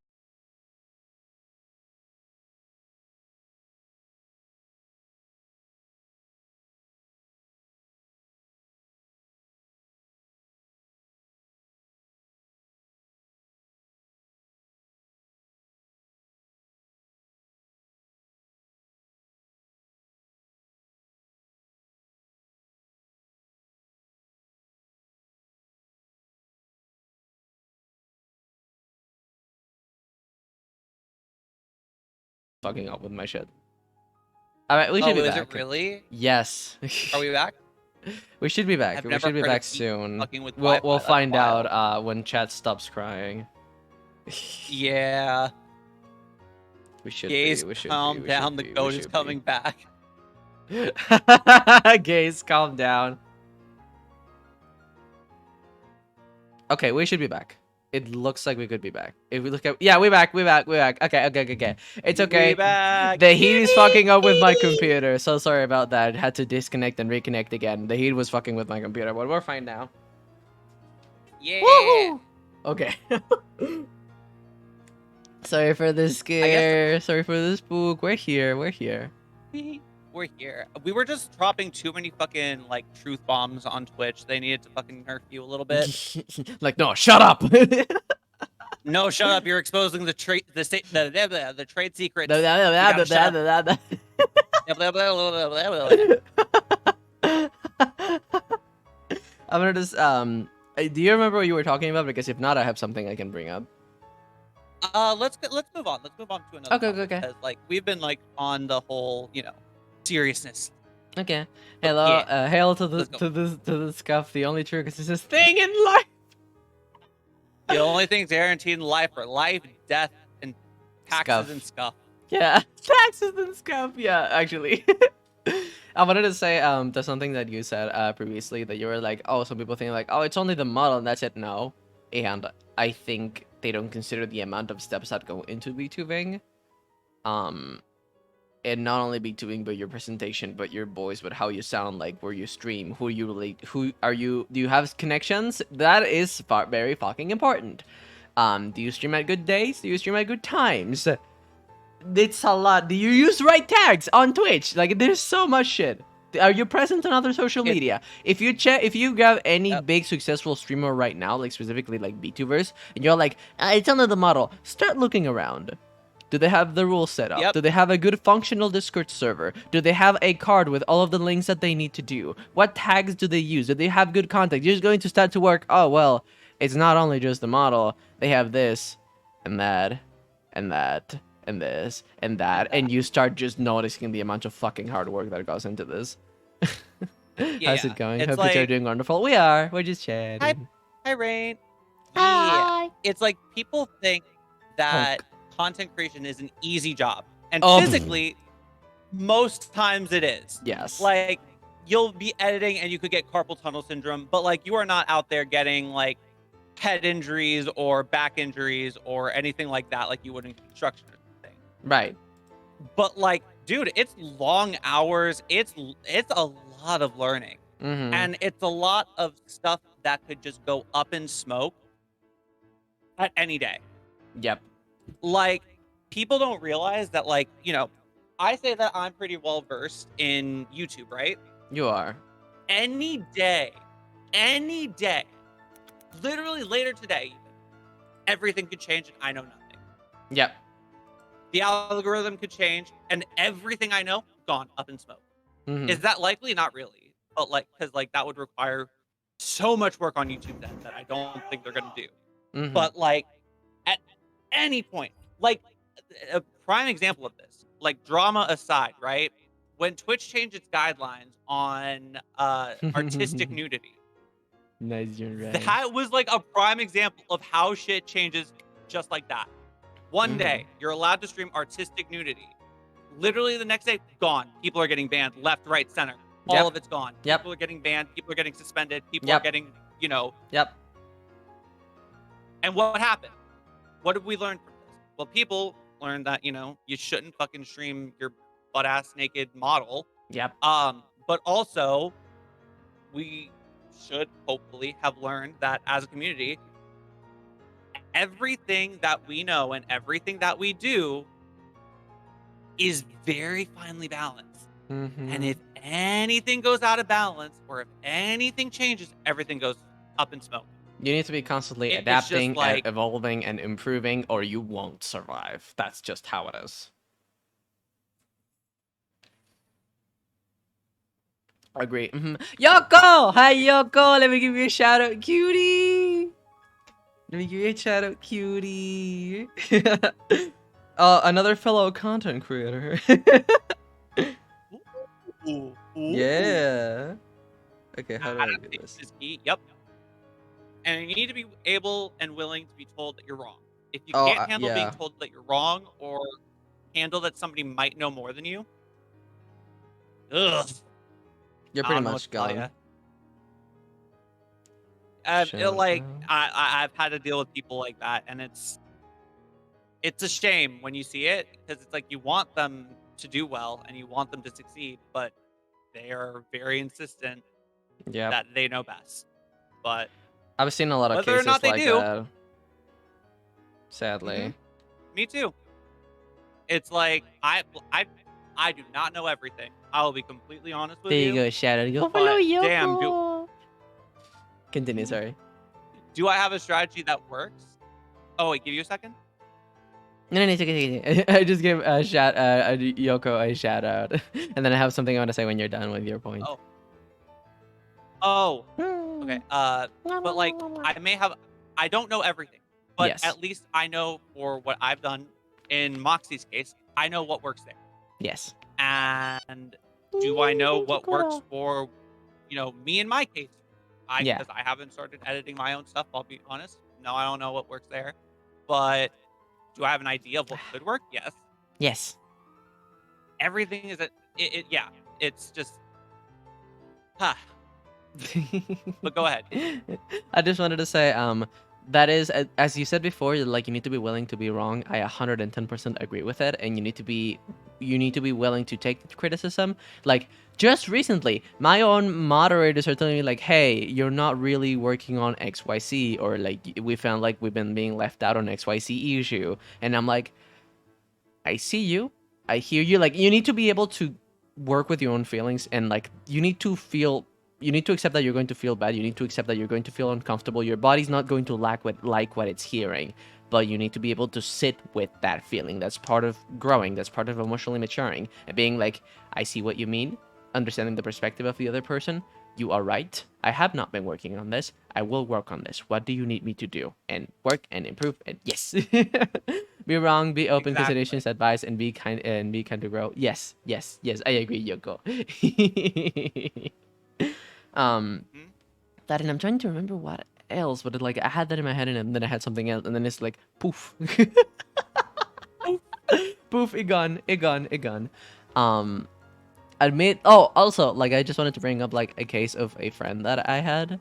fucking up with my shit. All right, we should be is back. it really? Yes. Are we back? We should be back. I've We never should be heard back of you soon. fucking with We'll Wi-Fi, that's find wild. out when chat stops crying. Yeah. We should Gaze, be. We should calm be. down. The goat is coming back. Gaze, calm down. Okay, we should be back. It looks like we could be back. If we look at, yeah, we're back. Okay. It's okay. We back. The heat is fucking up with my computer. So sorry about that. Had to disconnect and reconnect again. The heat was fucking with my computer, but we're fine now. Yeah. Woohoo! Okay. Sorry for the scare. Sorry for the spook. We're here. We're here. We're here. We were just dropping too many fucking like truth bombs on Twitch. They needed to fucking nerf you a little bit. Like, no, shut up. No, shut up. You're exposing the trade the trade secrets. I'm gonna just do you remember what you were talking about? Because if not, I have something I can bring up. Let's move on. Let's move on to another. Okay. Because, like, we've been like on the whole, seriousness. Okay. Hello. Yeah. Hail to the scuff. The only true consistent thing in life. The only things guaranteed in life are life, death, and taxes Scuff. and scuff. Yeah, taxes and scuff. Yeah, actually. I wanted to say there's something that you said previously that you were like, oh, some people think like, oh, it's only the model and that's it. No, and I think they don't consider the amount of steps that go into VTubing. And not only VTubing, but your presentation, but your voice, but how you sound, like where you stream, who you relate, who are you, do you have connections? That is very fucking important. Do you stream at good days? Do you stream at good times? It's a lot. Do you use right tags on Twitch? Like, there's so much shit. Are you present on other social media? If you grab any big successful streamer right now, like specifically like VTubers, and you're like, it's under the model, start looking around. Do they have the rules set up? Yep. Do they have a good functional Discord server? Do they have a card with all of the links that they need to do? What tags do they use? Do they have good content? You're just going to start to work, oh, well, it's not only just the model. They have this, and that, and that, and this, and that. And you start just noticing the amount of fucking hard work that goes into this. How's it going? It's Hope like, you are doing wonderful. We are. We're just chatting. Hi, Rain. Hi. Yeah. It's like people think that content creation is an easy job. And Oh. physically, most times it is. Yes. Like, you'll be editing and you could get carpal tunnel syndrome, but like you are not out there getting like head injuries or back injuries or anything like that, like you would in construction or something. Right. But like, dude, it's long hours. It's a lot of learning. Mm-hmm. And it's a lot of stuff that could just go up in smoke at any day. Yep. Like, people don't realize that, like, I say that I'm pretty well versed in YouTube, right? You are. Any day, literally later today, everything could change and I know nothing. Yep. The algorithm could change and everything I know, gone up in smoke. Mm-hmm. Is that likely? Not really. But like, because like that would require so much work on YouTube that I don't think they're going to do. Mm-hmm. But like, at any point, like a prime example of this, like drama aside, right? When Twitch changed its guidelines on artistic nudity, Nice, you're right. that was like a prime example of how shit changes just like that. One day, you're allowed to stream artistic nudity. Literally the next day, gone. People are getting banned left, right, center. All of it's gone. Yep. People are getting banned. People are getting suspended. People Yep. are getting, Yep. And what happened? What did we learn from this? Well, people learned that, you shouldn't fucking stream your butt-ass naked model. Yep. But also, we should hopefully have learned that as a community, everything that we know and everything that we do is very finely balanced. Mm-hmm. And if anything goes out of balance or if anything changes, everything goes up in smoke. You need to be constantly It's adapting, just like- evolving, and improving, or you won't survive. That's just how it is. Agree. Mm-hmm. Yoko! Hi, Yoko! Let me give you a shout out, cutie! Let me give you a shout out, cutie! Another fellow content creator. Ooh. Yeah. Okay, how do I do Adaptation this? is key. Yep. And you need to be able and willing to be told that you're wrong. If you Oh, can't handle being yeah. told that you're wrong or handle that somebody might know more than you, ugh, You're I pretty don't know what much to tell gone. you. Shout Like out. I've had to deal with people like that, and it's a shame when you see it because it's like you want them to do well and you want them to succeed, but they are very insistent Yep. that they know best. But I've seen a lot of whether or not cases they like do, that, hmm sadly. me too. It's like I do not know everything. I will be completely honest with There you you. go, shout out. Go follow But damn, Yoko. Continue, sorry. do I have a strategy that works? Oh wait, give you a second. No, no, no, it's okay, it's okay. I just gave Yoko a shout out. And then I have something I want to say when you're done with your point. Oh, oh, okay. Hmm. But like I don't know everything, but Yes. at least I know for what I've done in Moxie's case, I know what works there. Yes. And do I know what works for, me in my case? Yeah. Because I haven't started editing my own stuff, I'll be honest. No, I don't know what works there. But do I have an idea of what could work? Yes. Yes. Everything is yeah. It's just huh. But go ahead. I just wanted to say, that is, as you said before, like you need to be willing to be wrong. I 110% agree with it, and you need to be willing to take criticism. Like just recently, my own moderators are telling me like, "Hey, you're not really working on XYZ," or like we found like we've been being left out on XYZ issue, and I'm like, I see you. I hear you. Like you need to be able to work with your own feelings and like you need to accept that you're going to feel bad. You need to accept that you're going to feel uncomfortable. Your body's not going to like what it's hearing, but you need to be able to sit with that feeling. That's part of growing. That's part of emotionally maturing and being like, I see what you mean, understanding the perspective of the other person. You are right. I have not been working on this. I will work on this. What do you need me to do? And work and improve. And yes. Be wrong, be open, Exactly. considerations, advice, and be kind to grow. Yes, yes, yes. I agree, Yoko. um, Hmm? that and I'm trying to remember what else, but like I had that in my head and then I had something else, and then it's like poof, poof, it gone, it gone, it gone. Um, admit. Oh, also, like I just wanted to bring up like a case of a friend that I had,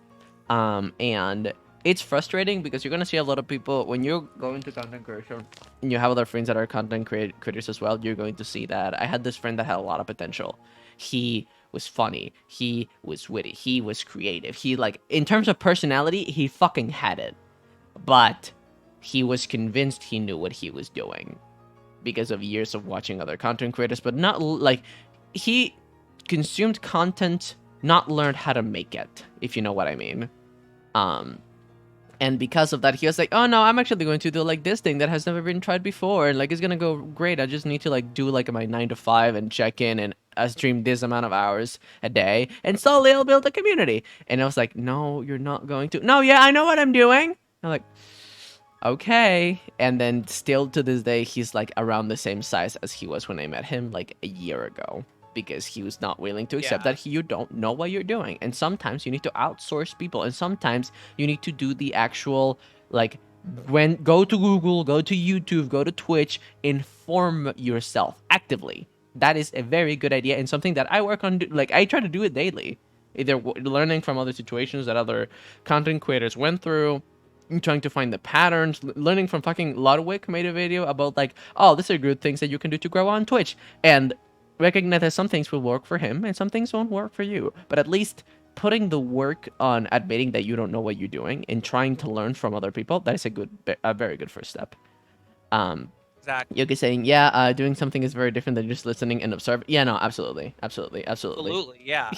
and it's frustrating because you're gonna see a lot of people when you're going to content creation and you have other friends that are creators as well. You're going to see that I had this friend that had a lot of potential. He was funny. He was witty. He was creative. He like in terms of personality, he fucking had it. But he was convinced he knew what he was doing because of years of watching other content creators, but not like he consumed content, not learned how to make it, if you know what I mean. Um, and because of that, he was like, "Oh no, I'm actually going to do like this thing that has never been tried before, and like it's gonna go great. I just need to like do like my 9 to 5 and check in and stream this amount of hours a day, and slowly I'll build a community." And I was like, "No, you're not going to. No, yeah, I know what I'm doing." I'm like, okay. And then still to this day, he's like around the same size as he was when I met him like a year ago because he was not willing to accept Yeah. that you don't know what you're doing. And sometimes you need to outsource people, and sometimes you need to do the actual like when go to Google, go to YouTube, go to Twitch, inform yourself actively. That is a very good idea and something that I work on. Like I try to do it daily, either learning from other situations that other content creators went through, trying to find the patterns, learning from fucking Ludwig made a video about like, oh, these are good things that you can do to grow on Twitch, and recognize that some things will work for him and some things won't work for you. But at least putting the work on admitting that you don't know what you're doing and trying to learn from other people, that is a very good first step. Um, Exactly. Yogi saying, yeah, doing something is very different than just listening and observing. Yeah, no, absolutely, absolutely, absolutely. Absolutely. Yeah.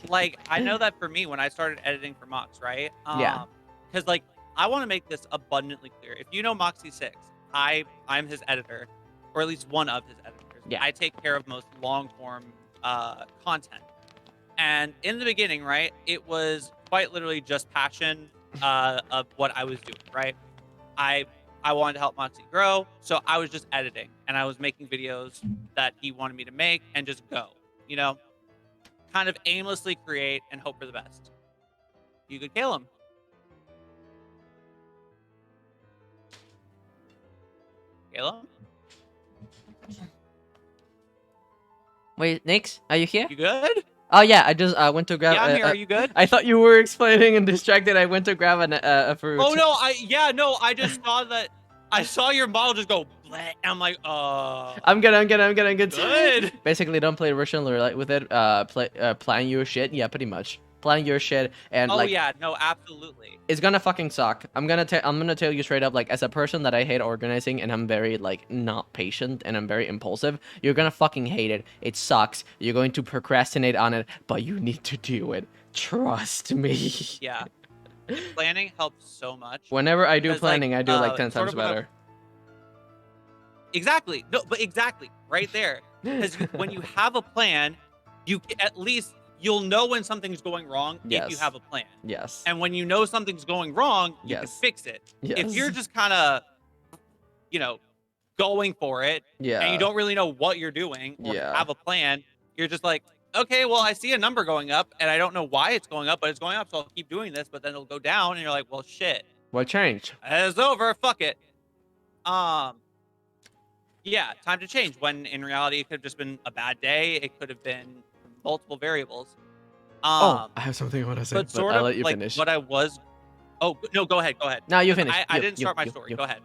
Like I know that for me when I started editing for Mox, right? Yeah, Because like I want to make this abundantly clear. If you know Moxie 6, I'm his editor, or at least one of his editors. yeah, I take care of most long form content. And in the beginning, right, it was quite literally just passion of what I was doing, right? I I wanted to help Moxie grow, so I was just editing and I was making videos that he wanted me to make and just go, you know, kind of aimlessly create and hope for the best. You could kill him. Kill him? Wait, Nix, are you here? You good? Oh yeah, I just went to grab. Yeah, I'm here. Are you good? I thought you were explaining and distracted. I went to grab a fruit. Oh no, I just saw that. I saw your model just go bleh, and I'm like, I'm good. Good. Basically, don't play Russian roulette with it. Plan your shit. Yeah, pretty much. Plan your shit and Oh like. yeah, no, absolutely. It's gonna fucking suck. I'm gonna tell you straight up, like, as a person that I hate organizing and I'm very like not patient and I'm very impulsive, you're gonna fucking hate it. It sucks. You're going to procrastinate on it, but you need to do it. Trust me. Yeah. Planning helps so much. Whenever I do Because, planning, like, I do like 10 sort times of what better. Exactly. No, but exactly right there. Because when you have a plan, at least you'll know when something's going wrong if you Yes. have a plan. Yes. And when you know something's going wrong, you can Yes. fix it. Yes. If you're just kind of, you know, going for it, Yeah. and you don't really know what you're doing or Yeah. have a plan, you're just like, okay, well, I see a number going up, and I don't know why it's going up, but it's going up, so I'll keep doing this, but then it'll go down, and you're like, well, shit. What changed? It's over. Fuck it. Yeah, time to change. When in reality, it could have just been a bad day. It could have been multiple variables. I have something I want to say, but sort I'll of let you like finish. what I was. Oh no, go ahead. Go ahead. No, you finish. I didn't start my story. Go ahead.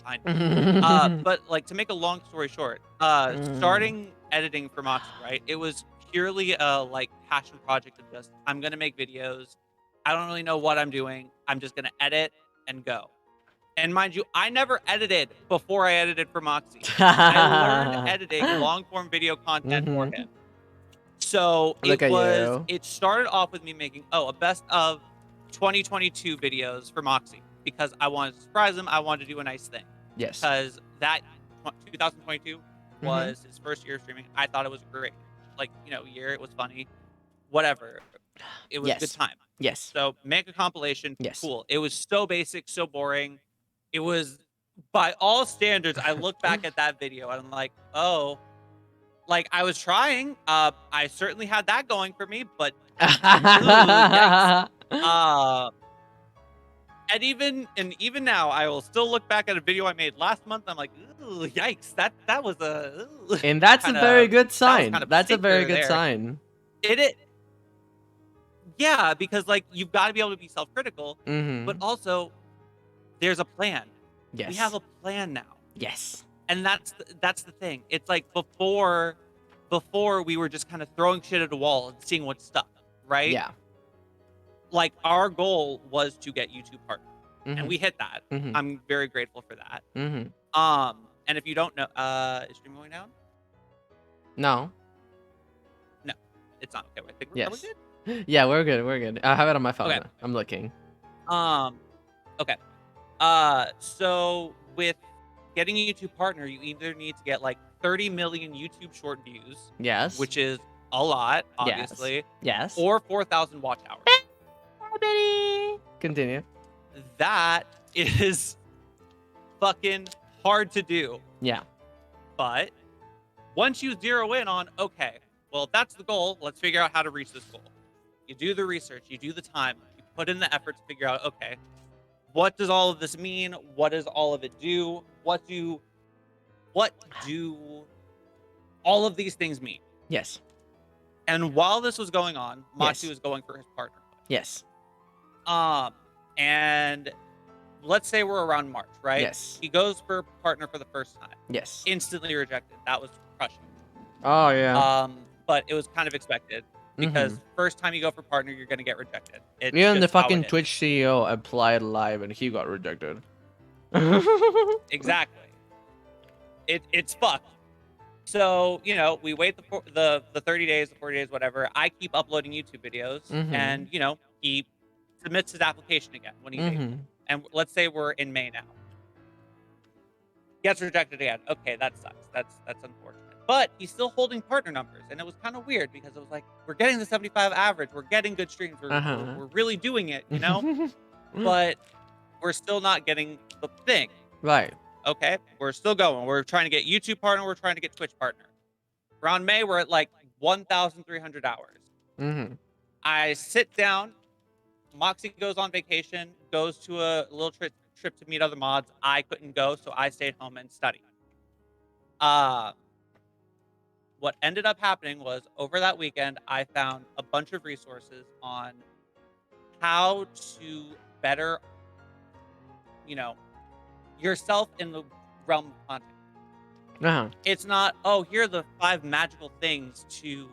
Fine. But like to make a long story short, starting editing for Moxie, right? It was purely a like passion project of just I'm gonna make videos. I don't really know what I'm doing. I'm just gonna edit and go. And mind you, I never edited before I edited for Moxie. I learned editing long form video content for him. So it started off with me making a best of 2022 videos for Moxie because I wanted to surprise him. I wanted to do a nice thing. Yes. Because that 2022 was his first year streaming. I thought it was great. Like, year, it was funny. Whatever. It was a good time. Yes. So make a compilation. Yes. Cool. It was so basic, so boring. It was, by all standards, I look back at that video and I'm like, oh, like I was trying. I certainly had that going for me, but yikes. And even now, I will still look back at a video I made last month. I'm like, ooh, yikes! That was a. And that's a very good sign. That's a very good sign. Yeah, because like you've got to be able to be self-critical, but also there's a plan. Yes. We have a plan now. Yes. And that's the thing. It's like before we were just kind of throwing shit at a wall and seeing what stuck, right? Yeah. Like our goal was to get YouTube partner, and we hit that. I'm very grateful for that. And if you don't know, is stream going down? No. No, it's not. Okay, I think we're probably good. Yeah, we're good. We're good. I have it on my phone. Okay. I'm looking. Okay. So with getting a YouTube partner, you either need to get like 30 million YouTube short views. Yes. Which is a lot, obviously. Yes. Or 4,000 watch hours. Continue. That is fucking hard to do. Yeah. But once you zero in on, okay, well, if that's the goal, let's figure out how to reach this goal. You do the research, you do the time, you put in the effort to figure out, okay, what does all of this mean? What does all of it do? What do all of these things mean? Yes. And while this was going on, Moxie was going for his partner. Yes. And let's say we're around March, right? Yes. He goes for partner for the first time. Yes. Instantly rejected. That was crushing. Oh yeah. But it was kind of expected because first time you go for partner, you're gonna get rejected. It's Even the just how fucking it Twitch CEO applied live and he got rejected. Exactly. It's fucked. So, we wait the 30 days, the 40 days, whatever. I keep uploading YouTube videos and, he submits his application again when he's able. And let's say we're in May now. Gets rejected again. Okay, that sucks. That's unfortunate. But he's still holding partner numbers. And it was kind of weird because it was like, we're getting the 75 average. We're getting good streams. We're really doing it, But we're still not getting the thing. Right. Okay, we're still going. We're trying to get YouTube partner. We're trying to get Twitch partner. Around May, we're at like 1,300 hours. Mm-hmm. I sit down. Moxie goes on vacation, goes to a little trip to meet other mods. I couldn't go, so I stayed home and studied. What ended up happening was over that weekend, I found a bunch of resources on how to better, yourself in the realm of content. Uh-huh. It's not, oh, here are the 5 magical things to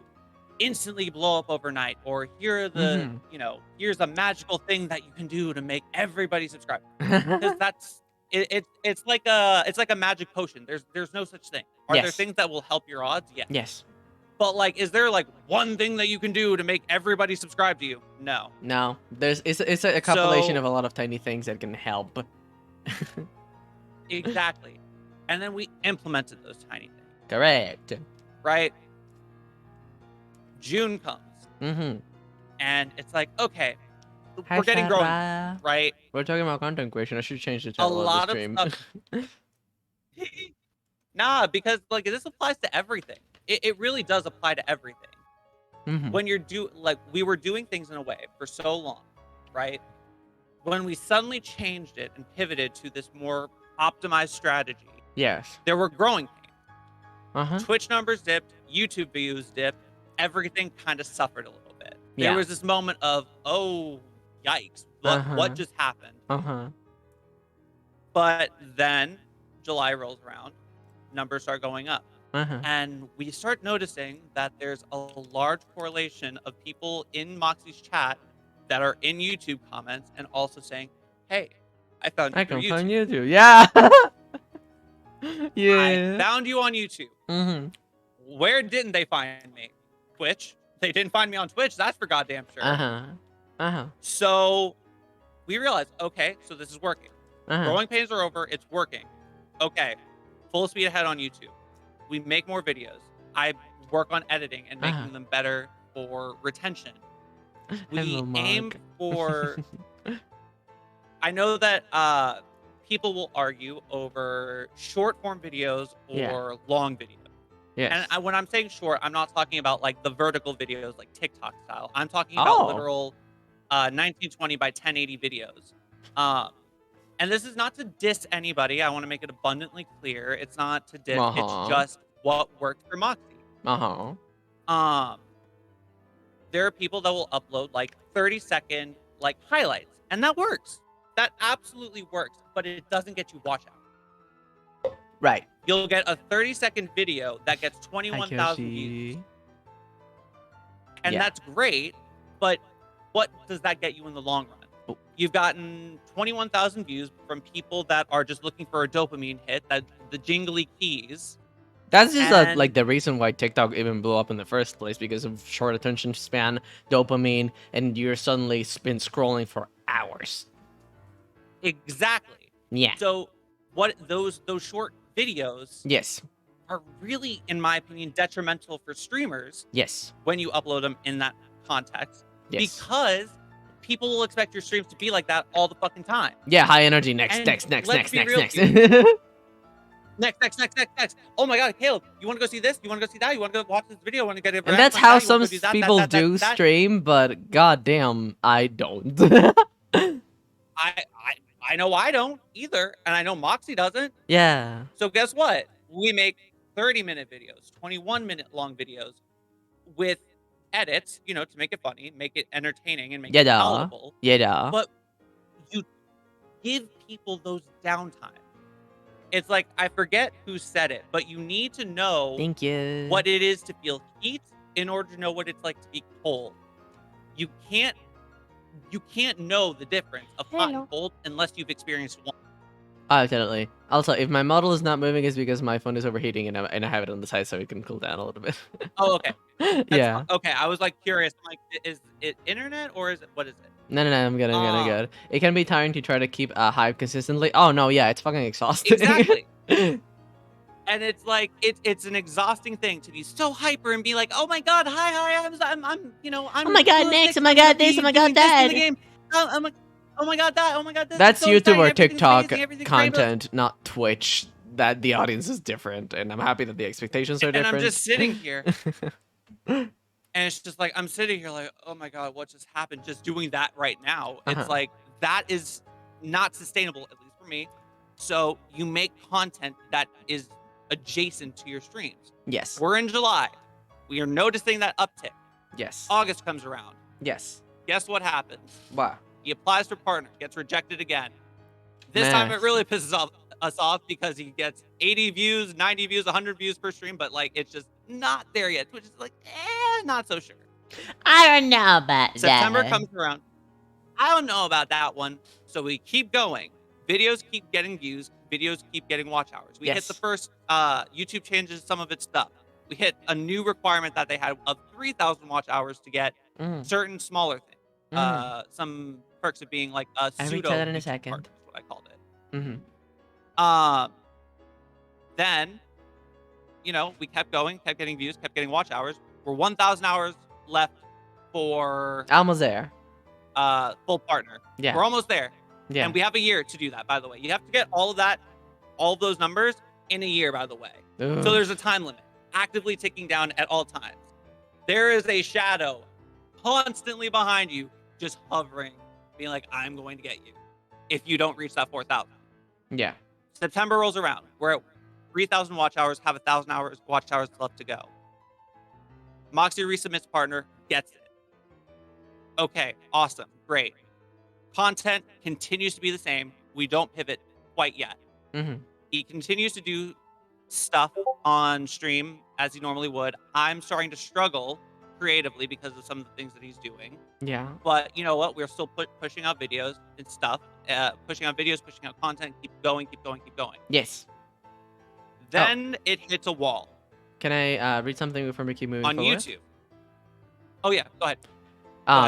instantly blow up overnight, or here are the, here's a magical thing that you can do to make everybody subscribe. Because that's it's like a magic potion. There's no such thing. Are there Yes. things that will help your odds? Yes. Yes. But like, is there like one thing that you can do to make everybody subscribe to you? No. No. It's a compilation So- of a lot of tiny things that can help. Exactly. And then we implemented those tiny things. Correct. Right? June comes, Mm-hmm. and it's like, okay, we're getting growing, right? We're talking about content creation. I should change the A title lot of the of stream. stuff. Nah, because like this applies to everything. It really does apply to everything. Mm-hmm. When you're we were doing things in a way for so long, right? When we suddenly changed it and pivoted to this more optimized strategy, Yes. there were growing pains. Uh-huh. Twitch numbers dipped, YouTube views dipped, everything kind of suffered a little bit. Yeah. There was this moment of, oh, yikes, what just happened? Uh-huh. But then July rolls around, numbers start going up. Uh-huh. And we start noticing that there's a large correlation of people in Moxie's chat that are in YouTube comments and also saying, hey, I found you I through can YouTube. find YouTube. Yeah. I Yeah. found you on YouTube. Mm-hmm. Where didn't they find me? Twitch. They didn't find me on Twitch. That's for goddamn sure. Uh-huh. Uh-huh. So we realized, okay, so this is working. Uh-huh. Growing pains are over. It's working. Okay, full speed ahead on YouTube. We make more videos. I work on editing and making them better for retention. We Hello, aim Mark. for. I know that people will argue over short form videos or long videos. Yes. And when I'm saying short, I'm not talking about like the vertical videos like TikTok style. I'm talking about literal 1920 by 1080 videos. And this is not to diss anybody. I want to make it abundantly clear. It's not to diss. It's just what worked for Moxie. There are people that will upload like 30-second like highlights, and that works. That absolutely works, but it doesn't get you watch out. Right. You'll get a 30-second video that gets 21,000 views. And that's great, but what does that get you in the long run? Oh. You've gotten 21,000 views from people that are just looking for a dopamine hit, that the jingly keys. That's just like the reason why TikTok even blew up in the first place, because of short attention span, dopamine, and you're suddenly been scrolling for hours. Exactly. Yeah. So what those short videos Yes. are really, in my opinion, detrimental for streamers Yes. when you upload them in that context. Yes. Because people will expect your streams to be like that all the fucking time. Yeah, high energy. Next. And Next. let's be real, Next. Oh my god, Caleb, you want to go see this? You want to go see that? You want to go watch this video? You want to get it? And that's how some people do stream, but goddamn, I don't. I know I don't either, and I know Moxie doesn't. Yeah. So guess what? We make 30-minute videos, 21-minute long videos with edits, to make it funny, make it entertaining, and make it palatable. Yeah. But you give people those downtime. It's like, I forget who said it, but you need to know Thank you. what it is to feel heat in order to know what it's like to be cold. You can't know the difference of hot and cold unless you've experienced one. Oh, definitely. Also, if my model is not moving, it's because my phone is overheating and I have it on the side so it can cool down a little bit. Oh, okay. Yeah. Fine. Okay, I was like curious. I'm like, is it internet or is it, what is it? No, I'm good. It can be tiring to try to keep a hype consistently. Oh no, yeah, it's fucking exhausting. Exactly. And it's like it's an exhausting thing to be so hyper and be like, oh my god, hi, I'm oh my god, next, oh my god, this, oh my god, that. I'm like, oh my god, that, oh my god, this. That's It's so YouTube exciting, or everything's TikTok amazing, everything's rainbows. content, not Twitch. That the audience is different, and I'm happy that the expectations are And different. I'm just sitting here, and it's just like I'm sitting here like, oh my god, what just happened? Just doing that right now, it's like that is not sustainable, at least for me. So you make content that is adjacent to your streams. Yes. We're in July. We are noticing that uptick. Yes. August comes around. Yes. Guess what happens? Wow. He applies for partner, gets rejected again. This time it really pisses us off because he gets 80 views, 90 views, 100 views per stream, but like it's just not there yet, which is like, not so sure. I don't know about September that. comes around. I don't know about that one. So we keep going. Videos keep getting views. Videos keep getting watch hours. We hit the first, YouTube changes some of its stuff. We hit a new requirement that they had of 3,000 watch hours to get certain smaller things. Some perks of being like a pseudo. I read that in a second. Partner is what I called it. Then, you know, we kept going, kept getting views, kept getting watch hours. We're 1,000 hours left for almost there. Full partner. Yeah, we're almost there. Yeah, and we have a year to do that. By the way, you have to get all of that, all of those numbers in a year. By the way, so there's a time limit actively ticking down at all times. There is a shadow constantly behind you, just hovering, being like, "I'm going to get you." If you don't reach that 4,000. Yeah. September rolls around. We're at 3,000 watch hours, have 1,000 hours watch hours left to go. Moxie resubmits partner, gets it. Okay, awesome, great. Content continues to be the same. We don't pivot quite yet. He continues to do stuff on stream as he normally would. I'm starting to struggle creatively because of some of the things that he's doing. Yeah. But you know what? We're still pushing out videos and stuff. Pushing out videos, pushing out content. Keep going, keep going, keep going. Yes. Then it hits a wall. Can I read something before we keep moving on forward? YouTube? Oh yeah, go ahead.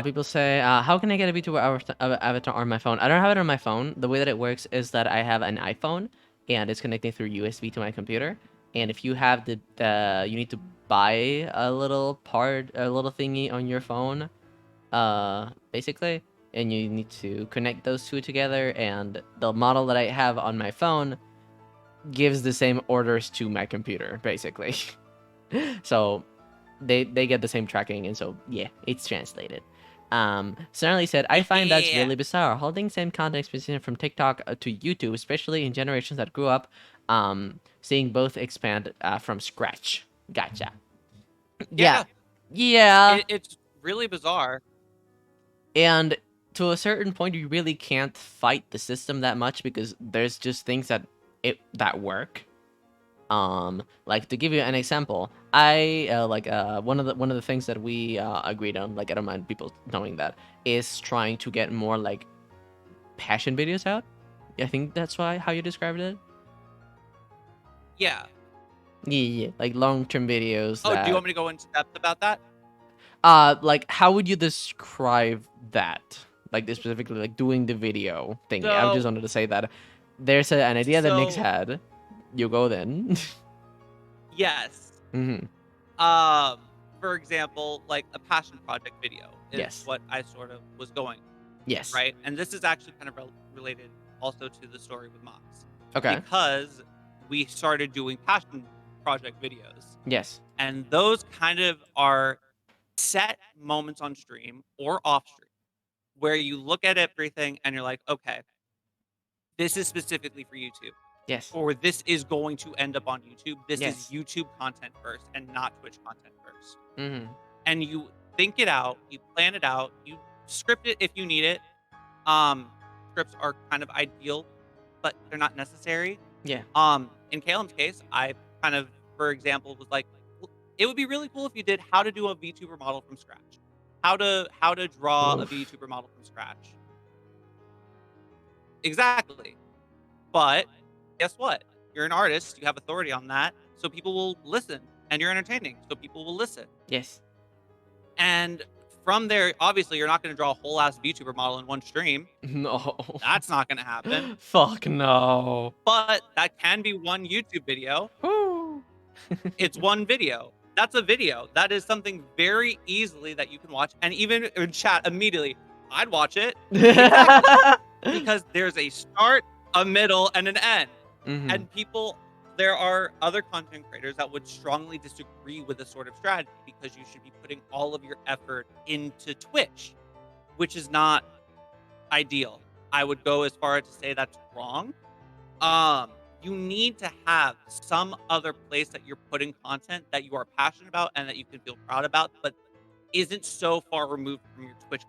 People say, how can I get a VTuber avatar on my phone? I don't have it on my phone. The way that it works is that I have an iPhone, and it's connecting through USB to my computer. And if you have you need to buy a little thingy on your phone, basically, and you need to connect those two together. And the model that I have on my phone gives the same orders to my computer, basically. So they get the same tracking, and so yeah, it's translated. Sonali said, I find that's really bizarre. Holding same content exposition from TikTok to YouTube, especially in generations that grew up seeing both expand from scratch. Gotcha. Yeah. It's really bizarre. And to a certain point, you really can't fight the system that much because there's just things that work. Like to give you an example, I one of the things that we agreed on, like I don't mind people knowing that, is trying to get more like passion videos out. I think that's how you described it. Yeah, like long-term videos. Oh, do you want me to go into depth about that? Like how would you describe that? Like specifically, like doing the video thing. I just wanted to say that there's an idea that Nick's had. You go then. Yes. For example, like a passion project video is what I sort of was going. Yes. Right, and this is actually kind of related also to the story with Mox. Okay. Because we started doing passion project videos. Yes. And those kind of are set moments on stream or off stream where you look at everything and you're like, okay, this is specifically for YouTube. Yes. Or this is going to end up on YouTube. This is YouTube content first and not Twitch content first. And you think it out, you plan it out, you script it if you need it. Scripts are kind of ideal, but they're not necessary. Yeah. In Caleb's case, I kind of, for example, was like, it would be really cool if you did how to do a VTuber model from scratch. How to draw a VTuber model from scratch. Exactly. But guess what? You're an artist. You have authority on that. So people will listen. And you're entertaining. So people will listen. Yes. And from there, obviously, you're not going to draw a whole ass VTuber model in one stream. No. That's not going to happen. Fuck no. But that can be one YouTube video. It's one video. That's a video. That is something very easily that you can watch. And even in chat, immediately, I'd watch it. Exactly. Because there's a start, a middle, and an end. And there are other content creators that would strongly disagree with this sort of strategy because you should be putting all of your effort into Twitch, which is not ideal. I would go as far as to say that's wrong. You need to have some other place that you're putting content that you are passionate about and that you can feel proud about, but isn't so far removed from your Twitch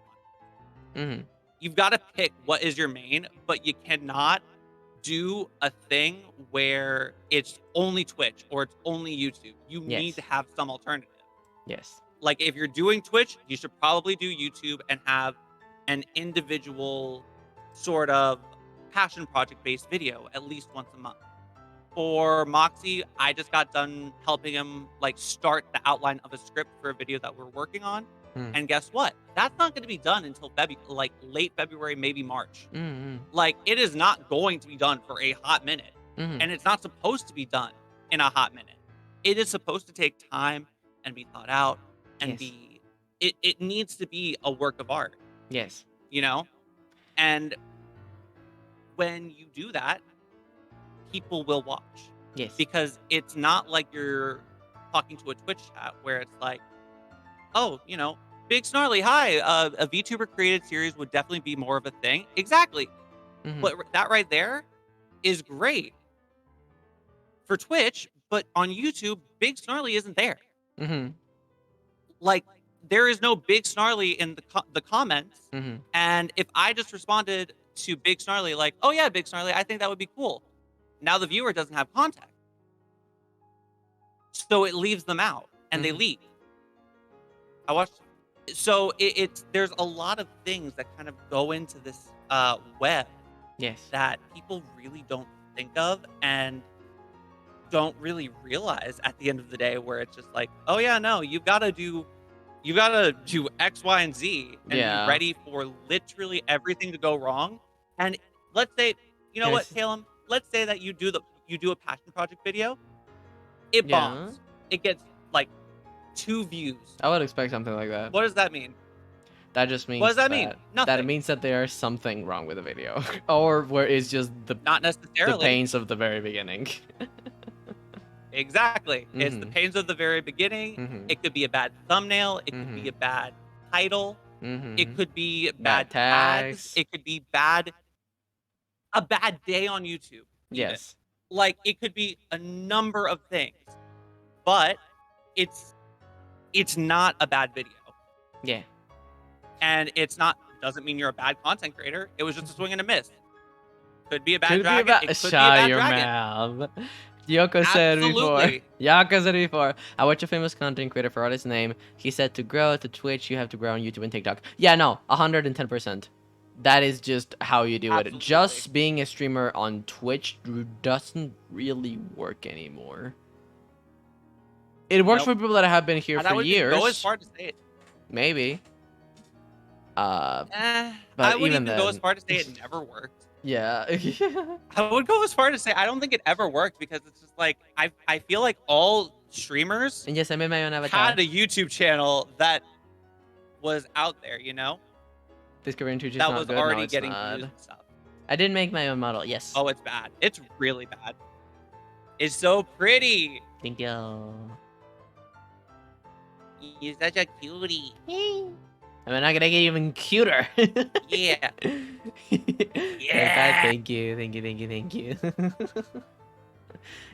content. You've got to pick what is your main, but you cannot do a thing where it's only Twitch or it's only YouTube. You need to have some alternative. Yes. Like if you're doing Twitch, you should probably do YouTube and have an individual sort of passion project based video at least once a month. For Moxie, I just got done helping him like start the outline of a script for a video that we're working on. And guess what? That's not going to be done until like late February, maybe March. Like it is not going to be done for a hot minute. And it's not supposed to be done in a hot minute. It is supposed to take time and be thought out and it needs to be a work of art. Yes. You know? And when you do that, people will watch. Yes. Because it's not like you're talking to a Twitch chat where it's like, oh, you know, Big Snarly, hi, a VTuber created series would definitely be more of a thing. Exactly. But that right there is great for Twitch, but on YouTube, Big Snarly isn't there. Like, there is no Big Snarly in the comments. And if I just responded to Big Snarly like, oh yeah, Big Snarly, I think that would be cool. Now the viewer doesn't have contact. So it leaves them out and they leave. I watched. So there's a lot of things that kind of go into this web that people really don't think of and don't really realize at the end of the day, where it's just like, oh yeah, no, you gotta do X, Y, and Z and be ready for literally everything to go wrong. And let's say, you know what, Caleb, let's say that you do a passion project video, it bombs, it gets like 2 views. I would expect something like that. What does that mean? That just means what does that mean? Nothing. That means that there's something wrong with the video, or where it's just not necessarily the pains of the very beginning. Exactly. It's the pains of the very beginning. It could be a bad thumbnail. It could be a bad title. It could be bad tags. It could be a bad day on YouTube. Yes. Like it could be a number of things, but it's not a bad video. Yeah. And doesn't mean you're a bad content creator. It was just a swing and a miss. Could be a bad dragon. It could be a bad dragon. Yoko said before, I watch a famous content creator, forgot his name. He said to grow to Twitch, you have to grow on YouTube and TikTok. Yeah, no, 110%. That is just how you do it. Just being a streamer on Twitch doesn't really work anymore. It works for people that have been here for years. Go as far to say it. Maybe. But I wouldn't even go as far to say it never worked. Yeah. I would go as far to say I don't think it ever worked because it's just like I feel like all streamers and yes, I made my own avatar. Had a YouTube channel that was out there, you know? This Korean Twitch is that not was good. already No, it's getting not. views and stuff. I did make my own model, yes. Oh, it's bad. It's really bad. It's so pretty. Thank you. You're such a cutie. I'm not gonna get even cuter. Yeah. Yeah. Thank you.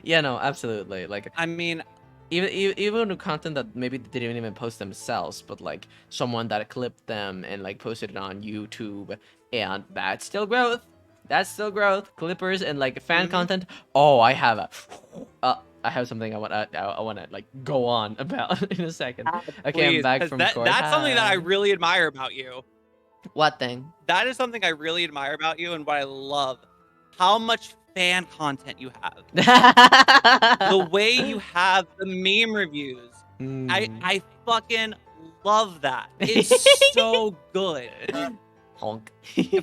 Yeah, no, absolutely. Like, I mean, even the content that maybe they didn't even post themselves, but like someone that clipped them and like posted it on YouTube, and that's still growth. That's still growth. Clippers and like fan content. Oh, I have something I want to like go on about in a second. Okay, please, I'm back from court. That's something that I really admire about you. What thing? That is something I really admire about you, and what I love. How much fan content you have. The way you have the meme reviews. I fucking love that. It's so good. Honk.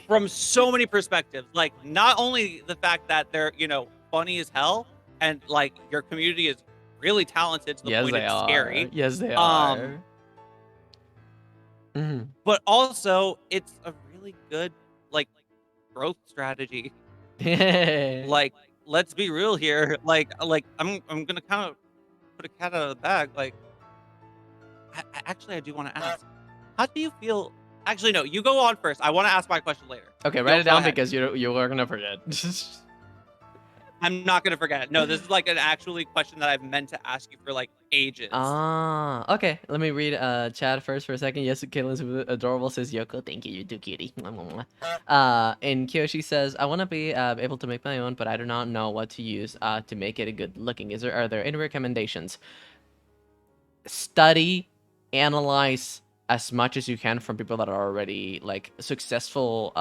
From so many perspectives. Like, not only the fact that they're, funny as hell, and like your community is really talented to the point it's scary. Yes, they are. but also it's a really good like growth strategy. Like, let's be real here. Like I'm gonna kind of put a cat out of the bag. Like, I do want to ask, how do you feel? Actually, no, you go on first. I want to ask my question later. Okay, Go write it down ahead. because you are gonna forget. I'm not gonna forget. No, this is like an actually question that I've meant to ask you for like ages. Okay. Let me read chat first for a second. Yes, Caitlin's adorable, says Yoko. Thank you, you're too cutie. And Kyoshi says, I want to be able to make my own, but I do not know what to use to make it good looking. Are there any recommendations? Study, analyze as much as you can from people that are already like successful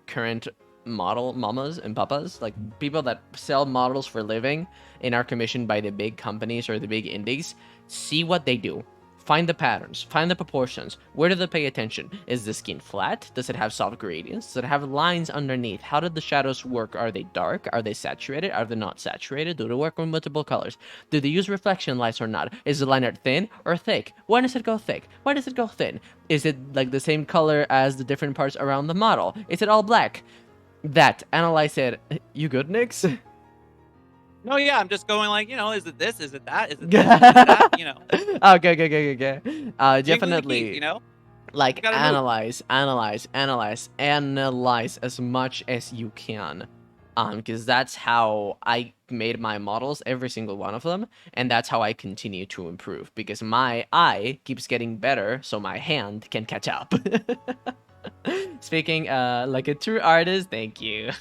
current model mamas and papas, like people that sell models for a living and are commissioned by the big companies or the big indies. See what they do. Find the patterns, find the proportions. Where do they pay attention? Is the skin flat? Does it have soft gradients? Does it have lines underneath? How did the shadows work? Are they dark? Are they saturated? Are they not saturated? Do they work with multiple colors? Do they use reflection lights or not? Is the liner thin or thick? When does it go thick? Why does it go thin? Is it like the same color as the different parts around the model? Is it all black? That, analyze it. You good, Nix? No, yeah, I'm just going like, is it this? Is it that? Is it this? Is it that? Okay. Definitely. Definitely. Like analyze as much as you can, because that's how I made my models, every single one of them, and that's how I continue to improve, because my eye keeps getting better so my hand can catch up. Speaking like a true artist, thank you.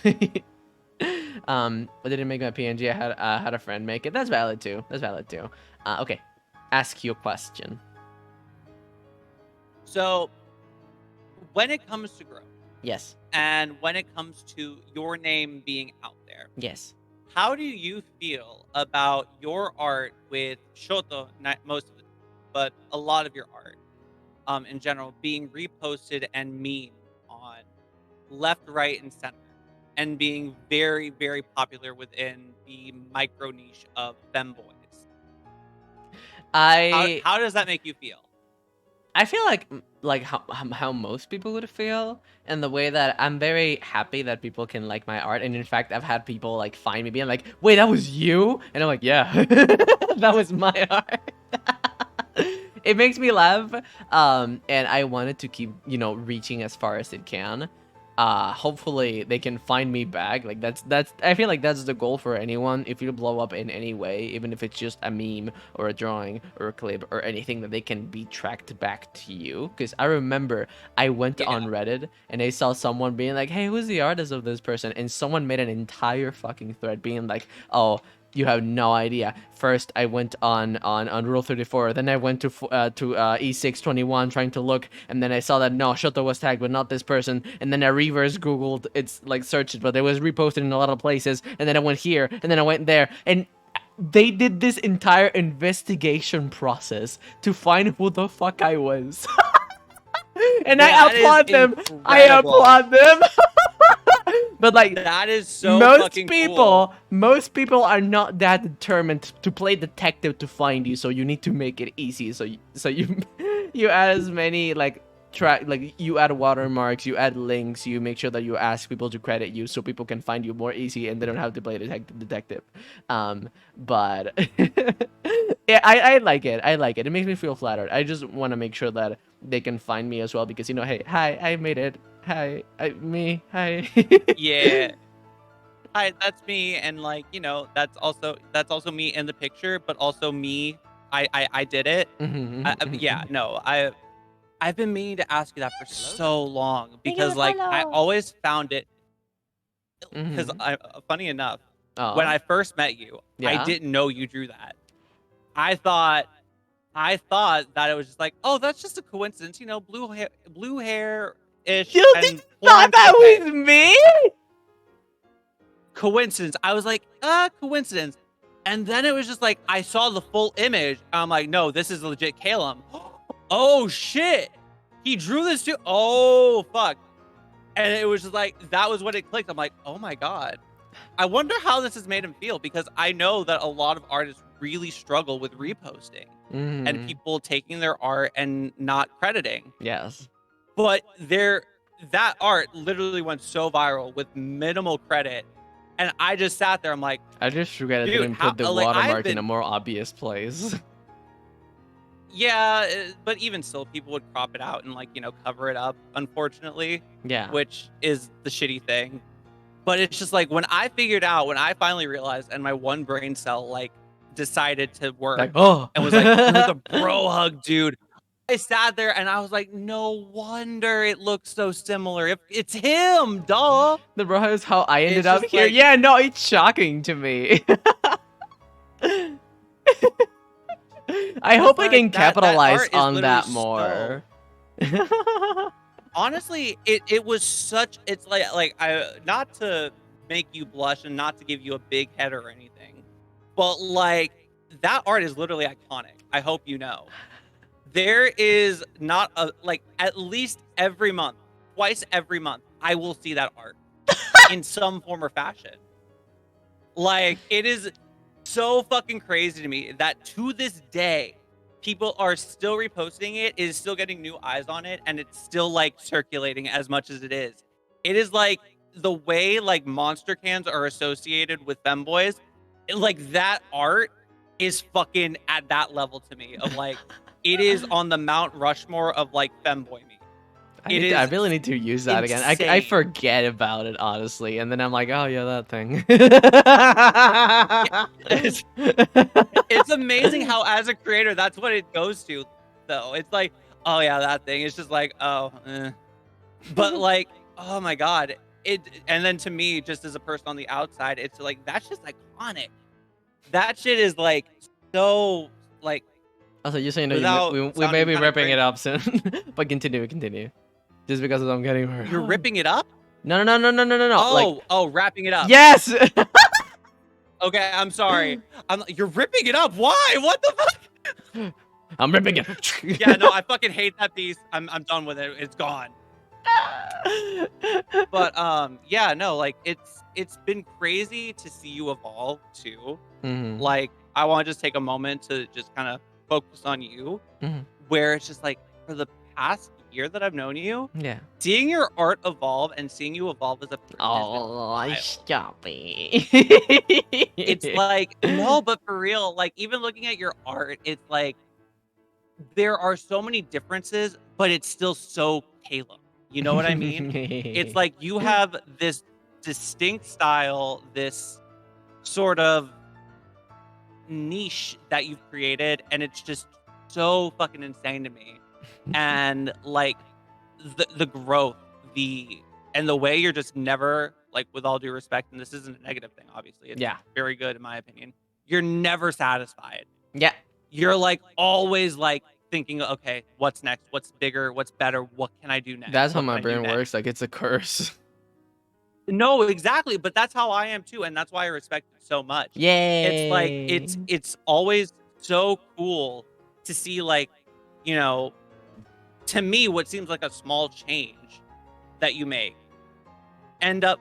I didn't make my PNG. I had a friend make it. That's valid too. Okay, ask your question. So, when it comes to growth, Yes. and when it comes to your name being out there, Yes. how do you feel about your art with Shoto, not most of it, but a lot of your art, in general, being reposted and memed on left, right, and center, and being very, very popular within the micro niche of femboys? How does that make you feel? I feel like how most people would feel, and the way that I'm very happy that people can like my art. And in fact, I've had people like find me being like, wait, that was you? And I'm like, yeah. That was my art. It makes me laugh, and I wanted to keep reaching as far as it can. Hopefully they can find me back. Like that's I feel like that's the goal for anyone. If you blow up in any way, even if it's just a meme or a drawing or a clip or anything, that they can be tracked back to you. Because I remember I went on Reddit and I saw someone being like, hey, who's the artist of this person? And someone made an entire fucking thread being like, oh, you have no idea. First, I went on Rule 34. Then I went to E621 trying to look, and then I saw that no, Shoto was tagged, but not this person. And then I reverse Googled, it's like searched it, but it was reposted in a lot of places. And then I went here, and then I went there, and they did this entire investigation process to find who the fuck I was. And I applaud them. I applaud them. But like, that is so fucking cool. Most people are not that determined to play detective to find you, so you need to make it easy. So you you add as many like you add watermarks, you add links, you make sure that you ask people to credit you so people can find you more easy and they don't have to play detective. But yeah, I like it. It makes me feel flattered. I just want to make sure that they can find me as well, because hey, hi, I made it. Hi, me. Hi. Yeah. Hi, that's me, and like that's also me in the picture, but also me. I did it. Yeah, no, I've been meaning to ask you that for so long, because like I always found it. Because funny enough, when I first met you, I didn't know you drew that. I thought that it was just like, oh, that's just a coincidence, blue hair. You didn't thought that was me? Coincidence. I was like, coincidence. And then it was just like, I saw the full image. I'm like, no, this is legit Caleb. Oh, shit. He drew this too. Oh, fuck. And it was just like, that was when it clicked. I'm like, oh my God. I wonder how this has made him feel, because I know that a lot of artists really struggle with reposting and Mhm. people taking their art and not crediting. Yes. But that art literally went so viral with minimal credit, and I just sat there. I'm like, I just regret I dude, didn't how? put the Like I've watermark in a been, more obvious place. yeah, but even still, people would crop it out and cover it up. Unfortunately, Yeah. which is the shitty thing. But it's just like when I finally realized, and my one brain cell decided to work Like, oh. and was like, "You're the bro hug, dude." I sat there and I was like, "No wonder it looks so similar. If it's him, duh." The bro is how I ended It's up just here. like, Yeah, no, it's shocking to me. I hope I like can that capitalize art is on literally that more. honestly, it was such. It's like I not to make you blush and not to give you a big head or anything, but that art is literally iconic. I hope you know. There is not a at least every month, twice every month, I will see that art in some form or fashion. Like it is so fucking crazy to me that to this day, people are still reposting it, is still getting new eyes on it, and it's still circulating as much as it is. It is like the way monster cans are associated with femboys, that art is fucking at that level to me of it is on the Mount Rushmore of femboy me. I really need to use that again. I Insane. forget about it, honestly. And then I'm like, oh, yeah, that thing. It's amazing how, as a creator, that's what it goes to, though. It's like, oh, yeah, that thing. It's just like, oh, eh. But, oh, my God. And then to me, just as a person on the outside, it's like, that's just iconic. That shit is, so, Also, you're saying that without we may sounding be kinda ripping it cringe. up soon. But continue. Just because I'm getting hurt. You're ripping it up? No. Like, Oh, wrapping it up. yes! Okay, I'm sorry. You're ripping it up. Why? What the fuck? I'm ripping it. Yeah, no, I fucking hate that piece. I'm done with it. It's gone. But yeah, no, it's been crazy to see you evolve too. Mhm. I want to just take a moment to just kind of focus on you, Mhm. where it's just for the past year that I've known you, Yeah. seeing your art evolve and seeing you evolve as a person has been Oh, wild. stop it. It's no, but for real, even looking at your art, it's there are so many differences, but it's still so Caleb. You know what I mean? It's you have this distinct style, this sort of niche that you've created, and it's just so fucking insane to me. And the growth, and the way you're just never, with all due respect, and this isn't a negative thing, obviously. It's Yeah. very good in my opinion. You're never satisfied. Yeah. You're always thinking, okay, what's next? What's bigger? What's better? What can I do next? That's how What my can I do brain next? works. Like, it's a curse. No, exactly. But that's how I am too, and that's why I respect it so much. Yay. It's always so cool to see to me what seems like a small change that you make end up.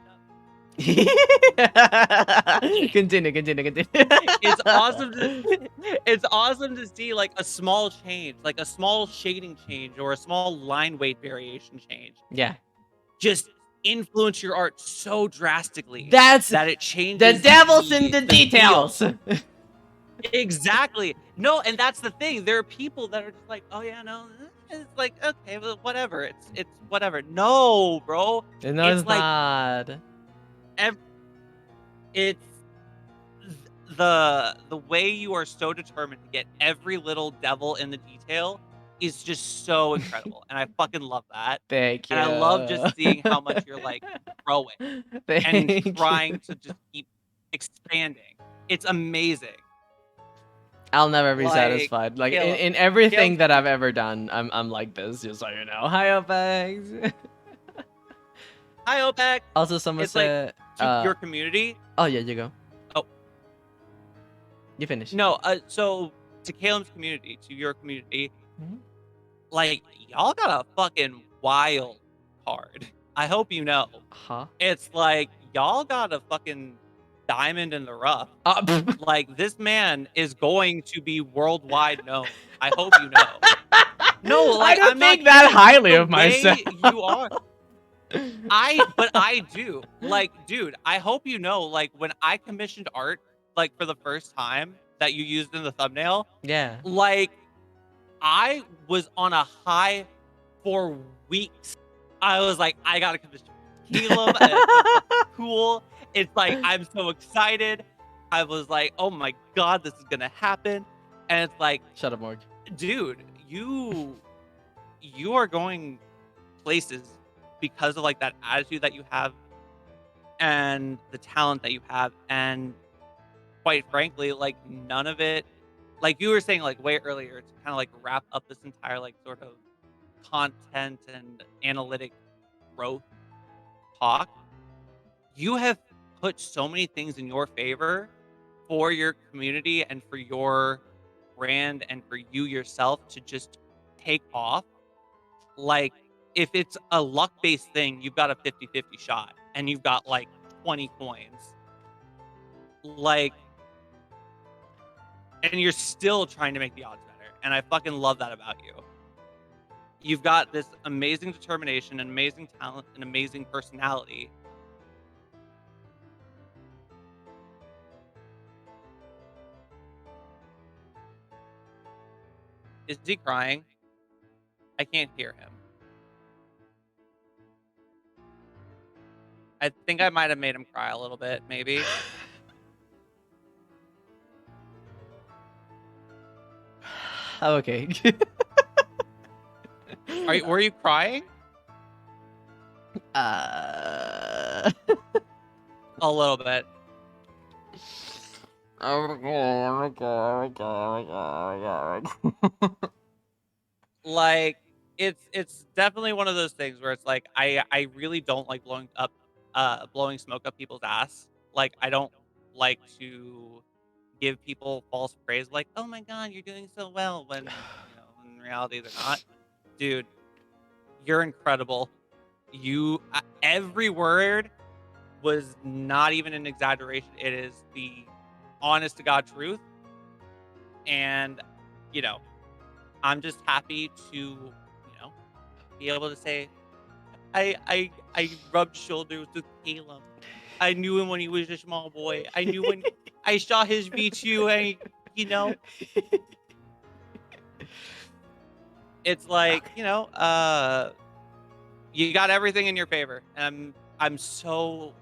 Continue. It's awesome. It's awesome to see a small change, like a small shading change or a small line weight variation change. Yeah. Just influence your art so drastically That's that it changes. the devil's in the feel. details. Exactly. No, and that's the thing. There are people that are just like, oh yeah, no, it's okay, well, whatever. It's whatever. No, bro. No, it's like not. It's the way you are so determined to get every little devil in the detail is just so incredible, and I fucking love that. Thank you. And I love just seeing how much you're growing and trying to just keep expanding. It's amazing. I'll never be satisfied. Like Caleb, in everything that I've ever done, I'm like this, just so you know. Hi, OPEX. Hi, OPEX. Also, someone It's said to your community. Oh yeah, you go. Oh, you finish. No, so to Caleb's community, to your community, Mhm. Y'all got a fucking wild card. I hope you know. Huh? It's y'all got a fucking diamond in the rough. Pff. Like, this man is going to be worldwide known. I hope you know. No, like, I don't I'm not think that kidding. highly The of myself. way you are. But I do. Like, dude, I hope you know, like, when I commissioned art, like, for the first time that you used in the thumbnail, Yeah. like, I was on a high for weeks. I was like, I gotta commission Caleb, and it's so fucking cool. It's like, I'm so excited. I was like, oh my god, this is gonna happen. And it's like, Shut up, Morg. dude, you are going places because of like that attitude that you have and the talent that you have, and quite frankly, like, none of it, like you were saying like way earlier, to kind of like wrap up this entire like sort of content and analytic growth talk, you have put so many things in your favor for your community and for your brand and for you yourself to just take off. Like, if it's a luck based thing, you've got a 50-50 shot and you've got like 20 coins. Like, and you're still trying to make the odds better. And I fucking love that about you. You've got this amazing determination, and amazing talent, and amazing personality. Is he crying? I can't hear him. I think I might have made him cry a little bit, maybe. Okay. Were you crying? uh... A little bit. Oh my god, oh my god, oh my god, oh my god, oh my god. Like, it's definitely one of those things where it's like, I really don't like blowing smoke up people's ass. Like, I don't like to give people false praise, like, oh my god, you're doing so well, when in reality they're not. Dude, you're incredible. Every word was not even an exaggeration. It is the honest to God truth. And, I'm just happy to, be able to say, I rubbed shoulders with Caleb. I knew him when he was a small boy. I knew when I saw his V2, and, it's like, you got everything in your favor. And I'm so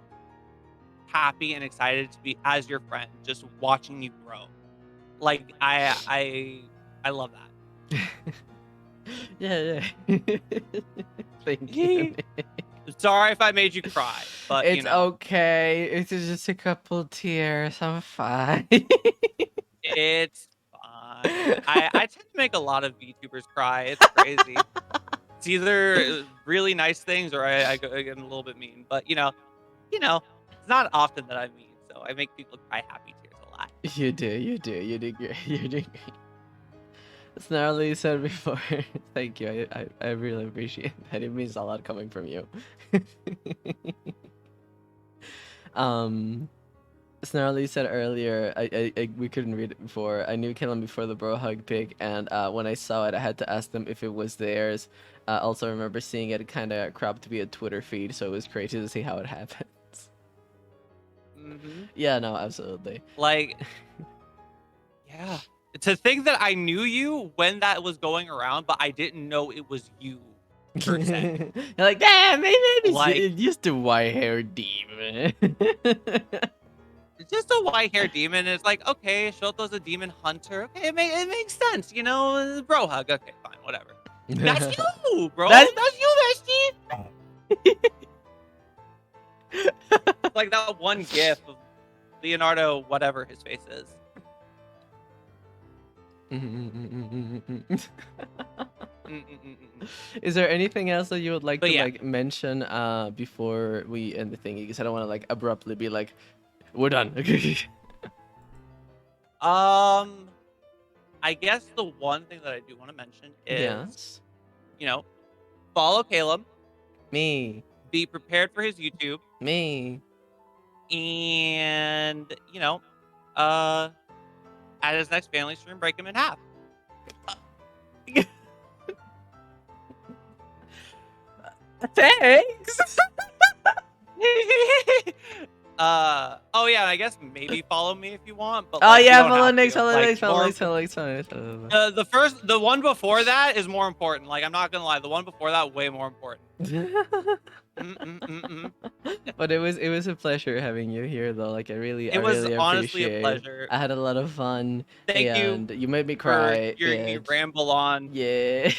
happy and excited to be as your friend, just watching you grow. Like, I love that. Yeah. Thank you. Sorry if I made you cry, but It's okay. It's just a couple tears. I'm fine. It's fine. I tend to make a lot of VTubers cry. It's crazy. It's either really nice things or I get a little bit mean. But it's not often that I'm mean, so I make people cry happy tears a lot. You do great. You're doing great. Snarly said before, thank you. I really appreciate that. It means a lot coming from you. Snarly said earlier, we couldn't read it before. I knew Killen before the bro hug pic, and when I saw it, I had to ask them if it was theirs. Also remember seeing it kind of cropped to be a Twitter feed, so it was crazy to see how it happens. Mm-hmm. Yeah, no, absolutely. Like, yeah. To think that I knew you when that was going around, but I didn't know it was you, per se. You're like, damn, maybe Like, it's just a white-haired demon. It's just a white-haired demon. It's like, okay, Shoto's a demon hunter. Okay, it makes sense, bro hug. Okay, fine, whatever. That's you, bro. That's you, bestie. It's like that one gif of Leonardo, whatever his face is. Is there anything else that you would like to like mention before we end the thingy? Because I don't want to like abruptly be like, we're done. I guess the one thing that I do want to mention is, yes. Follow Caleb. Me. Be prepared for his YouTube. Me. and at his next family stream, break him in half. Thanks. Oh yeah, and I guess maybe follow me if you want. But Oh like, you yeah, don't follow have Nick, to. follow Like, Nick, follow more- Nick, follow Nick, follow Nick, follow Nick. the one before that is more important. Like, I'm not gonna lie, the one before that way more important. But it was a pleasure having you here though. Like I really honestly a appreciate. pleasure. I had a lot of fun. Thank you and you made me for cry. hearing me ramble on. Yeah.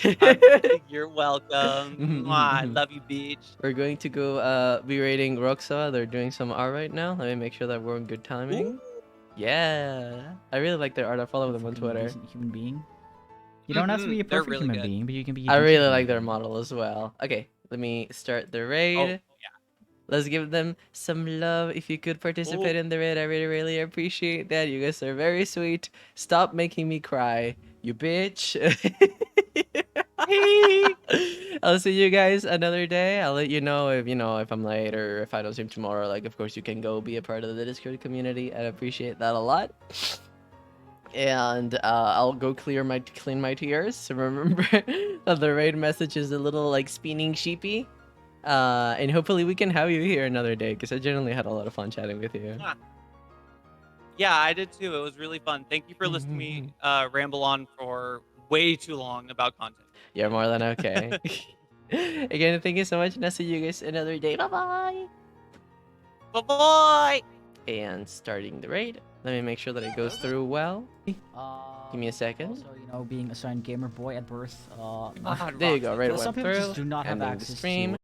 You're welcome. Mwah, I love you, bitch. We're going to go be rating Roxa. They're doing some art right now. Let me make sure that we're on good timing. Yeah. I really like their art. I follow them on Freaking Twitter. decent human being. You don't have to be a They're perfect really human good. being, but you can be. A I decent really human like their being. model as well. Okay, let me start the Oh, raid. yeah. Let's give them some love. If you could participate in the raid, I really, really appreciate that. You guys are very sweet. Stop making me cry, you bitch. I'll see you guys another day. I'll let you know if I'm late or if I don't stream tomorrow. Like, of course, you can go be a part of the Discord community. I appreciate that a lot. And I'll go clean my tears. So remember that the raid message is a little like spinning sheepy. And hopefully we can have you here another day because I generally had a lot of fun chatting with you. Yeah, I did too. It was really fun. Thank you for listening to me ramble on for way too long about content. You're more than okay. Again, thank you so much, and I'll see you guys another day. Bye bye. Bye bye. And starting the raid. Let me make sure that it goes through well. Give me a second. Also, being assigned gamer boy at birth. There you go. Right, some went people through. just do not have Ending the access stream. to